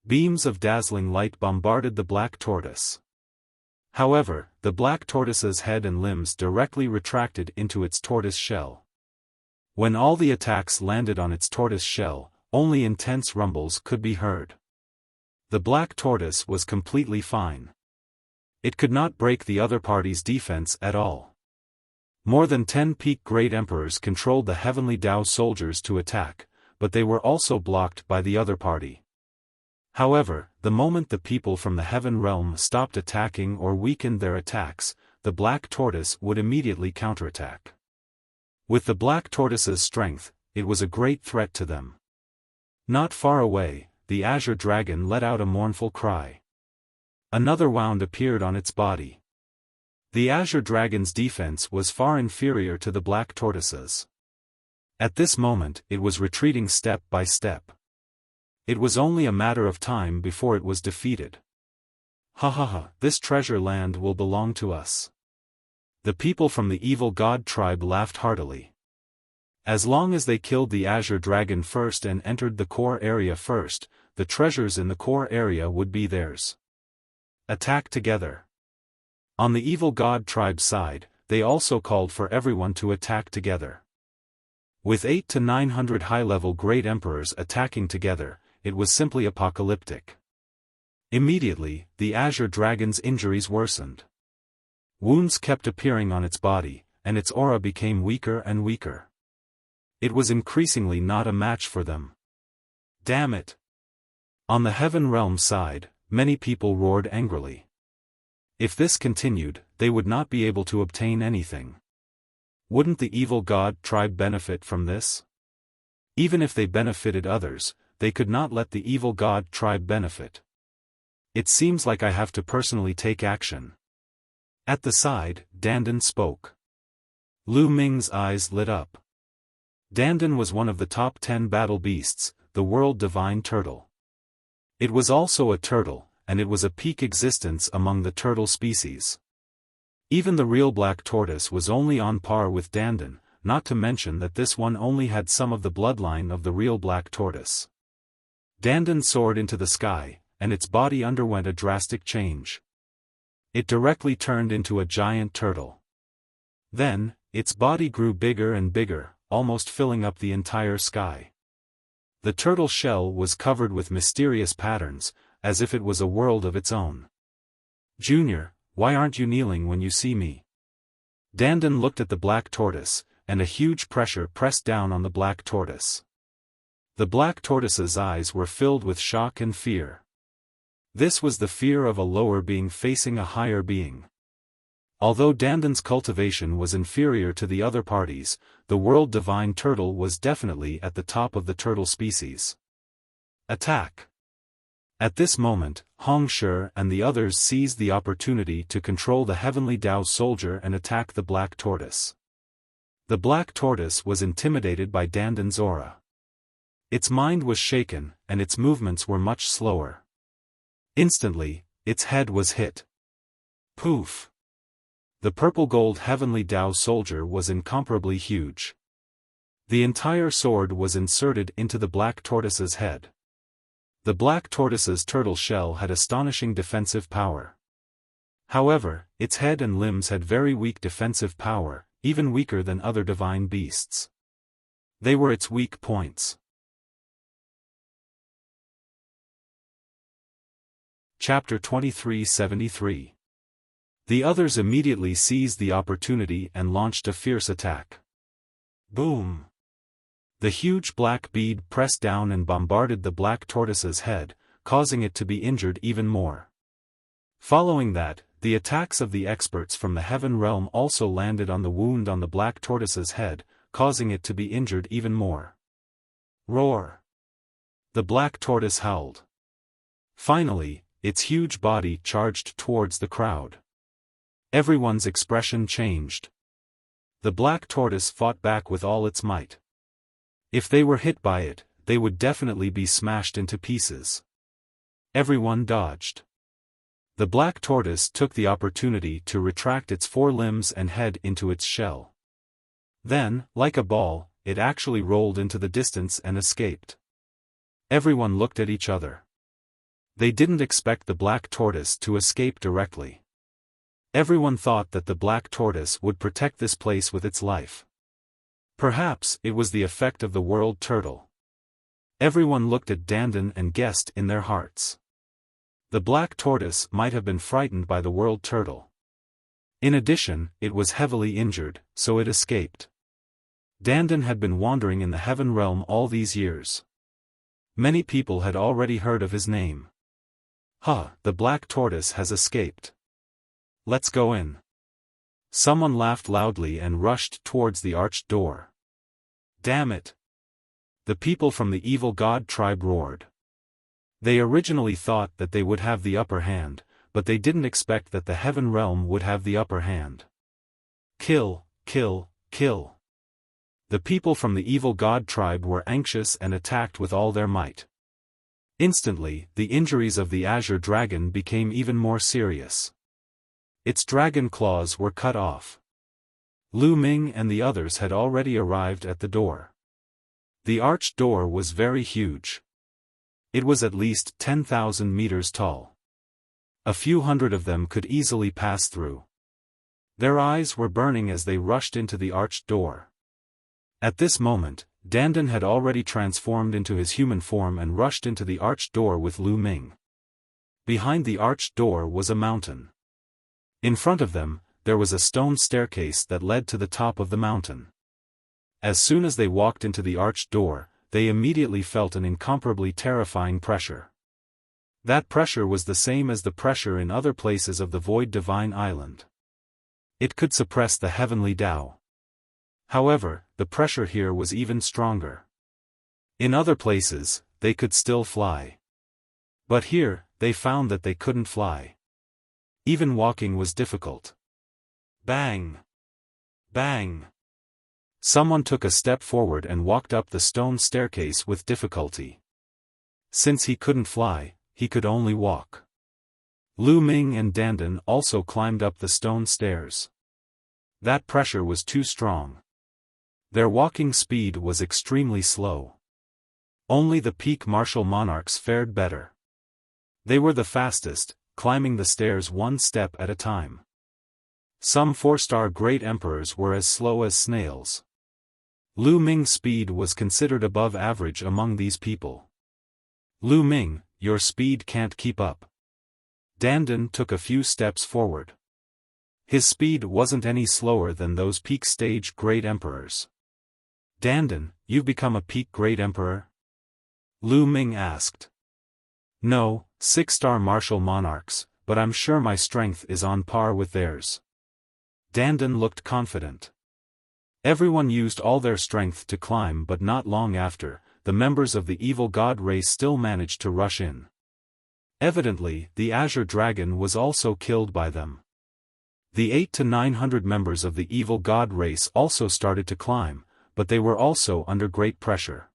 Beams of dazzling light bombarded the black tortoise. However, the black tortoise's head and limbs directly retracted into its tortoise shell. When all the attacks landed on its tortoise shell, only intense rumbles could be heard. The black tortoise was completely fine. It could not break the other party's defense at all. More than 10 peak great emperors controlled the heavenly Dao soldiers to attack, but they were also blocked by the other party. However, the moment the people from the heaven realm stopped attacking or weakened their attacks, the black tortoise would immediately counterattack. With the black tortoise's strength, it was a great threat to them. Not far away, the azure dragon let out a mournful cry. Another wound appeared on its body. The azure dragon's defense was far inferior to the black tortoise's. At this moment, it was retreating step by step. It was only a matter of time before it was defeated. Ha ha ha, this treasure land will belong to us. The people from the evil god tribe laughed heartily. As long as they killed the azure dragon first and entered the core area first, the treasures in the core area would be theirs. Attack together. On the evil god tribe side, they also called for everyone to attack together. With 800 to 900 high-level great emperors attacking together, it was simply apocalyptic. Immediately, the azure dragon's injuries worsened. Wounds kept appearing on its body, and its aura became weaker and weaker. It was increasingly not a match for them. Damn it! On the Heaven Realm side, many people roared angrily. If this continued, they would not be able to obtain anything. Wouldn't the evil god tribe benefit from this? Even if they benefited others, they could not let the evil god tribe benefit. It seems like I have to personally take action. At the side, Dandan spoke. Lu Ming's eyes lit up. Dandan was one of the top 10 battle beasts, the world divine turtle. It was also a turtle, and it was a peak existence among the turtle species. Even the real black tortoise was only on par with Dandan, not to mention that this one only had some of the bloodline of the real black tortoise. Dandan soared into the sky, and its body underwent a drastic change. It directly turned into a giant turtle. Then, its body grew bigger and bigger, almost filling up the entire sky. The turtle shell was covered with mysterious patterns, as if it was a world of its own. Junior, why aren't you kneeling when you see me? Dandan looked at the black tortoise, and a huge pressure pressed down on the black tortoise. The black tortoise's eyes were filled with shock and fear. This was the fear of a lower being facing a higher being. Although Dandan's cultivation was inferior to the other parties, the world divine turtle was definitely at the top of the turtle species. Attack! At this moment, Hong Shi and the others seized the opportunity to control the heavenly Dao soldier and attack the black tortoise. The black tortoise was intimidated by Dandan's aura. Its mind was shaken, and its movements were much slower. Instantly, its head was hit. Poof! The purple-gold heavenly Dao soldier was incomparably huge. The entire sword was inserted into the black tortoise's head. The black tortoise's turtle shell had astonishing defensive power. However, its head and limbs had very weak defensive power, even weaker than other divine beasts. They were its weak points. Chapter 2373. The others immediately seized the opportunity and launched a fierce attack. Boom! The huge black bead pressed down and bombarded the black tortoise's head, causing it to be injured even more. Following that, the attacks of the experts from the Heaven Realm also landed on the wound on the black tortoise's head, causing it to be injured even more. Roar! The black tortoise howled. Finally, its huge body charged towards the crowd. Everyone's expression changed. The black tortoise fought back with all its might. If they were hit by it, they would definitely be smashed into pieces. Everyone dodged. The black tortoise took the opportunity to retract its forelimbs and head into its shell. Then, like a ball, it actually rolled into the distance and escaped. Everyone looked at each other. They didn't expect the black tortoise to escape directly. Everyone thought that the black tortoise would protect this place with its life. Perhaps it was the effect of the world turtle. Everyone looked at Dandan and guessed in their hearts. The black tortoise might have been frightened by the world turtle. In addition, it was heavily injured, so it escaped. Dandan had been wandering in the Heaven Realm all these years. Many people had already heard of his name. The black tortoise has escaped. Let's go in. Someone laughed loudly and rushed towards the arched door. Damn it! The people from the evil god tribe roared. They originally thought that they would have the upper hand, but they didn't expect that the Heaven Realm would have the upper hand. Kill, kill, kill. The people from the evil god tribe were anxious and attacked with all their might. Instantly, the injuries of the Azure Dragon became even more serious. Its dragon claws were cut off. Lu Ming and the others had already arrived at the door. The arched door was very huge. It was at least 10,000 meters tall. A few hundred of them could easily pass through. Their eyes were burning as they rushed into the arched door. At this moment, Dandan had already transformed into his human form and rushed into the arched door with Lu Ming. Behind the arched door was a mountain. In front of them, there was a stone staircase that led to the top of the mountain. As soon as they walked into the arched door, they immediately felt an incomparably terrifying pressure. That pressure was the same as the pressure in other places of the Void Divine Island. It could suppress the heavenly Tao. However, the pressure here was even stronger. In other places, they could still fly. But here, they found that they couldn't fly. Even walking was difficult. Bang! Bang! Someone took a step forward and walked up the stone staircase with difficulty. Since he couldn't fly, he could only walk. Lu Ming and Dandan also climbed up the stone stairs. That pressure was too strong. Their walking speed was extremely slow. Only the peak martial monarchs fared better. They were the fastest, climbing the stairs one step at a time. Some 4-star great emperors were as slow as snails. Lu Ming's speed was considered above average among these people. Lu Ming, your speed can't keep up. Dandan took a few steps forward. His speed wasn't any slower than those peak stage great emperors. Dandan, you've become a peak great emperor? Lu Ming asked. No, 6-star martial monarchs, but I'm sure my strength is on par with theirs. Dandan looked confident. Everyone used all their strength to climb, but not long after, the members of the evil god race still managed to rush in. Evidently, the Azure Dragon was also killed by them. The 800 to 900 members of the evil god race also started to climb, but they were also under great pressure.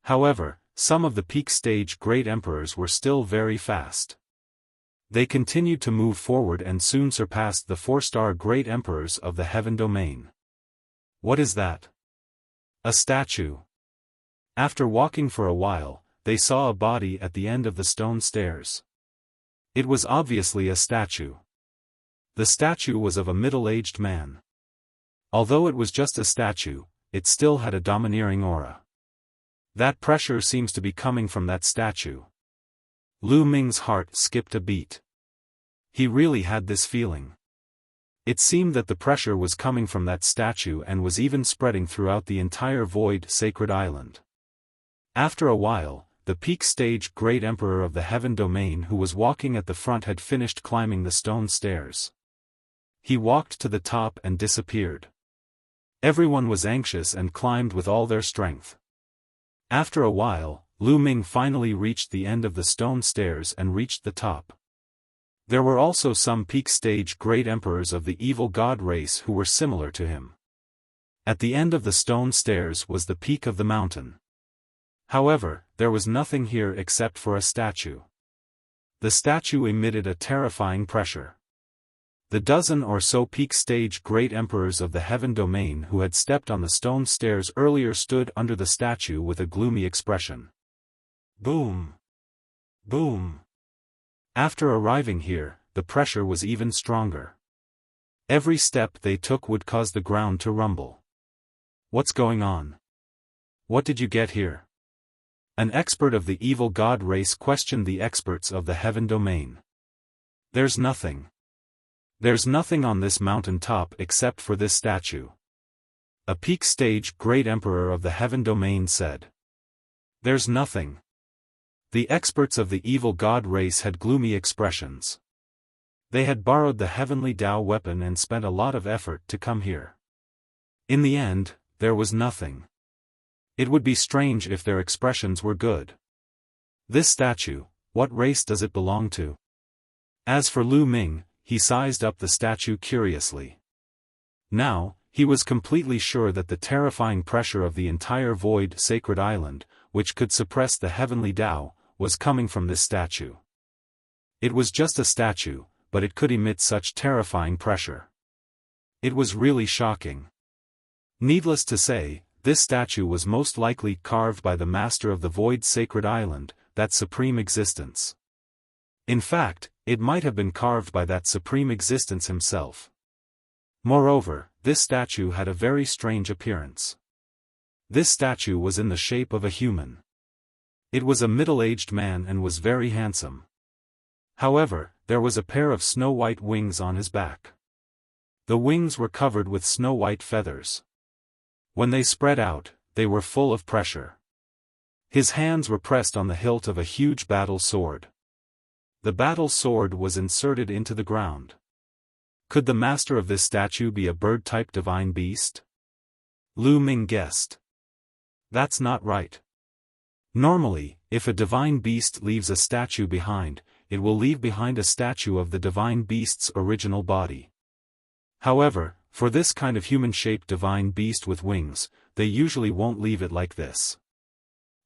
However, some of the peak stage great emperors were still very fast. They continued to move forward and soon surpassed the 4-star great emperors of the Heaven Domain. What is that? A statue. After walking for a while, they saw a body at the end of the stone stairs. It was obviously a statue. The statue was of a middle-aged man. Although it was just a statue, it still had a domineering aura. That pressure seems to be coming from that statue. Lu Ming's heart skipped a beat. He really had this feeling. It seemed that the pressure was coming from that statue and was even spreading throughout the entire Void Sacred Island. After a while, the peak stage great emperor of the Heaven Domain who was walking at the front had finished climbing the stone stairs. He walked to the top and disappeared. Everyone was anxious and climbed with all their strength. After a while, Lu Ming finally reached the end of the stone stairs and reached the top. There were also some peak stage great emperors of the evil god race who were similar to him. At the end of the stone stairs was the peak of the mountain. However, there was nothing here except for a statue. The statue emitted a terrifying pressure. The dozen or so peak stage great emperors of the Heaven Domain who had stepped on the stone stairs earlier stood under the statue with a gloomy expression. Boom! Boom! After arriving here, the pressure was even stronger. Every step they took would cause the ground to rumble. What's going on? What did you get here? An expert of the evil god race questioned the experts of the Heaven Domain. There's nothing. There's nothing on this mountain top except for this statue. A peak stage great emperor of the Heaven Domain said. There's nothing. The experts of the evil god race had gloomy expressions. They had borrowed the heavenly Tao weapon and spent a lot of effort to come here. In the end, there was nothing. It would be strange if their expressions were good. This statue, what race does it belong to? As for Lu Ming, he sized up the statue curiously. Now, he was completely sure that the terrifying pressure of the entire Void Sacred Island, which could suppress the heavenly Tao, was coming from this statue. It was just a statue, but it could emit such terrifying pressure. It was really shocking. Needless to say, this statue was most likely carved by the master of the Void Sacred Island, that supreme existence. In fact, it might have been carved by that supreme existence himself. Moreover, this statue had a very strange appearance. This statue was in the shape of a human. It was a middle-aged man and was very handsome. However, there was a pair of snow-white wings on his back. The wings were covered with snow-white feathers. When they spread out, they were full of pressure. His hands were pressed on the hilt of a huge battle sword. The battle sword was inserted into the ground. Could the master of this statue be a bird-type divine beast? Lu Ming guessed. That's not right. Normally, if a divine beast leaves a statue behind, it will leave behind a statue of the divine beast's original body. However, for this kind of human-shaped divine beast with wings, they usually won't leave it like this.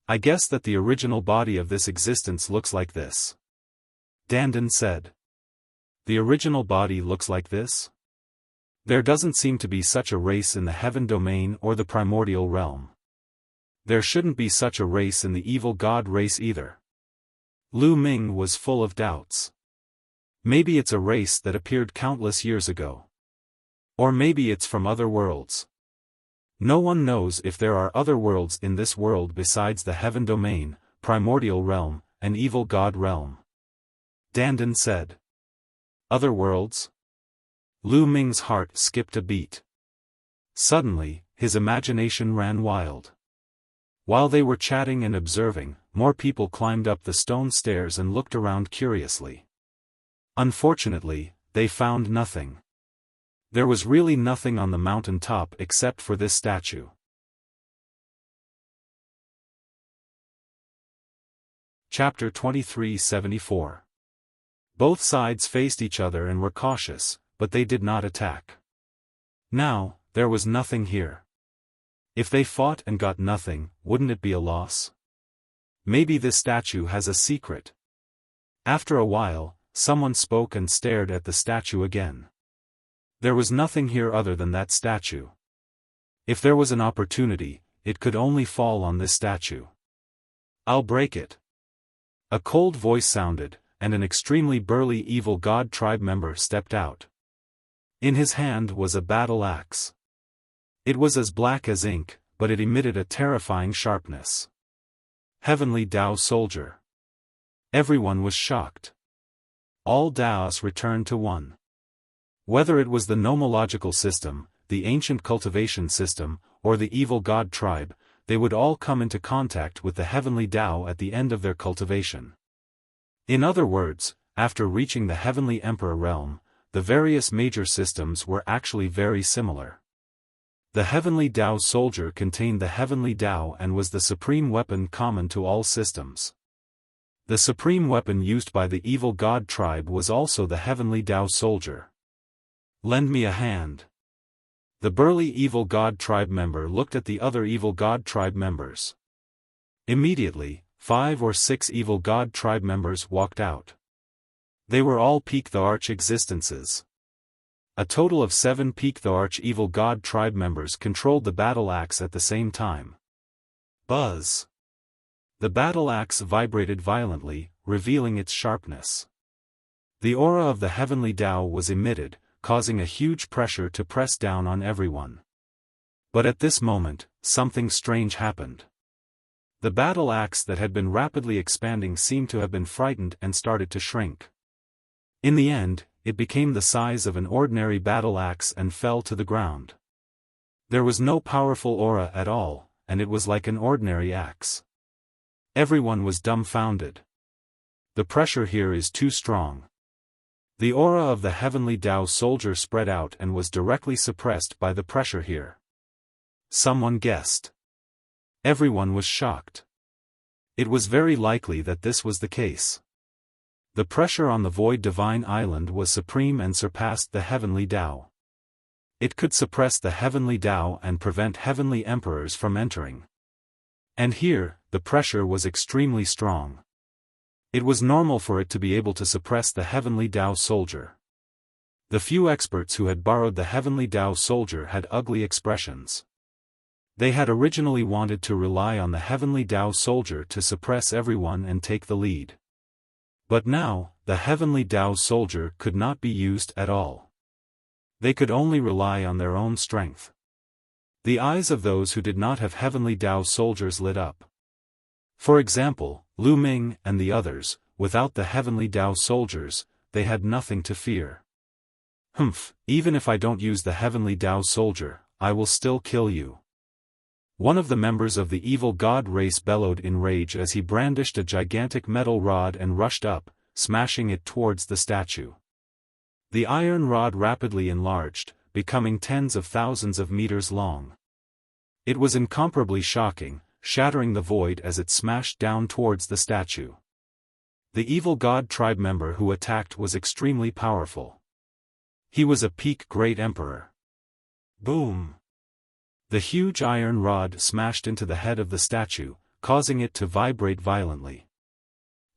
I guess that the original body of this existence looks like this. Dandan said. The original body looks like this? There doesn't seem to be such a race in the heaven domain or the primordial realm. There shouldn't be such a race in the evil god race either. Lu Ming was full of doubts. Maybe it's a race that appeared countless years ago. Or maybe it's from other worlds. No one knows if there are other worlds in this world besides the heaven domain, primordial realm, and evil god realm. Dandan said. Other worlds? Lu Ming's heart skipped a beat. Suddenly, his imagination ran wild. While they were chatting and observing, more people climbed up the stone stairs and looked around curiously. Unfortunately, they found nothing. There was really nothing on the mountain top except for this statue. Chapter 2374. Both sides faced each other and were cautious, but they did not attack. Now, there was nothing here. If they fought and got nothing, wouldn't it be a loss? Maybe this statue has a secret. After a while, someone spoke and stared at the statue again. There was nothing here other than that statue. If there was an opportunity, it could only fall on this statue. I'll break it. A cold voice sounded, and an extremely burly evil god tribe member stepped out. In his hand was a battle axe. It was as black as ink, but it emitted a terrifying sharpness. Heavenly Tao soldier. Everyone was shocked. All Taos returned to one. Whether it was the nomological system, the ancient cultivation system, or the evil god tribe, they would all come into contact with the heavenly Tao at the end of their cultivation. In other words, after reaching the heavenly emperor realm, the various major systems were actually very similar. The heavenly Tao soldier contained the heavenly Tao and was the supreme weapon common to all systems. The supreme weapon used by the evil god tribe was also the heavenly Tao soldier. Lend me a hand. The burly evil god tribe member looked at the other evil god tribe members. Immediately, 5 or 6 evil god tribe members walked out. They were all Peak the Arch existences. A total of 7 Peak the Arch evil god tribe members controlled the battle axe at the same time. Buzz! The battle axe vibrated violently, revealing its sharpness. The aura of the heavenly Tao was emitted, causing a huge pressure to press down on everyone. But at this moment, something strange happened. The battle axe that had been rapidly expanding seemed to have been frightened and started to shrink. In the end, it became the size of an ordinary battle axe and fell to the ground. There was no powerful aura at all, and it was like an ordinary axe. Everyone was dumbfounded. The pressure here is too strong. The aura of the heavenly Tao soldier spread out and was directly suppressed by the pressure here. Someone guessed. Everyone was shocked. It was very likely that this was the case. The pressure on the Void Divine Island was supreme and surpassed the heavenly Tao. It could suppress the heavenly Tao and prevent heavenly emperors from entering. And here, the pressure was extremely strong. It was normal for it to be able to suppress the heavenly Tao soldier. The few experts who had borrowed the heavenly Tao soldier had ugly expressions. They had originally wanted to rely on the heavenly Tao soldier to suppress everyone and take the lead. But now, the heavenly Tao soldier could not be used at all. They could only rely on their own strength. The eyes of those who did not have heavenly Tao soldiers lit up. For example, Lu Ming and the others, without the heavenly Tao soldiers, they had nothing to fear. Humph, even if I don't use the heavenly Tao soldier, I will still kill you. One of the members of the evil god race bellowed in rage as he brandished a gigantic metal rod and rushed up, smashing it towards the statue. The iron rod rapidly enlarged, becoming tens of thousands of meters long. It was incomparably shocking, shattering the void as it smashed down towards the statue. The evil god tribe member who attacked was extremely powerful. He was a peak great emperor. Boom! The huge iron rod smashed into the head of the statue, causing it to vibrate violently.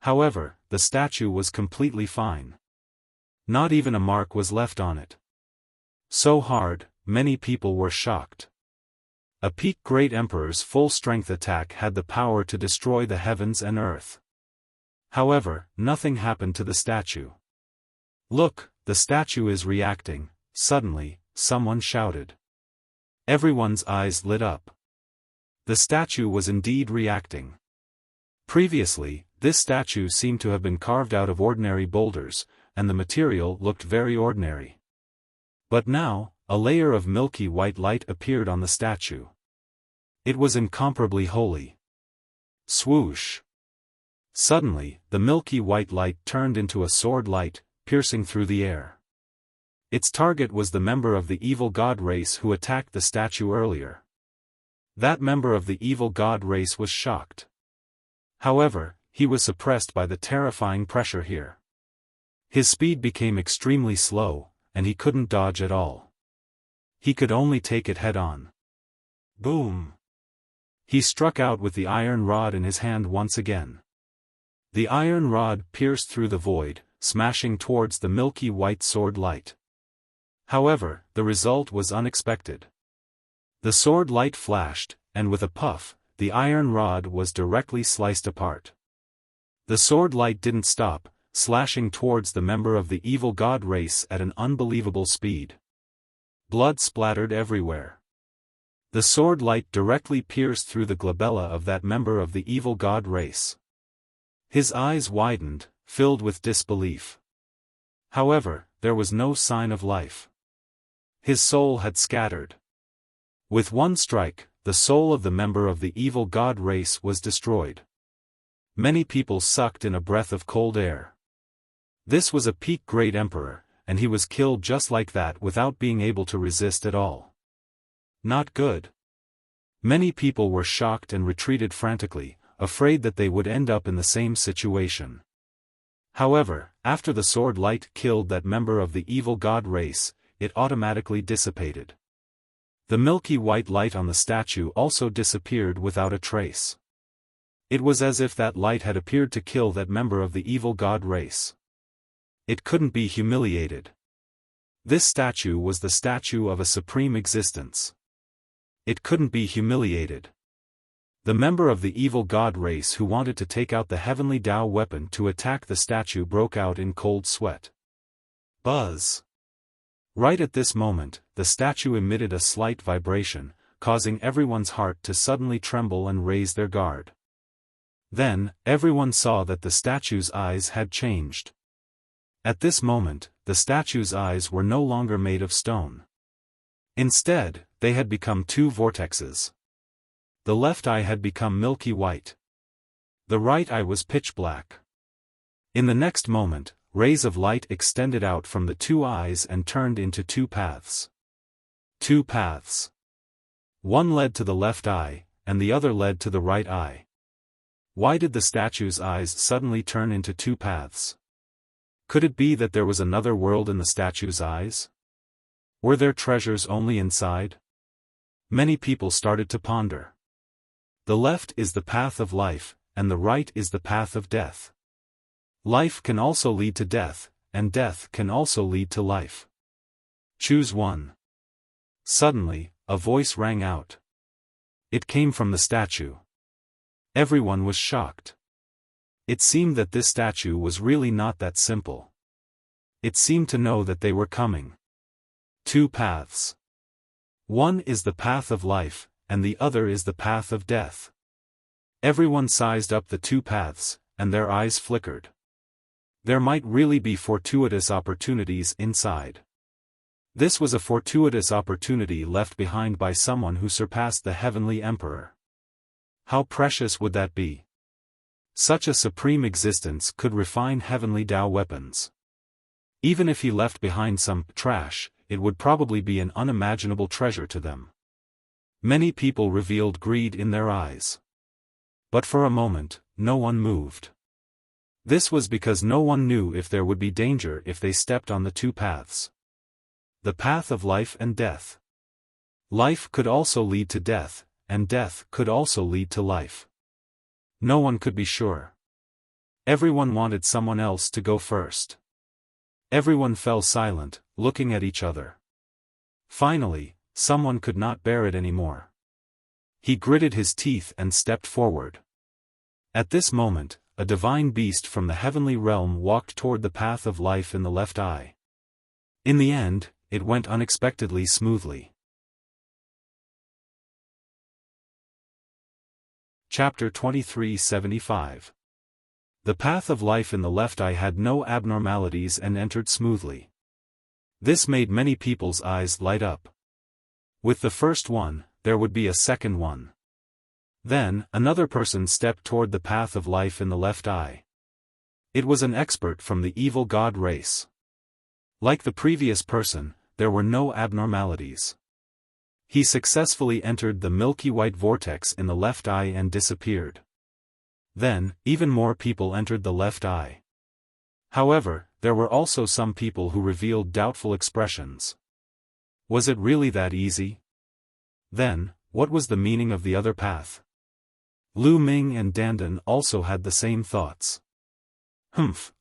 However, the statue was completely fine. Not even a mark was left on it. So hard, many people were shocked. A peak great emperor's full-strength attack had the power to destroy the heavens and earth. However, nothing happened to the statue. Look, the statue is reacting. Suddenly, someone shouted. Everyone's eyes lit up. The statue was indeed reacting. Previously, this statue seemed to have been carved out of ordinary boulders, and the material looked very ordinary. But now, a layer of milky white light appeared on the statue. It was incomparably holy. Swoosh! Suddenly, the milky white light turned into a sword light, piercing through the air. Its target was the member of the evil god race who attacked the statue earlier. That member of the evil god race was shocked. However, he was suppressed by the terrifying pressure here. His speed became extremely slow, and he couldn't dodge at all. He could only take it head-on. Boom! He struck out with the iron rod in his hand once again. The iron rod pierced through the void, smashing towards the milky white sword light. However, the result was unexpected. The sword light flashed, and with a puff, the iron rod was directly sliced apart. The sword light didn't stop, slashing towards the member of the evil god race at an unbelievable speed. Blood splattered everywhere. The sword light directly pierced through the glabella of that member of the evil god race. His eyes widened, filled with disbelief. However, there was no sign of life. His soul had scattered. With one strike, the soul of the member of the evil god race was destroyed. Many people sucked in a breath of cold air. This was a peak great emperor, and he was killed just like that without being able to resist at all. Not good. Many people were shocked and retreated frantically, afraid that they would end up in the same situation. However, after the sword light killed that member of the evil god race, it automatically dissipated. The milky white light on the statue also disappeared without a trace. It was as if that light had appeared to kill that member of the evil god race. It couldn't be humiliated. This statue was the statue of a supreme existence. It couldn't be humiliated. The member of the evil god race who wanted to take out the heavenly Tao weapon to attack the statue broke out in cold sweat. Buzz! Right at this moment, the statue emitted a slight vibration, causing everyone's heart to suddenly tremble and raise their guard. Then, everyone saw that the statue's eyes had changed. At this moment, the statue's eyes were no longer made of stone. Instead, they had become two vortexes. The left eye had become milky white. The right eye was pitch black. In the next moment, rays of light extended out from the two eyes and turned into two paths. Two paths. One led to the left eye, and the other led to the right eye. Why did the statue's eyes suddenly turn into two paths? Could it be that there was another world in the statue's eyes? Were there treasures only inside? Many people started to ponder. The left is the path of life, and the right is the path of death. Life can also lead to death, and death can also lead to life. Choose one. Suddenly, a voice rang out. It came from the statue. Everyone was shocked. It seemed that this statue was really not that simple. It seemed to know that they were coming. Two paths. One is the path of life, and the other is the path of death. Everyone sized up the two paths, and their eyes flickered. There might really be fortuitous opportunities inside. This was a fortuitous opportunity left behind by someone who surpassed the heavenly emperor. How precious would that be? Such a supreme existence could refine heavenly Tao weapons. Even if he left behind some trash, it would probably be an unimaginable treasure to them. Many people revealed greed in their eyes. But for a moment, no one moved. This was because no one knew if there would be danger if they stepped on the two paths. The path of life and death. Life could also lead to death, and death could also lead to life. No one could be sure. Everyone wanted someone else to go first. Everyone fell silent, looking at each other. Finally, someone could not bear it anymore. He gritted his teeth and stepped forward. At this moment, a divine beast from the heavenly realm walked toward the path of life in the left eye. In the end, it went unexpectedly smoothly. Chapter 2375. The path of life in the left eye had no abnormalities and entered smoothly. This made many people's eyes light up. With the first one, there would be a second one. Then, another person stepped toward the path of life in the left eye. It was an expert from the evil god race. Like the previous person, there were no abnormalities. He successfully entered the milky white vortex in the left eye and disappeared. Then, even more people entered the left eye. However, there were also some people who revealed doubtful expressions. Was it really that easy? Then, what was the meaning of the other path? Lu Ming and Dandan also had the same thoughts.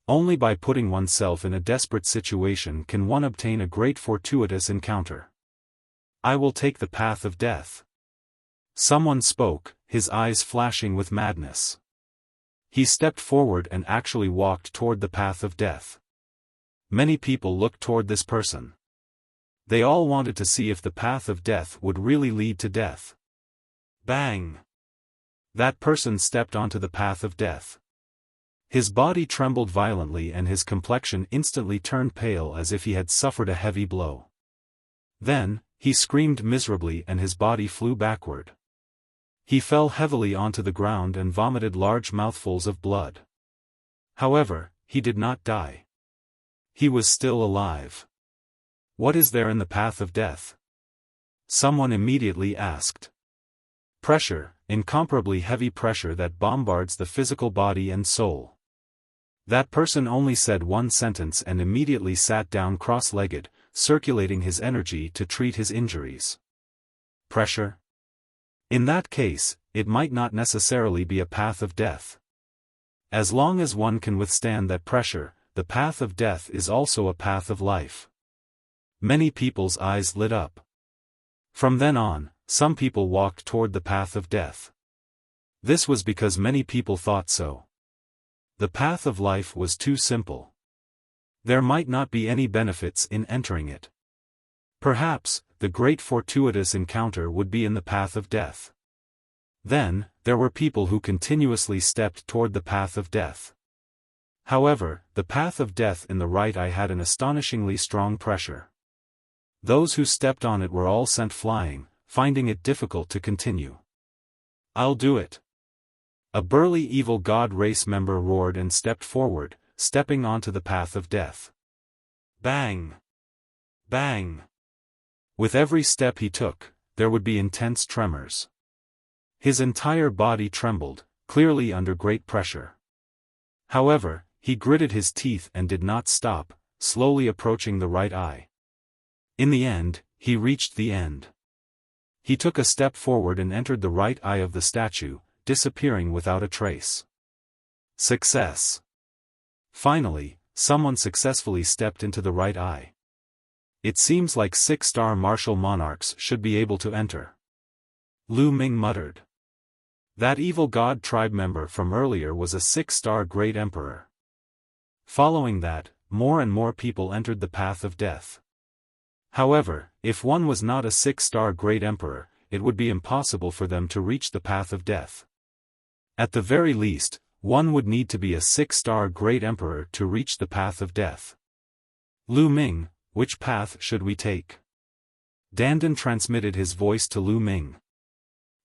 Only by putting oneself in a desperate situation can one obtain a great fortuitous encounter. I will take the path of death. Someone spoke, his eyes flashing with madness. He stepped forward and actually walked toward the path of death. Many people looked toward this person. They all wanted to see if the path of death would really lead to death. Bang! That person stepped onto the path of death. His body trembled violently and his complexion instantly turned pale as if he had suffered a heavy blow. Then, he screamed miserably and his body flew backward. He fell heavily onto the ground and vomited large mouthfuls of blood. However, he did not die. He was still alive. What is there in the path of death? Someone immediately asked. Pressure, incomparably heavy pressure that bombards the physical body and soul. That person only said one sentence and immediately sat down cross-legged, circulating his energy to treat his injuries. Pressure? In that case, it might not necessarily be a path of death. As long as one can withstand that pressure, the path of death is also a path of life. Many people's eyes lit up. From then on, some people walked toward the path of death. This was because many people thought so. The path of life was too simple. There might not be any benefits in entering it. Perhaps, the great fortuitous encounter would be in the path of death. Then, there were people who continuously stepped toward the path of death. However, the path of death in the right eye had an astonishingly strong pressure. Those who stepped on it were all sent flying, finding it difficult to continue. I'll do it. A burly evil god race member roared and stepped forward, stepping onto the path of death. Bang! Bang! With every step he took, there would be intense tremors. His entire body trembled, clearly under great pressure. However, he gritted his teeth and did not stop, slowly approaching the right eye. In the end, he reached the end. He took a step forward and entered the right eye of the statue, disappearing without a trace. Success! Finally, someone successfully stepped into the right eye. It seems like 6-star martial monarchs should be able to enter. Lu Ming muttered. That evil god tribe member from earlier was a 6-star great emperor. Following that, more and more people entered the path of death. However, if one was not a 6-star great emperor, it would be impossible for them to reach the path of death. At the very least, one would need to be a 6-star great emperor to reach the path of death. Lu Ming, which path should we take? Dandan transmitted his voice to Lu Ming.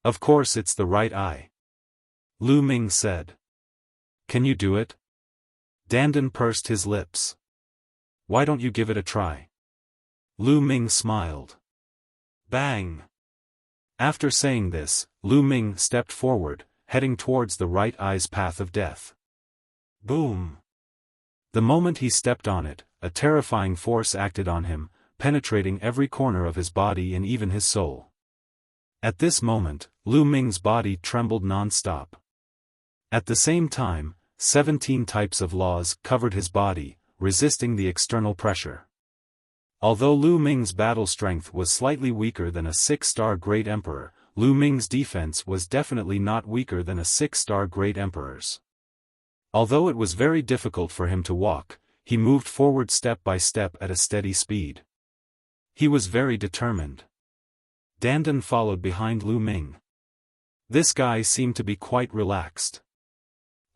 Of course it's the right eye. Lu Ming said. Can you do it? Dandan pursed his lips. Why don't you give it a try? Lu Ming smiled. Bang! After saying this, Lu Ming stepped forward, heading towards the right eye's path of death. Boom! The moment he stepped on it, a terrifying force acted on him, penetrating every corner of his body and even his soul. At this moment, Lu Ming's body trembled non-stop. At the same time, 17 types of laws covered his body, resisting the external pressure. Although Lu Ming's battle strength was slightly weaker than a 6-star Great Emperor, Lu Ming's defense was definitely not weaker than a 6-star Great Emperor's. Although it was very difficult for him to walk, he moved forward step by step at a steady speed. He was very determined. Dandan followed behind Lu Ming. This guy seemed to be quite relaxed.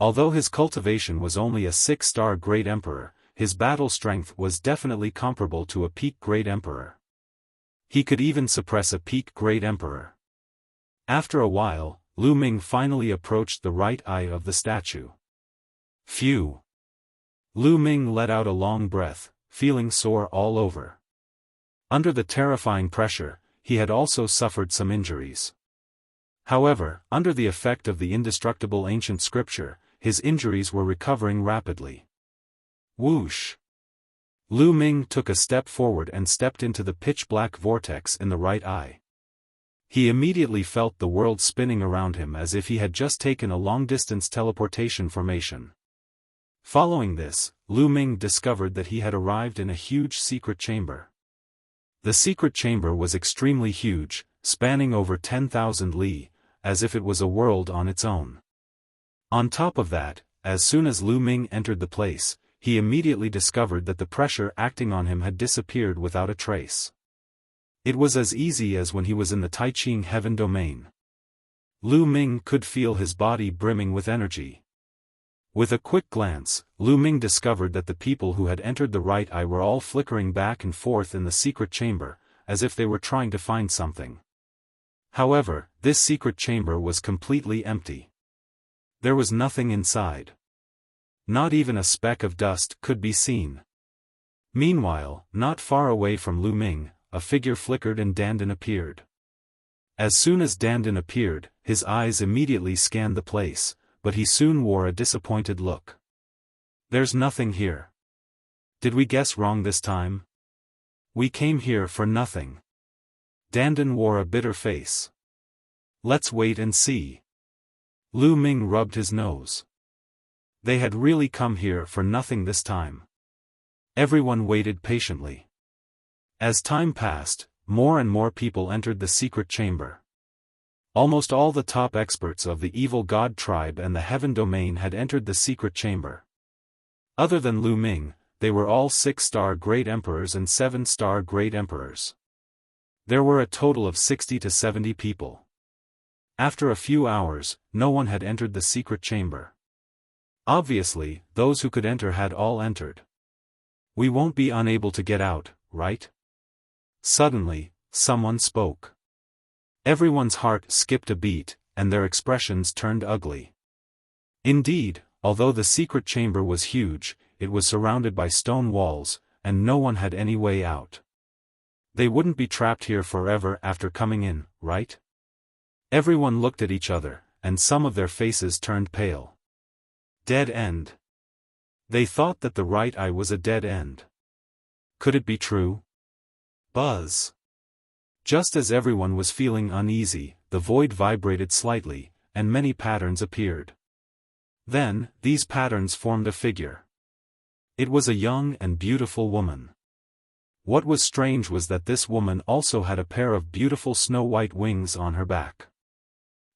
Although his cultivation was only a 6-star Great Emperor, his battle strength was definitely comparable to a peak Great Emperor. He could even suppress a peak Great Emperor. After a while, Lu Ming finally approached the right eye of the statue. Phew! Lu Ming let out a long breath, feeling sore all over. Under the terrifying pressure, he had also suffered some injuries. However, under the effect of the indestructible ancient scripture, his injuries were recovering rapidly. Whoosh! Lu Ming took a step forward and stepped into the pitch-black vortex in the right eye. He immediately felt the world spinning around him as if he had just taken a long-distance teleportation formation. Following this, Lu Ming discovered that he had arrived in a huge secret chamber. The secret chamber was extremely huge, spanning over 10,000 li, as if it was a world on its own. On top of that, as soon as Lu Ming entered the place, he immediately discovered that the pressure acting on him had disappeared without a trace. It was as easy as when he was in the Taiqing heaven domain. Lu Ming could feel his body brimming with energy. With a quick glance, Lu Ming discovered that the people who had entered the right eye were all flickering back and forth in the secret chamber, as if they were trying to find something. However, this secret chamber was completely empty. There was nothing inside. Not even a speck of dust could be seen. Meanwhile, not far away from Lu Ming, a figure flickered and Dandan appeared. As soon as Dandan appeared, his eyes immediately scanned the place, but he soon wore a disappointed look. There's nothing here. Did we guess wrong this time? We came here for nothing. Dandan wore a bitter face. Let's wait and see. Lu Ming rubbed his nose. They had really come here for nothing this time. Everyone waited patiently. As time passed, more and more people entered the secret chamber. Almost all the top experts of the evil god tribe and the heaven domain had entered the secret chamber. Other than Lu Ming, they were all 6-star Great Emperors and 7-star Great Emperors. There were a total of 60 to 70 people. After a few hours, no one had entered the secret chamber. Obviously, those who could enter had all entered. We won't be unable to get out, right? Suddenly, someone spoke. Everyone's heart skipped a beat, and their expressions turned ugly. Indeed, although the secret chamber was huge, it was surrounded by stone walls, and no one had any way out. They wouldn't be trapped here forever after coming in, right? Everyone looked at each other, and some of their faces turned pale. Dead end. They thought that the right eye was a dead end. Could it be true? Buzz. Just as everyone was feeling uneasy, the void vibrated slightly, and many patterns appeared. Then, these patterns formed a figure. It was a young and beautiful woman. What was strange was that this woman also had a pair of beautiful snow-white wings on her back.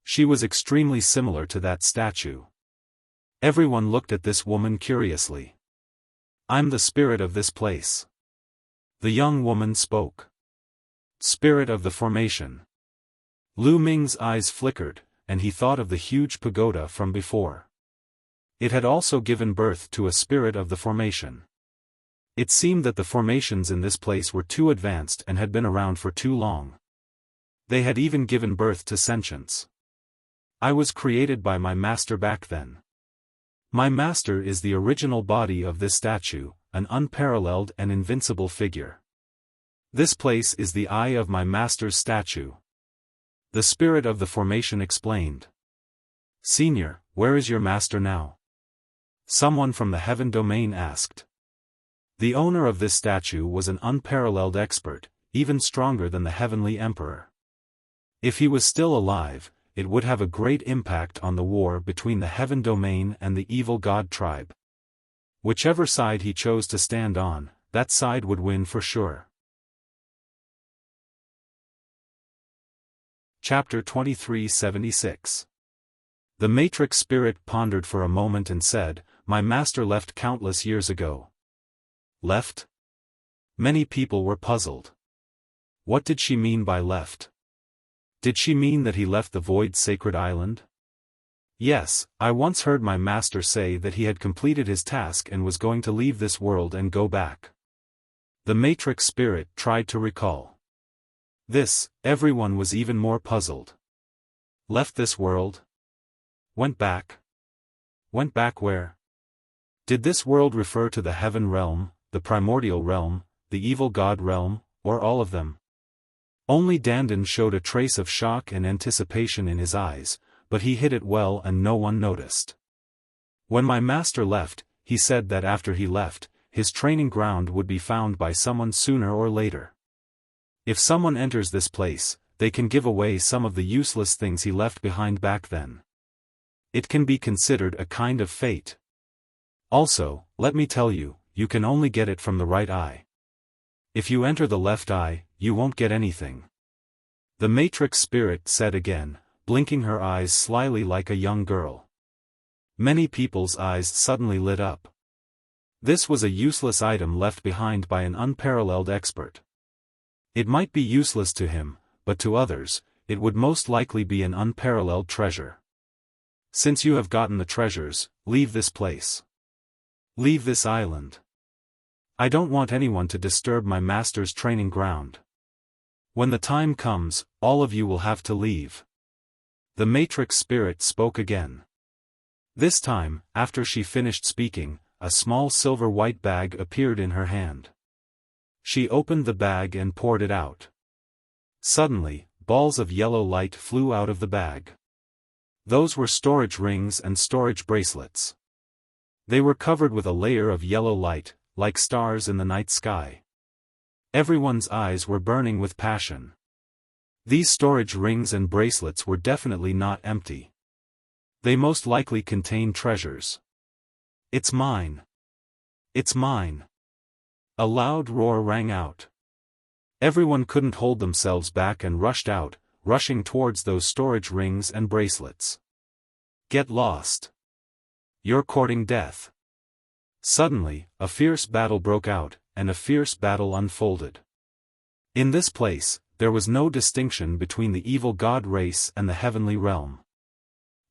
She was extremely similar to that statue. Everyone looked at this woman curiously. I'm the spirit of this place. The young woman spoke. Spirit of the formation. Lu Ming's eyes flickered, and he thought of the huge pagoda from before. It had also given birth to a spirit of the formation. It seemed that the formations in this place were too advanced and had been around for too long. They had even given birth to sentience. I was created by my master back then. My master is the original body of this statue, an unparalleled and invincible figure. This place is the eye of my master's statue. The spirit of the formation explained. Senior, where is your master now? Someone from the heaven domain asked. The owner of this statue was an unparalleled expert, even stronger than the heavenly emperor. If he was still alive, it would have a great impact on the war between the heaven domain and the evil god tribe. Whichever side he chose to stand on, that side would win for sure. Chapter 2376. The matrix spirit pondered for a moment and said, "My master left countless years ago." Left? Many people were puzzled. What did she mean by left? Did she mean that he left the void sacred island? Yes, I once heard my master say that he had completed his task and was going to leave this world and go back. The matrix spirit tried to recall. Everyone was even more puzzled. Left this world? Went back? Went back where? Did this world refer to the heaven realm, the primordial realm, the evil god realm, or all of them? Only Dandan showed a trace of shock and anticipation in his eyes, but he hid it well and no one noticed. When my master left, he said that after he left, his training ground would be found by someone sooner or later. If someone enters this place, they can give away some of the useless things he left behind back then. It can be considered a kind of fate. Also, let me tell you, you can only get it from the right eye. If you enter the left eye, you won't get anything. The matrix spirit said again, blinking her eyes slyly like a young girl. Many people's eyes suddenly lit up. This was a useless item left behind by an unparalleled expert. It might be useless to him, but to others, it would most likely be an unparalleled treasure. Since you have gotten the treasures, leave this place. Leave this island. I don't want anyone to disturb my master's training ground. When the time comes, all of you will have to leave. The matrix spirit spoke again. This time, after she finished speaking, a small silver white bag appeared in her hand. She opened the bag and poured it out. Suddenly, balls of yellow light flew out of the bag. Those were storage rings and storage bracelets. They were covered with a layer of yellow light, like stars in the night sky. Everyone's eyes were burning with passion. These storage rings and bracelets were definitely not empty. They most likely contained treasures. It's mine. It's mine. A loud roar rang out. Everyone couldn't hold themselves back and rushed out, rushing towards those storage rings and bracelets. Get lost. You're courting death. Suddenly, a fierce battle broke out, and a fierce battle unfolded. In this place, there was no distinction between the evil god race and the heavenly realm.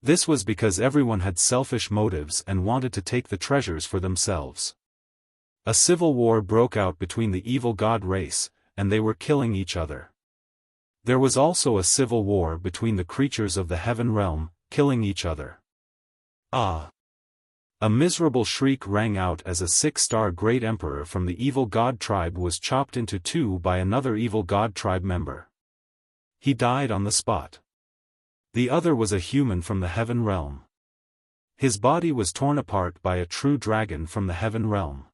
This was because everyone had selfish motives and wanted to take the treasures for themselves. A civil war broke out between the evil god race, and they were killing each other. There was also a civil war between the creatures of the heaven realm, killing each other. Ah! A miserable shriek rang out as a 6-star great emperor from the evil god tribe was chopped into two by another evil god tribe member. He died on the spot. The other was a human from the heaven realm. His body was torn apart by a true dragon from the heaven realm.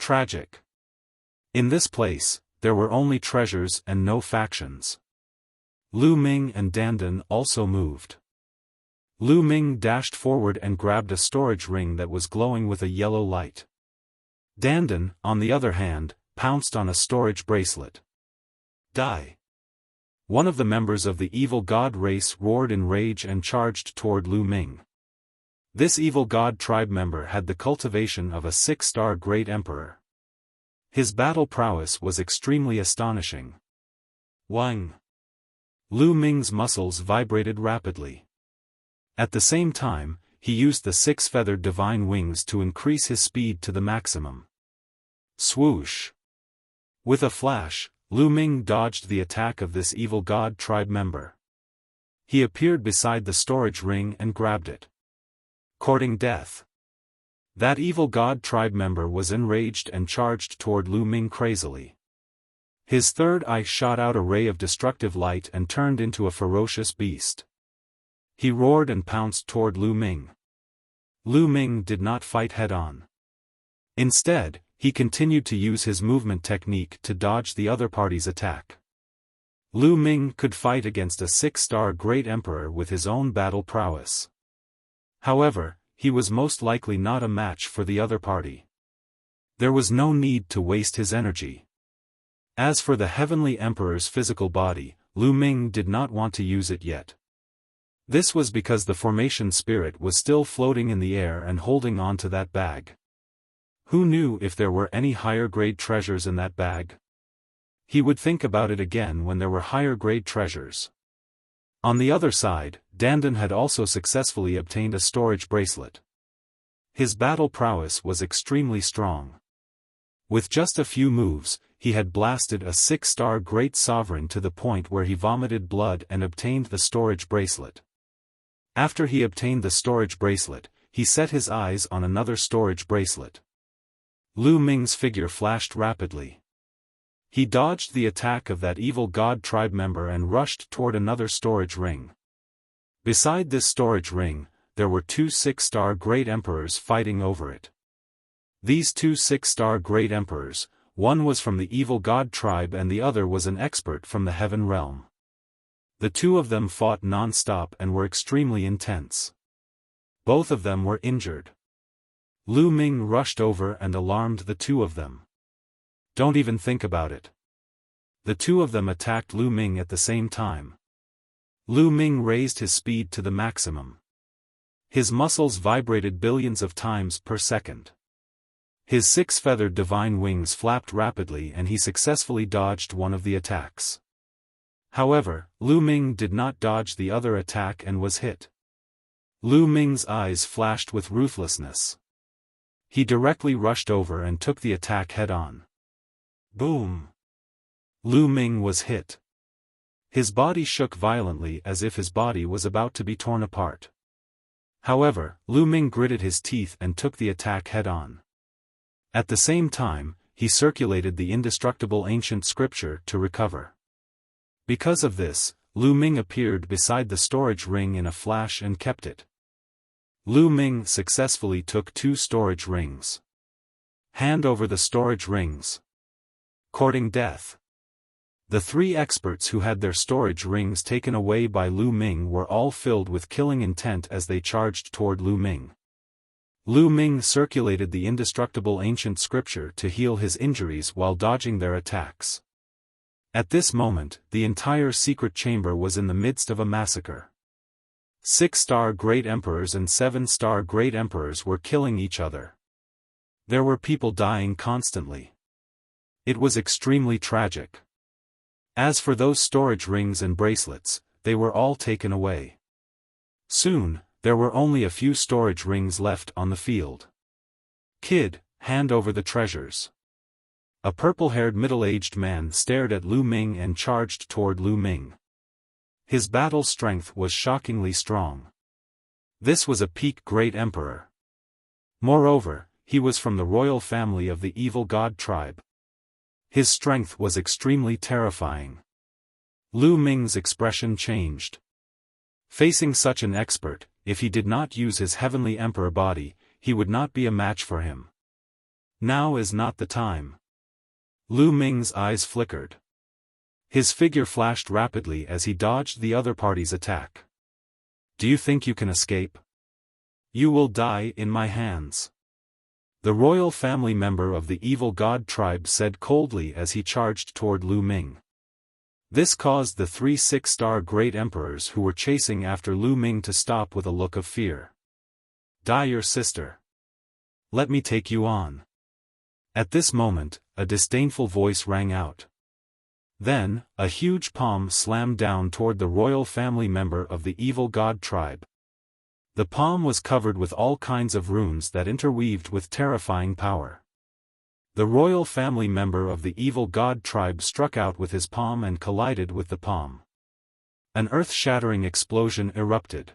Tragic. In this place, there were only treasures and no factions. Lu Ming and Dandan also moved. Lu Ming dashed forward and grabbed a storage ring that was glowing with a yellow light. Dandan, on the other hand, pounced on a storage bracelet. Die! One of the members of the evil god race roared in rage and charged toward Lu Ming. This evil god tribe member had the cultivation of a 6-star great emperor. His battle prowess was extremely astonishing. Wang! Lu Ming's muscles vibrated rapidly. At the same time, he used the 6-feathered divine wings to increase his speed to the maximum. Swoosh! With a flash, Lu Ming dodged the attack of this evil god tribe member. He appeared beside the storage ring and grabbed it. Courting death. That evil god tribe member was enraged and charged toward Lu Ming crazily. His third eye shot out a ray of destructive light and turned into a ferocious beast. He roared and pounced toward Lu Ming. Lu Ming did not fight head-on. Instead, he continued to use his movement technique to dodge the other party's attack. Lu Ming could fight against a 6-star Great Emperor with his own battle prowess. However, he was most likely not a match for the other party. There was no need to waste his energy. As for the Heavenly Emperor's physical body, Lu Ming did not want to use it yet. This was because the formation spirit was still floating in the air and holding on to that bag. Who knew if there were any higher-grade treasures in that bag? He would think about it again when there were higher-grade treasures. On the other side, Dandan had also successfully obtained a storage bracelet. His battle prowess was extremely strong. With just a few moves, he had blasted a 6-star Great Sovereign to the point where he vomited blood and obtained the storage bracelet. After he obtained the storage bracelet, he set his eyes on another storage bracelet. Lu Ming's figure flashed rapidly. He dodged the attack of that evil god tribe member and rushed toward another storage ring. Beside this storage ring, there were 2 6-star Great Emperors fighting over it. These 2 6-star Great Emperors, one was from the evil god tribe and the other was an expert from the Heaven Realm. The two of them fought non-stop and were extremely intense. Both of them were injured. Lu Ming rushed over and alarmed the two of them. Don't even think about it. The two of them attacked Lu Ming at the same time. Lu Ming raised his speed to the maximum. His muscles vibrated billions of times per second. His 6-feathered divine wings flapped rapidly and he successfully dodged one of the attacks. However, Lu Ming did not dodge the other attack and was hit. Lu Ming's eyes flashed with ruthlessness. He directly rushed over and took the attack head-on. Boom! Lu Ming was hit. His body shook violently as if his body was about to be torn apart. However, Lu Ming gritted his teeth and took the attack head-on. At the same time, he circulated the indestructible ancient scripture to recover. Because of this, Lu Ming appeared beside the storage ring in a flash and kept it. Lu Ming successfully took 2 storage rings. Hand over the storage rings. Courting death. The 3 experts who had their storage rings taken away by Lu Ming were all filled with killing intent as they charged toward Lu Ming. Lu Ming circulated the indestructible ancient scripture to heal his injuries while dodging their attacks. At this moment, the entire secret chamber was in the midst of a massacre. 6-star Great Emperors and 7-star Great Emperors were killing each other. There were people dying constantly. It was extremely tragic. As for those storage rings and bracelets, they were all taken away. Soon, there were only a few storage rings left on the field. Kid, hand over the treasures. A purple-haired middle-aged man stared at Lu Ming and charged toward Lu Ming. His battle strength was shockingly strong. This was a peak Great Emperor. Moreover, he was from the royal family of the evil god tribe. His strength was extremely terrifying. Lu Ming's expression changed. Facing such an expert, if he did not use his heavenly emperor body, he would not be a match for him. Now is not the time. Lu Ming's eyes flickered. His figure flashed rapidly as he dodged the other party's attack. Do you think you can escape? You will die in my hands. The royal family member of the evil god tribe said coldly as he charged toward Lu Ming. This caused the 3 6-star Great Emperors who were chasing after Lu Ming to stop with a look of fear. Die your sister. Let me take you on. At this moment, a disdainful voice rang out. Then, a huge palm slammed down toward the royal family member of the evil god tribe. The palm was covered with all kinds of runes that interweaved with terrifying power. The royal family member of the evil god tribe struck out with his palm and collided with the palm. An earth-shattering explosion erupted.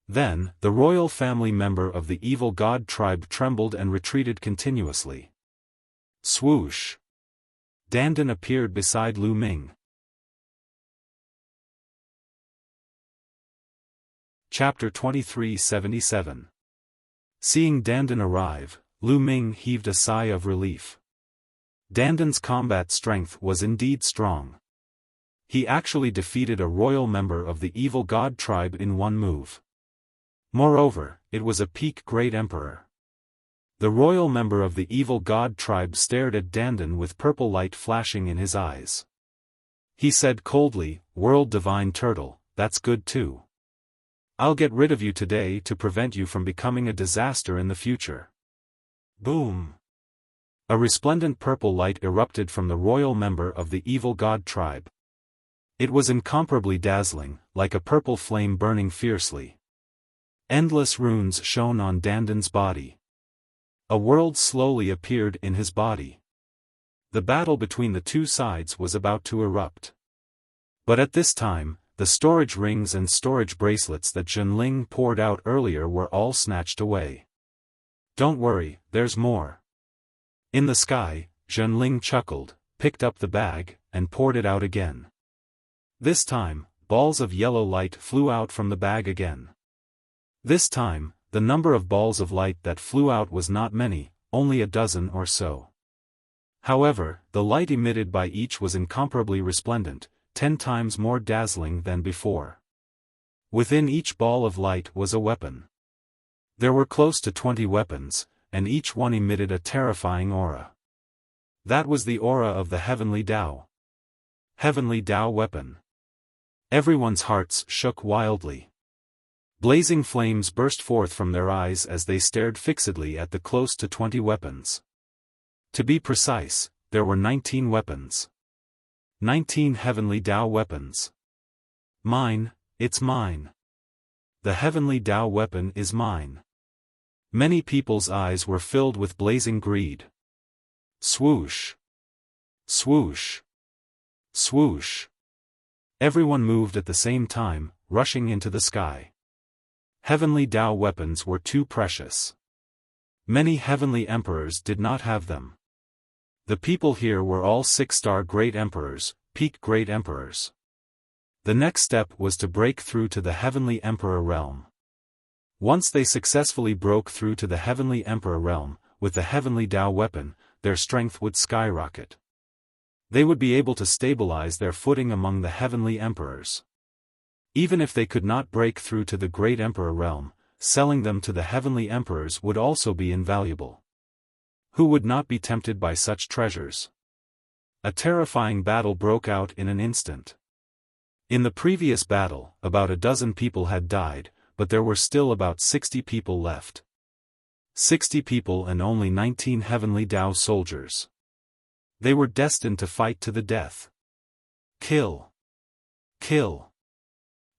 Then, the royal family member of the evil god tribe trembled and retreated continuously. Swoosh! Dandan appeared beside Lu Ming. Chapter 2377. Seeing Dandan arrive, Lu Ming heaved a sigh of relief. Dandan's combat strength was indeed strong. He actually defeated a royal member of the evil god tribe in one move. Moreover, it was a peak great emperor. The royal member of the evil god tribe stared at Dandan with purple light flashing in his eyes. He said coldly, "World Divine Turtle, that's good too. I'll get rid of you today to prevent you from becoming a disaster in the future." Boom! A resplendent purple light erupted from the royal member of the evil god tribe. It was incomparably dazzling, like a purple flame burning fiercely. Endless runes shone on Dandan's body. A world slowly appeared in his body. The battle between the two sides was about to erupt. But at this time, the storage rings and storage bracelets that Zhenling poured out earlier were all snatched away. "Don't worry, there's more." In the sky, Zhenling chuckled, picked up the bag, and poured it out again. This time, balls of yellow light flew out from the bag again. This time, the number of balls of light that flew out was not many, only a dozen or so. However, the light emitted by each was incomparably resplendent, 10 times more dazzling than before. Within each ball of light was a weapon. There were close to 20 weapons, and each one emitted a terrifying aura. That was the aura of the Heavenly Tao. Heavenly Tao weapon. Everyone's hearts shook wildly. Blazing flames burst forth from their eyes as they stared fixedly at the close to 20 weapons. To be precise, there were 19 weapons. 19 Heavenly Tao weapons. Mine, it's mine. The Heavenly Tao weapon is mine. Many people's eyes were filled with blazing greed. Swoosh! Swoosh! Swoosh! Everyone moved at the same time, rushing into the sky. Heavenly Tao weapons were too precious. Many heavenly emperors did not have them. The people here were all 6-star great emperors, peak great emperors. The next step was to break through to the heavenly emperor realm. Once they successfully broke through to the heavenly emperor realm, with the heavenly Tao weapon, their strength would skyrocket. They would be able to stabilize their footing among the heavenly emperors. Even if they could not break through to the great emperor realm, selling them to the heavenly emperors would also be invaluable. Who would not be tempted by such treasures? A terrifying battle broke out in an instant. In the previous battle, about a dozen people had died, but there were still about 60 people left. 60 people and only 19 heavenly Tao soldiers. They were destined to fight to the death. Kill. Kill.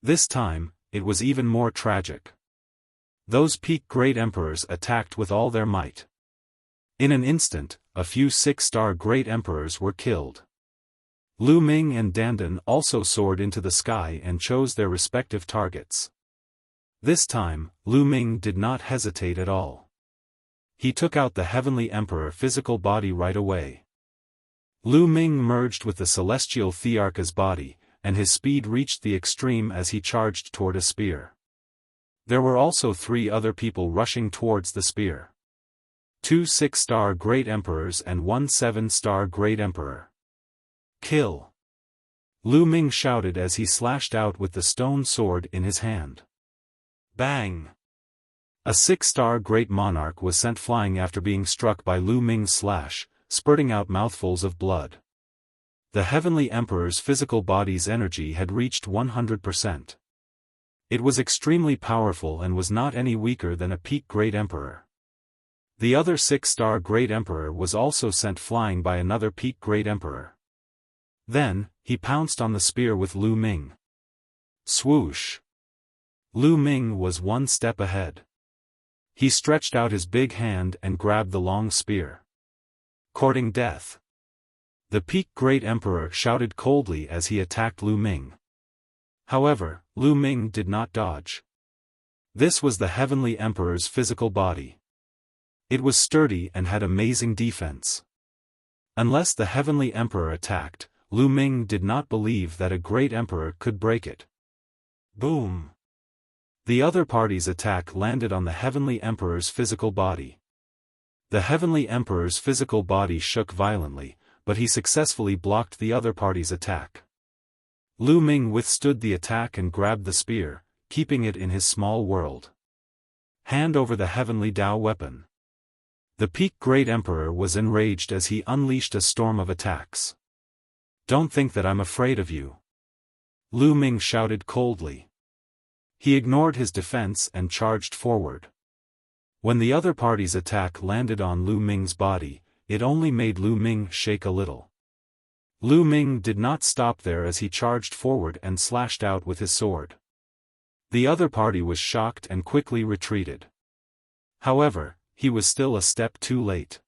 This time, it was even more tragic. Those peak great emperors attacked with all their might. In an instant, a few 6-star great emperors were killed. Lu Ming and Dandan also soared into the sky and chose their respective targets. This time, Lu Ming did not hesitate at all. He took out the heavenly emperor physical body right away. Lu Ming merged with the celestial Thearcha's body, and his speed reached the extreme as he charged toward a spear. There were also 3 other people rushing towards the spear. 2 6-star great emperors and 1 7-star great emperor. Kill! Lu Ming shouted as he slashed out with the stone sword in his hand. Bang! A 6-star great monarch was sent flying after being struck by Lu Ming's slash, spurting out mouthfuls of blood. The heavenly emperor's physical body's energy had reached 100%. It was extremely powerful and was not any weaker than a peak great emperor. The other 6-star great emperor was also sent flying by another peak great emperor. Then, he pounced on the spear with Lu Ming. Swoosh! Lu Ming was 1 step ahead. He stretched out his big hand and grabbed the long spear. Courting death. The Peak Great Emperor shouted coldly as he attacked Lu Ming. However, Lu Ming did not dodge. This was the Heavenly Emperor's physical body. It was sturdy and had amazing defense. Unless the Heavenly Emperor attacked, Lu Ming did not believe that a great emperor could break it. Boom! The other party's attack landed on the Heavenly Emperor's physical body. The Heavenly Emperor's physical body shook violently, but he successfully blocked the other party's attack. Lu Ming withstood the attack and grabbed the spear, keeping it in his small world. Hand over the Heavenly Tao weapon. The Peak Great Emperor was enraged as he unleashed a storm of attacks. Don't think that I'm afraid of you. Lu Ming shouted coldly. He ignored his defense and charged forward. When the other party's attack landed on Lu Ming's body, it only made Lu Ming shake a little. Lu Ming did not stop there as he charged forward and slashed out with his sword. The other party was shocked and quickly retreated. However, he was still a step too late.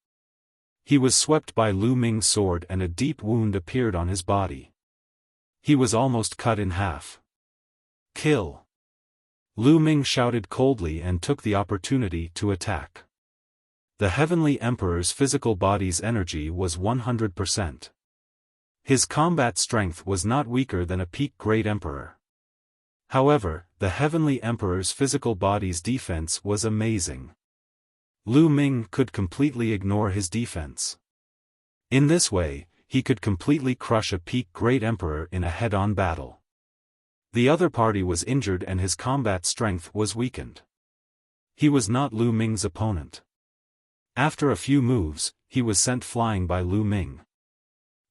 He was swept by Lu Ming's sword and a deep wound appeared on his body. He was almost cut in half. Kill! Lu Ming shouted coldly and took the opportunity to attack. The Heavenly Emperor's physical body's energy was 100%. His combat strength was not weaker than a Peak Great Emperor. However, the Heavenly Emperor's physical body's defense was amazing. Lu Ming could completely ignore his defense. In this way, he could completely crush a Peak Great Emperor in a head-on battle. The other party was injured and his combat strength was weakened. He was not Lu Ming's opponent. After a few moves, he was sent flying by Lu Ming.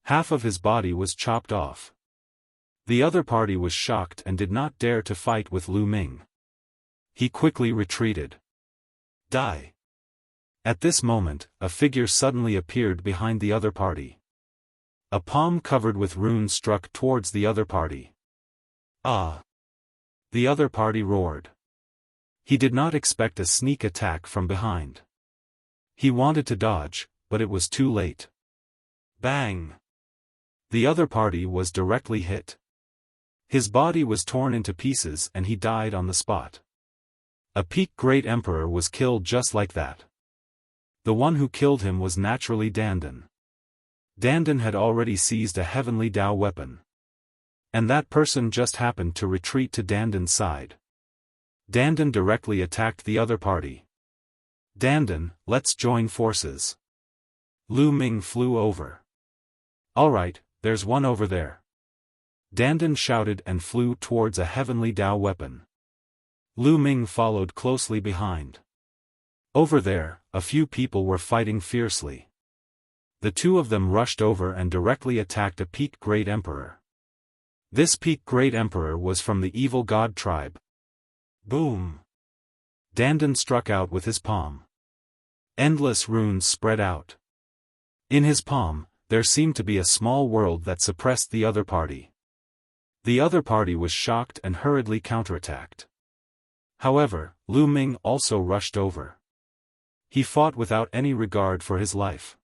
Half of his body was chopped off. The other party was shocked and did not dare to fight with Lu Ming. He quickly retreated. Die! At this moment, a figure suddenly appeared behind the other party. A palm covered with runes struck towards the other party. Ah! The other party roared. He did not expect a sneak attack from behind. He wanted to dodge, but it was too late. Bang! The other party was directly hit. His body was torn into pieces and he died on the spot. A Peak Great Emperor was killed just like that. The one who killed him was naturally Dandan. Dandan had already seized a Heavenly Tao weapon. And that person just happened to retreat to Dandan's side. Dandan directly attacked the other party. Dandan, let's join forces. Lu Ming flew over. Alright, there's one over there. Dandan shouted and flew towards a Heavenly Tao weapon. Lu Ming followed closely behind. Over there, a few people were fighting fiercely. The two of them rushed over and directly attacked a Peak Great Emperor. This Peak Great Emperor was from the evil god tribe. Boom! Dandan struck out with his palm. Endless runes spread out. In his palm, there seemed to be a small world that suppressed the other party. The other party was shocked and hurriedly counterattacked. However, Lu Ming also rushed over. He fought without any regard for his life.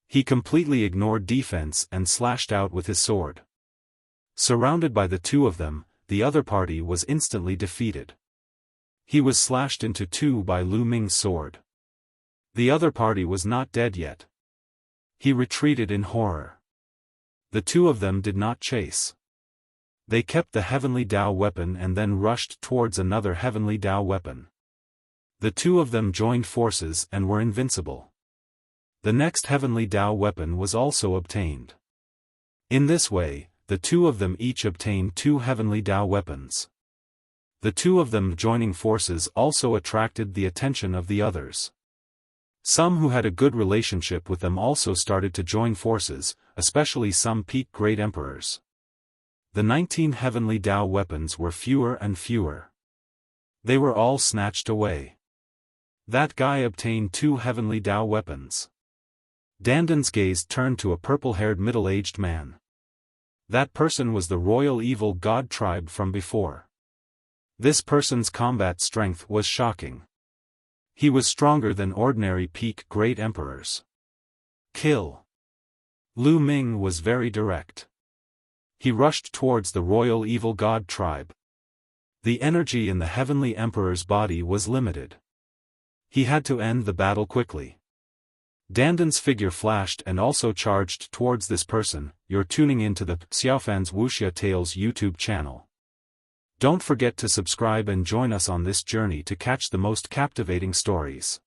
He completely ignored defense and slashed out with his sword. Surrounded by the two of them, the other party was instantly defeated. He was slashed into two by Lu Ming's sword. The other party was not dead yet. He retreated in horror. The two of them did not chase. They kept the Heavenly Tao weapon and then rushed towards another Heavenly Tao weapon. The two of them joined forces and were invincible. The next Heavenly Tao weapon was also obtained. In this way, the two of them each obtained two Heavenly Tao weapons. The two of them joining forces also attracted the attention of the others. Some who had a good relationship with them also started to join forces, especially some Peak Great Emperors. The 19 Heavenly Tao weapons were fewer and fewer. They were all snatched away. That guy obtained two Heavenly Tao weapons. Dandan's gaze turned to a purple-haired middle-aged man. That person was the royal evil god tribe from before. This person's combat strength was shocking. He was stronger than ordinary Peak Great Emperors. Kill. Lu Ming was very direct. He rushed towards the royal evil god tribe. The energy in the heavenly emperor's body was limited. He had to end the battle quickly. Dandan's figure flashed and also charged towards this person. You're tuning into the Xiaofan's Wuxia Tales YouTube channel. Don't forget to subscribe and join us on this journey to catch the most captivating stories.